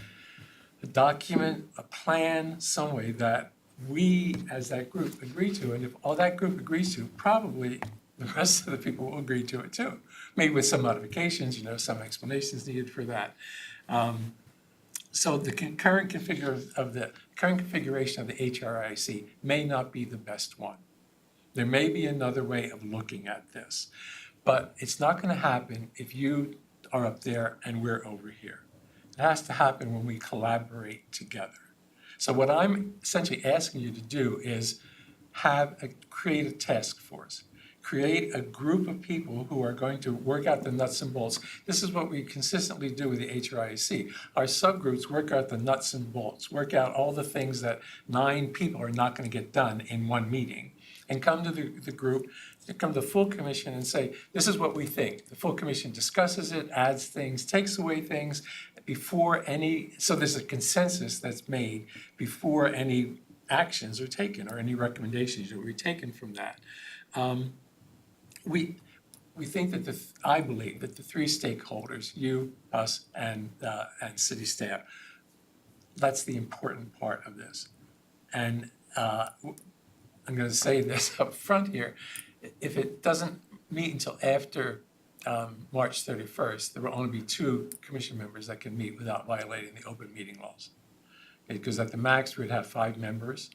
a document, a plan, some way that we, as that group, agree to. And if all that group agrees to, probably the rest of the people will agree to it too. Maybe with some modifications, some explanations needed for that. So the current configuration of the HRIC may not be the best one. There may be another way of looking at this, but it's not going to happen if you are up there and we're over here. It has to happen when we collaborate together. So what I'm essentially asking you to do is create a task force. Create a group of people who are going to work out the nuts and bolts. This is what we consistently do with the HRIC. Our subgroups work out the nuts and bolts, work out all the things that 9 people are not going to get done in one meeting, and come to the group, come to the full commission and say, this is what we think. The full commission discusses it, adds things, takes away things so there's a consensus that's made before any actions are taken or any recommendations are taken from that. We think that I believe that the 3 stakeholders, you, us, and city staff, that's the important part of this. And I'm going to say this up front here. If it doesn't meet until after March 31st, there will only be 2 commission members that can meet without violating the open meeting laws. Because at the max, we'd have 5 members.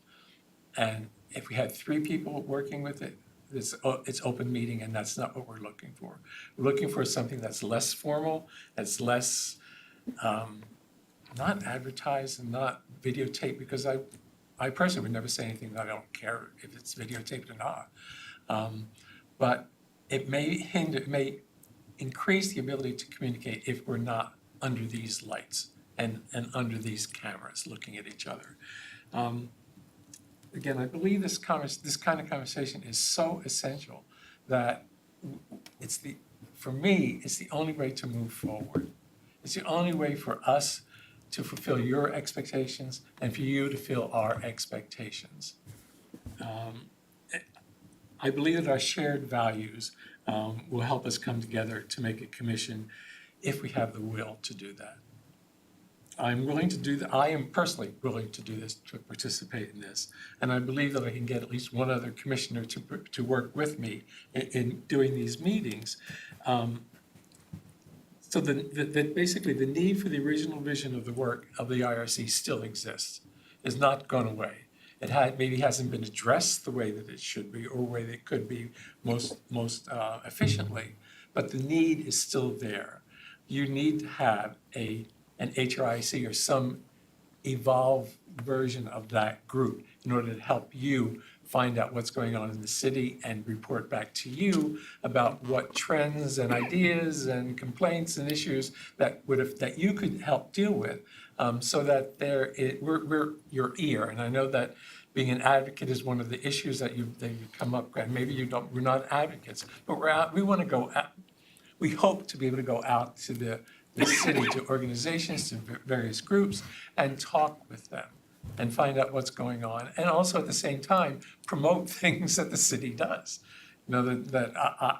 And if we had 3 people working with it, it's open meeting, and that's not what we're looking for. We're looking for something that's less formal, that's less not advertised and not videotaped, because I personally would never say anything that I don't care if it's videotaped or not. But it may increase the ability to communicate if we're not under these lights and under these cameras looking at each other. Again, I believe this kind of conversation is so essential that for me, it's the only way to move forward. It's the only way for us to fulfill your expectations and for you to fill our expectations. I believe that our shared values will help us come together to make a commission if we have the will to do that. I'm willing to do that. I am personally willing to do this, to participate in this. And I believe that I can get at least one other commissioner to work with me in doing these meetings. So that basically the need for the original vision of the work of the IRC still exists, has not gone away. It maybe hasn't been addressed the way that it should be or the way that it could be most efficiently, but the need is still there. You need to have an HRIC or some evolved version of that group in order to help you find out what's going on in the city and report back to you about what trends and ideas and complaints and issues that you could help deal with, so that we're your ear. And I know that being an advocate is one of the issues that you come up, and maybe we're not advocates, but we want to go out. We hope to be able to go out to the city, to organizations, to various groups, and talk with them and find out what's going on. And also at the same time, promote things that the city does. You know, that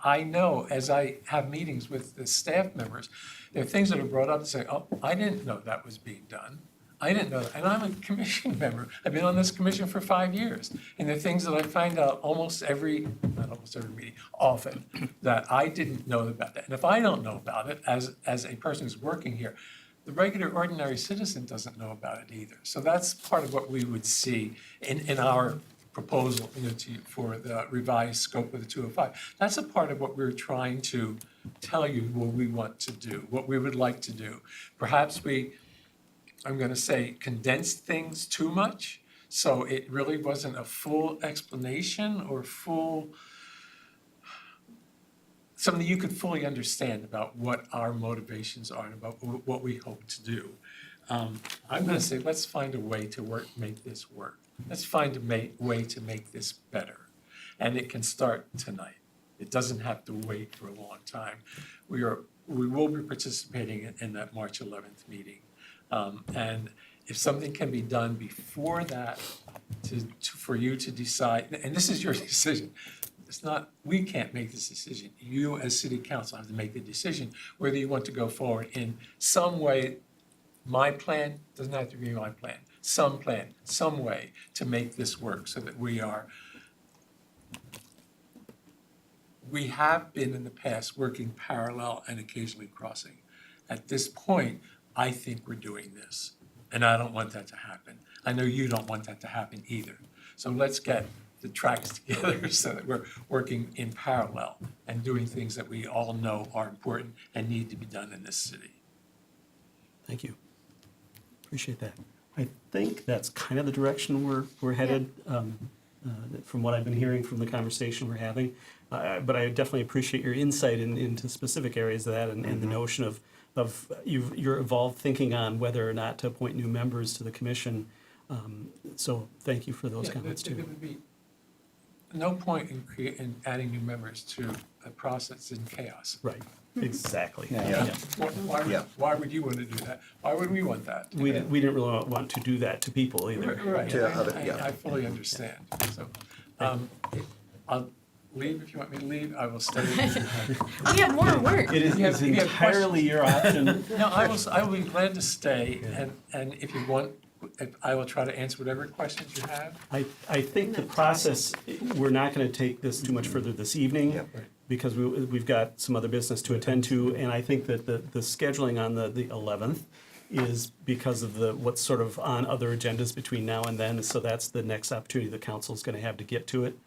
I know as I have meetings with the staff members, there are things that are brought up and say, oh, I didn't know that was being done. I didn't know that. And I'm a commission member. I've been on this commission for 5 years. And there are things that I find out not almost every meeting, often, that I didn't know about that. And if I don't know about it, as a person who's working here, the regular ordinary citizen doesn't know about it either. So that's part of what we would see in our proposal, for the revised scope of the 205. That's a part of what we're trying to tell you what we want to do, what we would like to do. Perhaps I'm going to say, condensed things too much, so it really wasn't a full explanation or something you could fully understand about what our motivations are and about what we hope to do. I'm going to say, let's find a way to make this work. Let's find a way to make this better. And it can start tonight. It doesn't have to wait for a long time. We will be participating in that March 11th meeting. And if something can be done before that for you to decide, and this is your decision, we can't make this decision. You as city council have to make the decision whether you want to go forward in some way. My plan doesn't have to be my plan, some way to make this work so that we have been in the past working parallel and occasionally crossing. At this point, I think we're doing this, and I don't want that to happen. I know you don't want that to happen either. So let's get the tracks together so that we're working in parallel and doing things that we all know are important and need to be done in this city. Thank you. Appreciate that. I think that's kind of the direction we're headed, from what I've been hearing from the conversation we're having. But I definitely appreciate your insight into specific areas of that and the notion of your evolved thinking on whether or not to appoint new members to the commission. So thank you for those comments There too. would be no point in adding new members to a process in chaos. Right, exactly. Yeah. Why would you want to do that? Why would we want that? We didn't really want to do that to people either. Right, Yeah. I fully understand. So, I'll leave if you want me to leave. I will stay. We have more work. It is You have entirely your option. No, I will be glad to stay, and if you want, I will try to answer whatever questions you have. I think the process, we're not going to take this too much further this evening Yep. because we've got some other business to attend to. And I think that the scheduling on the 11th is because of what's sort of on other agendas between now and then. So that's the next opportunity the council's going to have to get to it.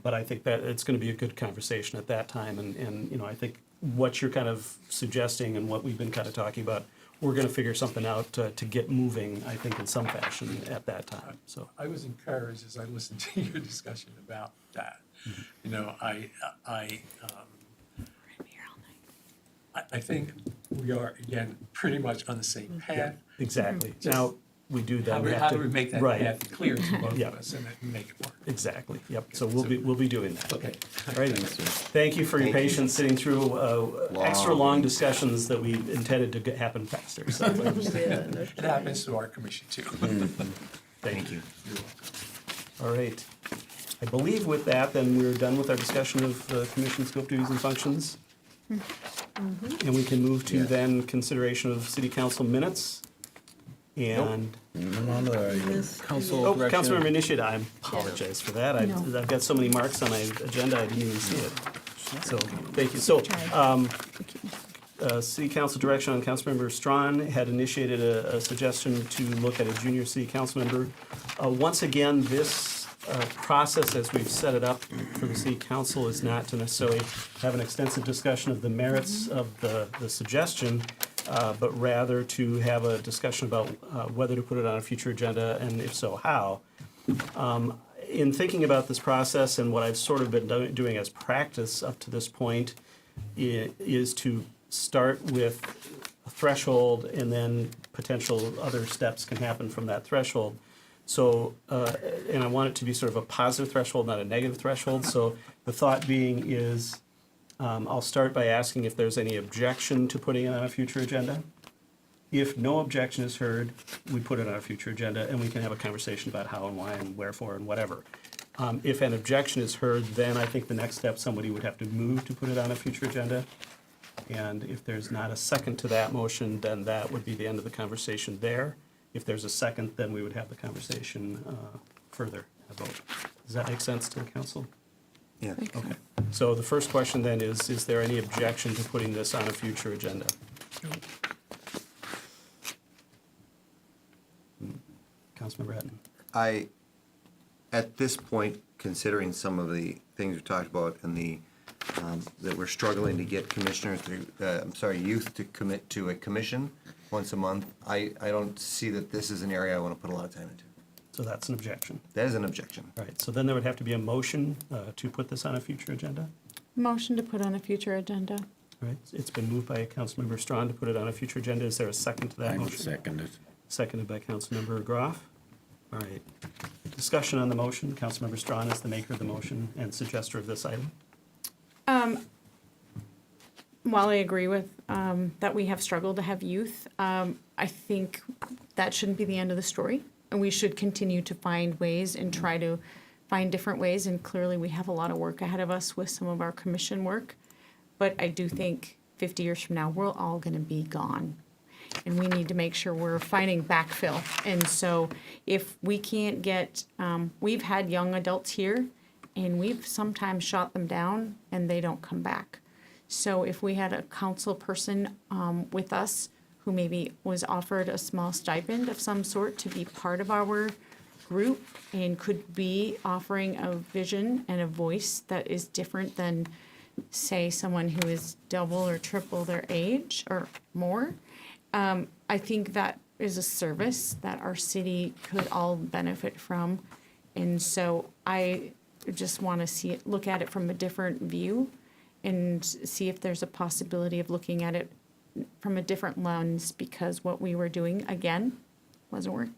But I think that it's going to be a good conversation at that time. And I think what you're kind of suggesting and what we've been kind of talking about, we're going to figure something out to get moving, I think, in some fashion at that time. So I was encouraged as I listened to your discussion about that. You know, I think we are, again, pretty much on the same path. exactly. Just Now, we do then How do have to. we make that Right. path clear to both Yeah. of us and make it work? Exactly, yep, so we'll be doing that. Okay. All right, thank you for your Thank you. patience sitting through extra long discussions that we intended to happen faster, so Yeah, no It happens to our commission too. thank you. All right, I believe with that, then we're done with our discussion of the commission scope, duties, and functions. And we can move to Yeah. then consideration of city council minutes. And, This- Council oh, direction. Councilmember Initiate, I apologize for that. I've got so many marks on my agenda, I didn't even see it. So, thank you. So, city council direction on Councilmember Strawn had initiated a suggestion to look at a junior city council member. Once again, this process, as we've set it up for the city council, is not to necessarily have an extensive discussion of the merits of the suggestion, but rather to have a discussion about whether to put it on a future agenda, and if so, how. In thinking about this process and what I've sort of been doing as practice up to this point is to start with a threshold, and then potential other steps can happen from that threshold. So, and I want it to be sort of a positive threshold, not a negative threshold. So the thought being is, I'll start by asking if there's any objection to putting it on a future agenda. If no objection is heard, we put it on a future agenda, and we can have a conversation about how and why and wherefore and whatever. If an objection is heard, then I think the next step, somebody would have to move to put it on a future agenda. And if there's not a second to that motion, then that would be the end of the conversation there. If there's a second, then we would have the conversation further, a vote. Does that make sense to the council? Yeah. Okay. So the first question then is there any objection to putting this on a future agenda? Councilmember Hatton. At this point, considering some of the things we talked about and that we're struggling to get commissioners youth to commit to a commission once a month, I don't see that this is an area I want to put a lot of time into. So that's an objection. That is an objection. All right, so then there would have to be a motion to put this on a future agenda. Motion to put on a future agenda. All right, it's been moved by Councilmember Strawn to put it on a future agenda. Is there a second to that I would motion? second it. Seconded by Councilmember Groff. All right. Discussion on the motion. Councilmember Strawn is the maker of the motion and suggester of this item. While I agree with that we have struggled to have youth, I think that shouldn't be the end of the story. And we should continue to find ways and try to find different ways. And clearly, we have a lot of work ahead of us with some of our commission work. But I do think 50 years from now, we're all going to be gone. And we need to make sure we're finding backfill. And so if we can't get, we've had young adults here, and we've sometimes shot them down, and they don't come back. So if we had a council person with us who maybe was offered a small stipend of some sort to be part of our group and could be offering a vision and a voice that is different than, say, someone who is double or triple their age or more, I think that is a service that our city could all benefit from. And so I just want to see it, look at it from a different view and see if there's a possibility of looking at it from a different lens, because what we were doing, again,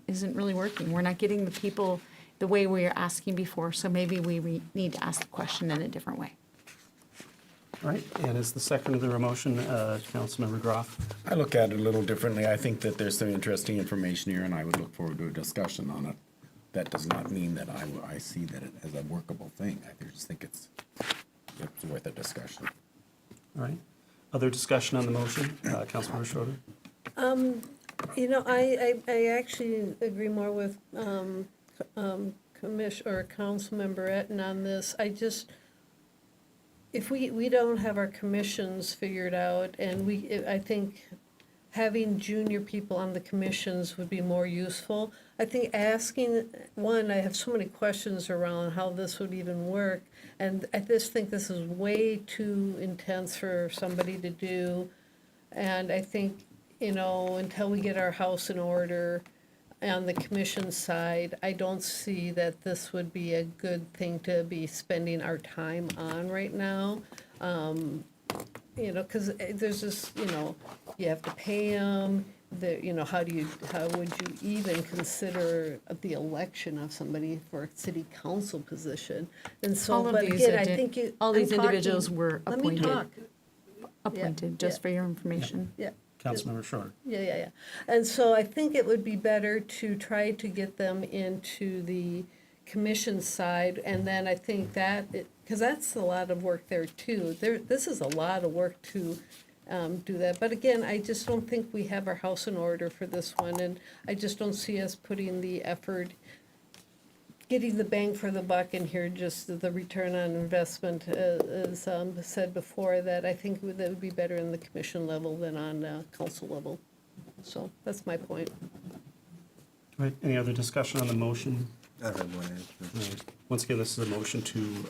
isn't really working. We're not getting the people the way we were asking before, so maybe we need to ask the question in a different way. All right, and as the second of the motion, Councilmember Groff. I look at it a little differently. I think that there's some interesting information here, and I would look forward to a discussion on it. That does not mean that I see that it as a workable thing. I just think it's worth a discussion. All right. Other discussion on the motion? Councilmember Schroeder? I actually agree more with Councilmember Etten on this. If we don't have our commissions figured out, and I think having junior people on the commissions would be more useful. I think I have so many questions around how this would even work, and I just think this is way too intense for somebody to do. And I think, until we get our house in order on the commission side, I don't see that this would be a good thing to be spending our time on right now. Because there's just, you have to pay them, how would you even consider the election of somebody for a city council position? And so, All of but these again, I indi- think you. all I'm these individuals talking- were Let me appointed. talk, Appointed, yeah. just for your information. yeah. Councilmember Schroeder. Yeah. And so I think it would be better to try to get them into the commission side, and then I think because that's a lot of work there too. This is a lot of work to do that. But again, I just don't think we have our house in order for this one, and I just don't see us putting the effort, getting the bang for the buck in here, just the return on investment, as said before, that I think that would be better in the commission level than on council level. So that's my point. Right, any other discussion on the motion? I don't have one answer. Right. Once again, this is a motion to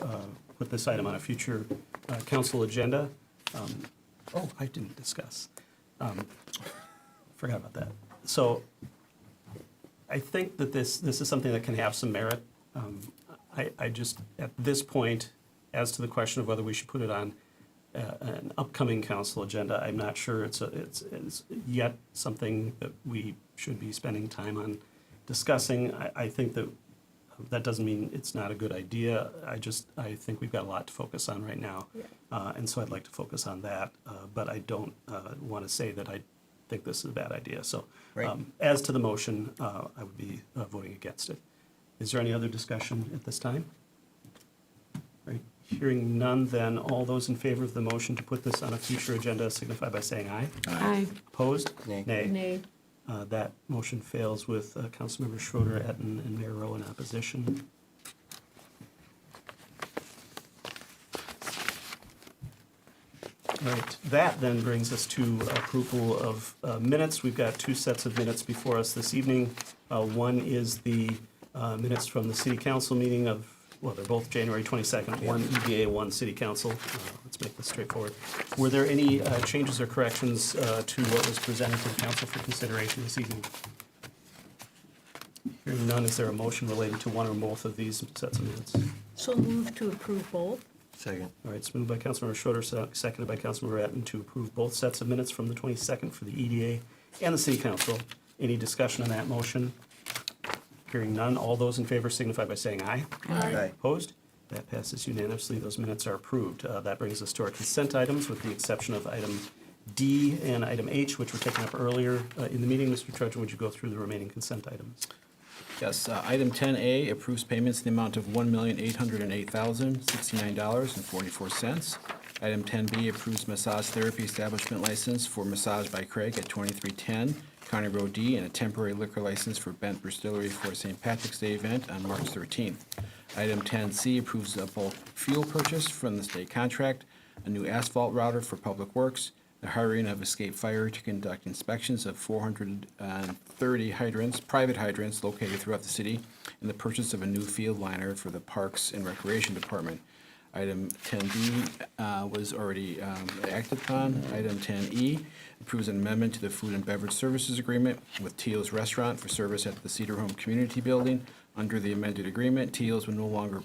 put this item on a future council agenda. Oh, I didn't discuss. Forgot about that. So I think that this is something that can have some merit. I just, at this point, as to the question of whether we should put it on an upcoming council agenda, I'm not sure it's yet something that we should be spending time on discussing. I think that doesn't mean it's not a good idea. I think we've got a lot to focus on right now. And so I'd like to focus on that. But I don't want to say that I think this is a bad idea. So Right. as to the motion, I would be voting against it. Is there any other discussion at this time? Right. Hearing none, then all those in favor of the motion to put this on a future agenda signify by saying aye. Aye. Opposed? Nay. Nay. That motion fails with Councilmember Schroeder, Etten, and Mayor Rowe in opposition. Right, that then brings us to approval of minutes. We've got two sets of minutes before us this evening. One is the minutes from the city council meeting of, well, they're both January 22nd, one EDA, one city council. Let's make this straightforward. Were there any changes or corrections to what was presented to the council for consideration this evening? Hearing none, is there a motion related to one or both of these sets of minutes? So move to approve both. Second. All right, it's moved by Councilmember Schroeder, seconded by Councilmember Etten to approve both sets of minutes from the 22nd for the EDA and the city council. Any discussion on that motion? Hearing none, all those in favor signify by saying aye. Aye. Opposed? That passes unanimously. Those minutes are approved. That brings us to our consent items, with the exception of item D and item H, which were taken up earlier in the meeting. Mr. Trudgeon, would you go through the remaining consent items? Yes, item 10A approves payments in the amount of $1,808,069.44. Item 10B approves massage therapy establishment license for Massage by Craig at 2310 County Road D, and a temporary liquor license for Bent Distillery for a St. Patrick's Day event on March 13th. Item 10C approves a bulk fuel purchase from the state contract, a new asphalt router for Public Works, the hiring of Escape Fire to conduct inspections of 430 hydrants, private hydrants located throughout the city, and the purchase of a new field liner for the Parks and Recreation Department. Item 10B was already acted upon. Item 10E approves an amendment to the food and beverage services agreement with Teal's Restaurant for service at the Cedar Home Community Building. Under the amended agreement, Teal's will no longer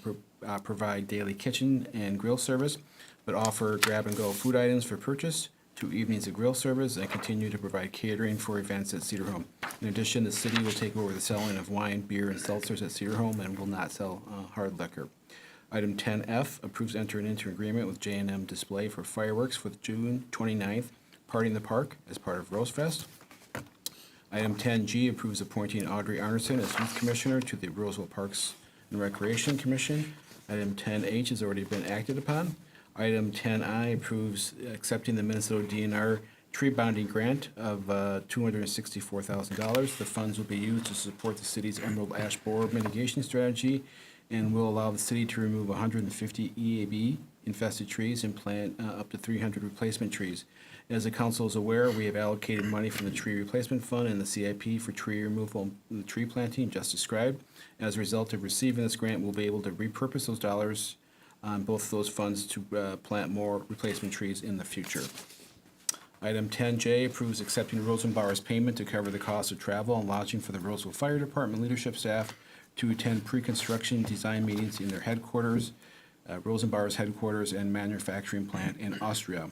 provide daily kitchen and grill service, but offer grab-and-go food items for purchase, 2 evenings of grill service, and continue to provide catering for events at Cedar Home. In addition, the city will take over the selling of wine, beer, and seltzers at Cedar Home and will not sell hard liquor. Item 10F approves entering into agreement with J&M Display for fireworks for the June 29th Party in the Park as part of Rosefest. Item 10G approves appointing Audrey Arneson as Youth Commissioner to the Roseville Parks and Recreation Commission. Item 10H has already been acted upon. Item 10I approves accepting the Minnesota DNR tree bonding grant of $264,000. The funds will be used to support the city's emerald ash borer mitigation strategy and will allow the city to remove 150 EAB infested trees and plant up to 300 replacement trees. As the council is aware, we have allocated money from the tree replacement fund and the CIP for tree removal and tree planting just described. As a result of receiving this grant, we'll be able to repurpose those dollars on both of those funds to plant more replacement trees in the future. Item 10J approves accepting Rosenbauer's payment to cover the cost of travel and lodging for the Roseville Fire Department leadership staff to attend pre-construction design meetings in their headquarters, Rosenbauer's headquarters and manufacturing plant in Austria.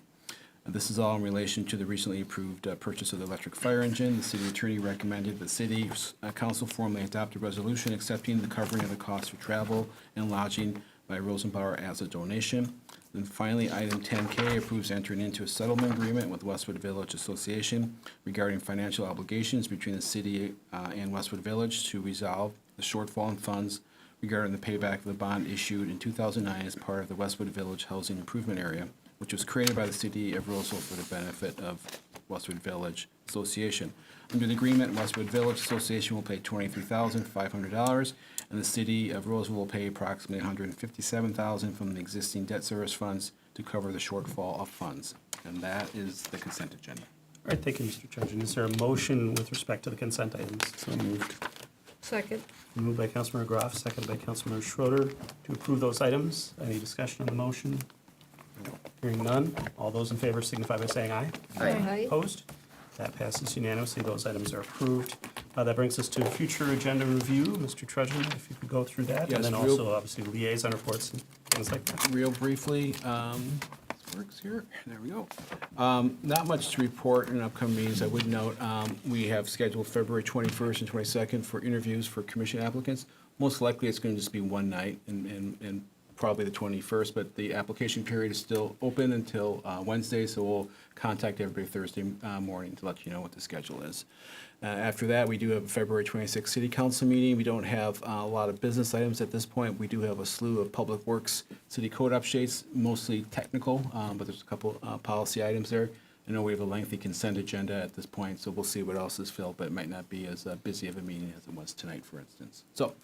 This is all in relation to the recently approved purchase of the electric fire engine. The city attorney recommended the city council formally adopt a resolution accepting the covering of the cost for travel and lodging by Rosenbauer as a donation. Then finally, item 10K approves entering into a settlement agreement with Westwood Village Association regarding financial obligations between the city and Westwood Village to resolve the shortfall in funds regarding the payback of the bond issued in 2009 as part of the Westwood Village Housing Improvement Area, which was created by the city of Roseville for the benefit of Westwood Village Association. Under the agreement, Westwood Village Association will pay $23,500, and the city of Roseville will pay approximately $157,000 from the existing debt service funds to cover the shortfall of funds. And that is the consent agenda. All right, thank you, Mr. Trudgeon. Is there a motion with respect to the consent items? So moved. Second. Moved by Councilmember Groff, seconded by Councilmember Schroeder to approve those items. Any discussion on the motion? Hearing none. All those in favor signify by saying aye. Aye. Opposed? That passes unanimously. Those items are approved. That brings us to future agenda review. Mr. Trudgeon, if you could go through that. Yes, And then real- also, obviously, liaison reports and things like that. Real briefly, this works here, there we go. Not much to report in upcoming meetings. I would note, we have scheduled February 21st and 22nd for interviews for commission applicants. Most likely, it's going to just be one night and probably the 21st, but the application period is still open until Wednesday, so we'll contact everybody Thursday morning to let you know what the schedule is. After that, we do have a February 26th City Council meeting. We don't have a lot of business items at this point. We do have a slew of Public Works City Code updates, mostly technical, but there's a couple policy items there. I know we have a lengthy consent agenda at this point, so we'll see what else is filled, but it might not be as busy of a meeting as it was tonight, for instance. So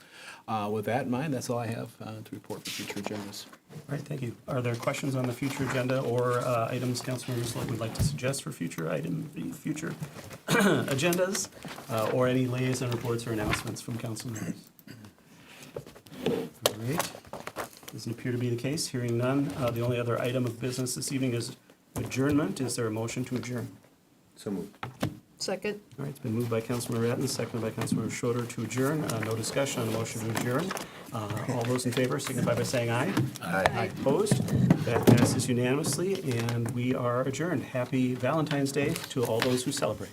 with that in mind, that's all I have to report for future agendas. All right, thank you. Are there questions on the future agenda or items council members would like to suggest for future future agendas, or any liaison reports or announcements from council members? All right. Doesn't appear to be the case. Hearing none. The only other item of business this evening is adjournment. Is there a motion to adjourn? So moved. Second. All right, it's been moved by Councilmember Ratten, seconded by Councilmember Schroeder to adjourn. No discussion on the motion to adjourn. All those in favor signify by saying aye. Aye. Opposed? That passes unanimously, and we are adjourned. Happy Valentine's Day to all those who celebrate.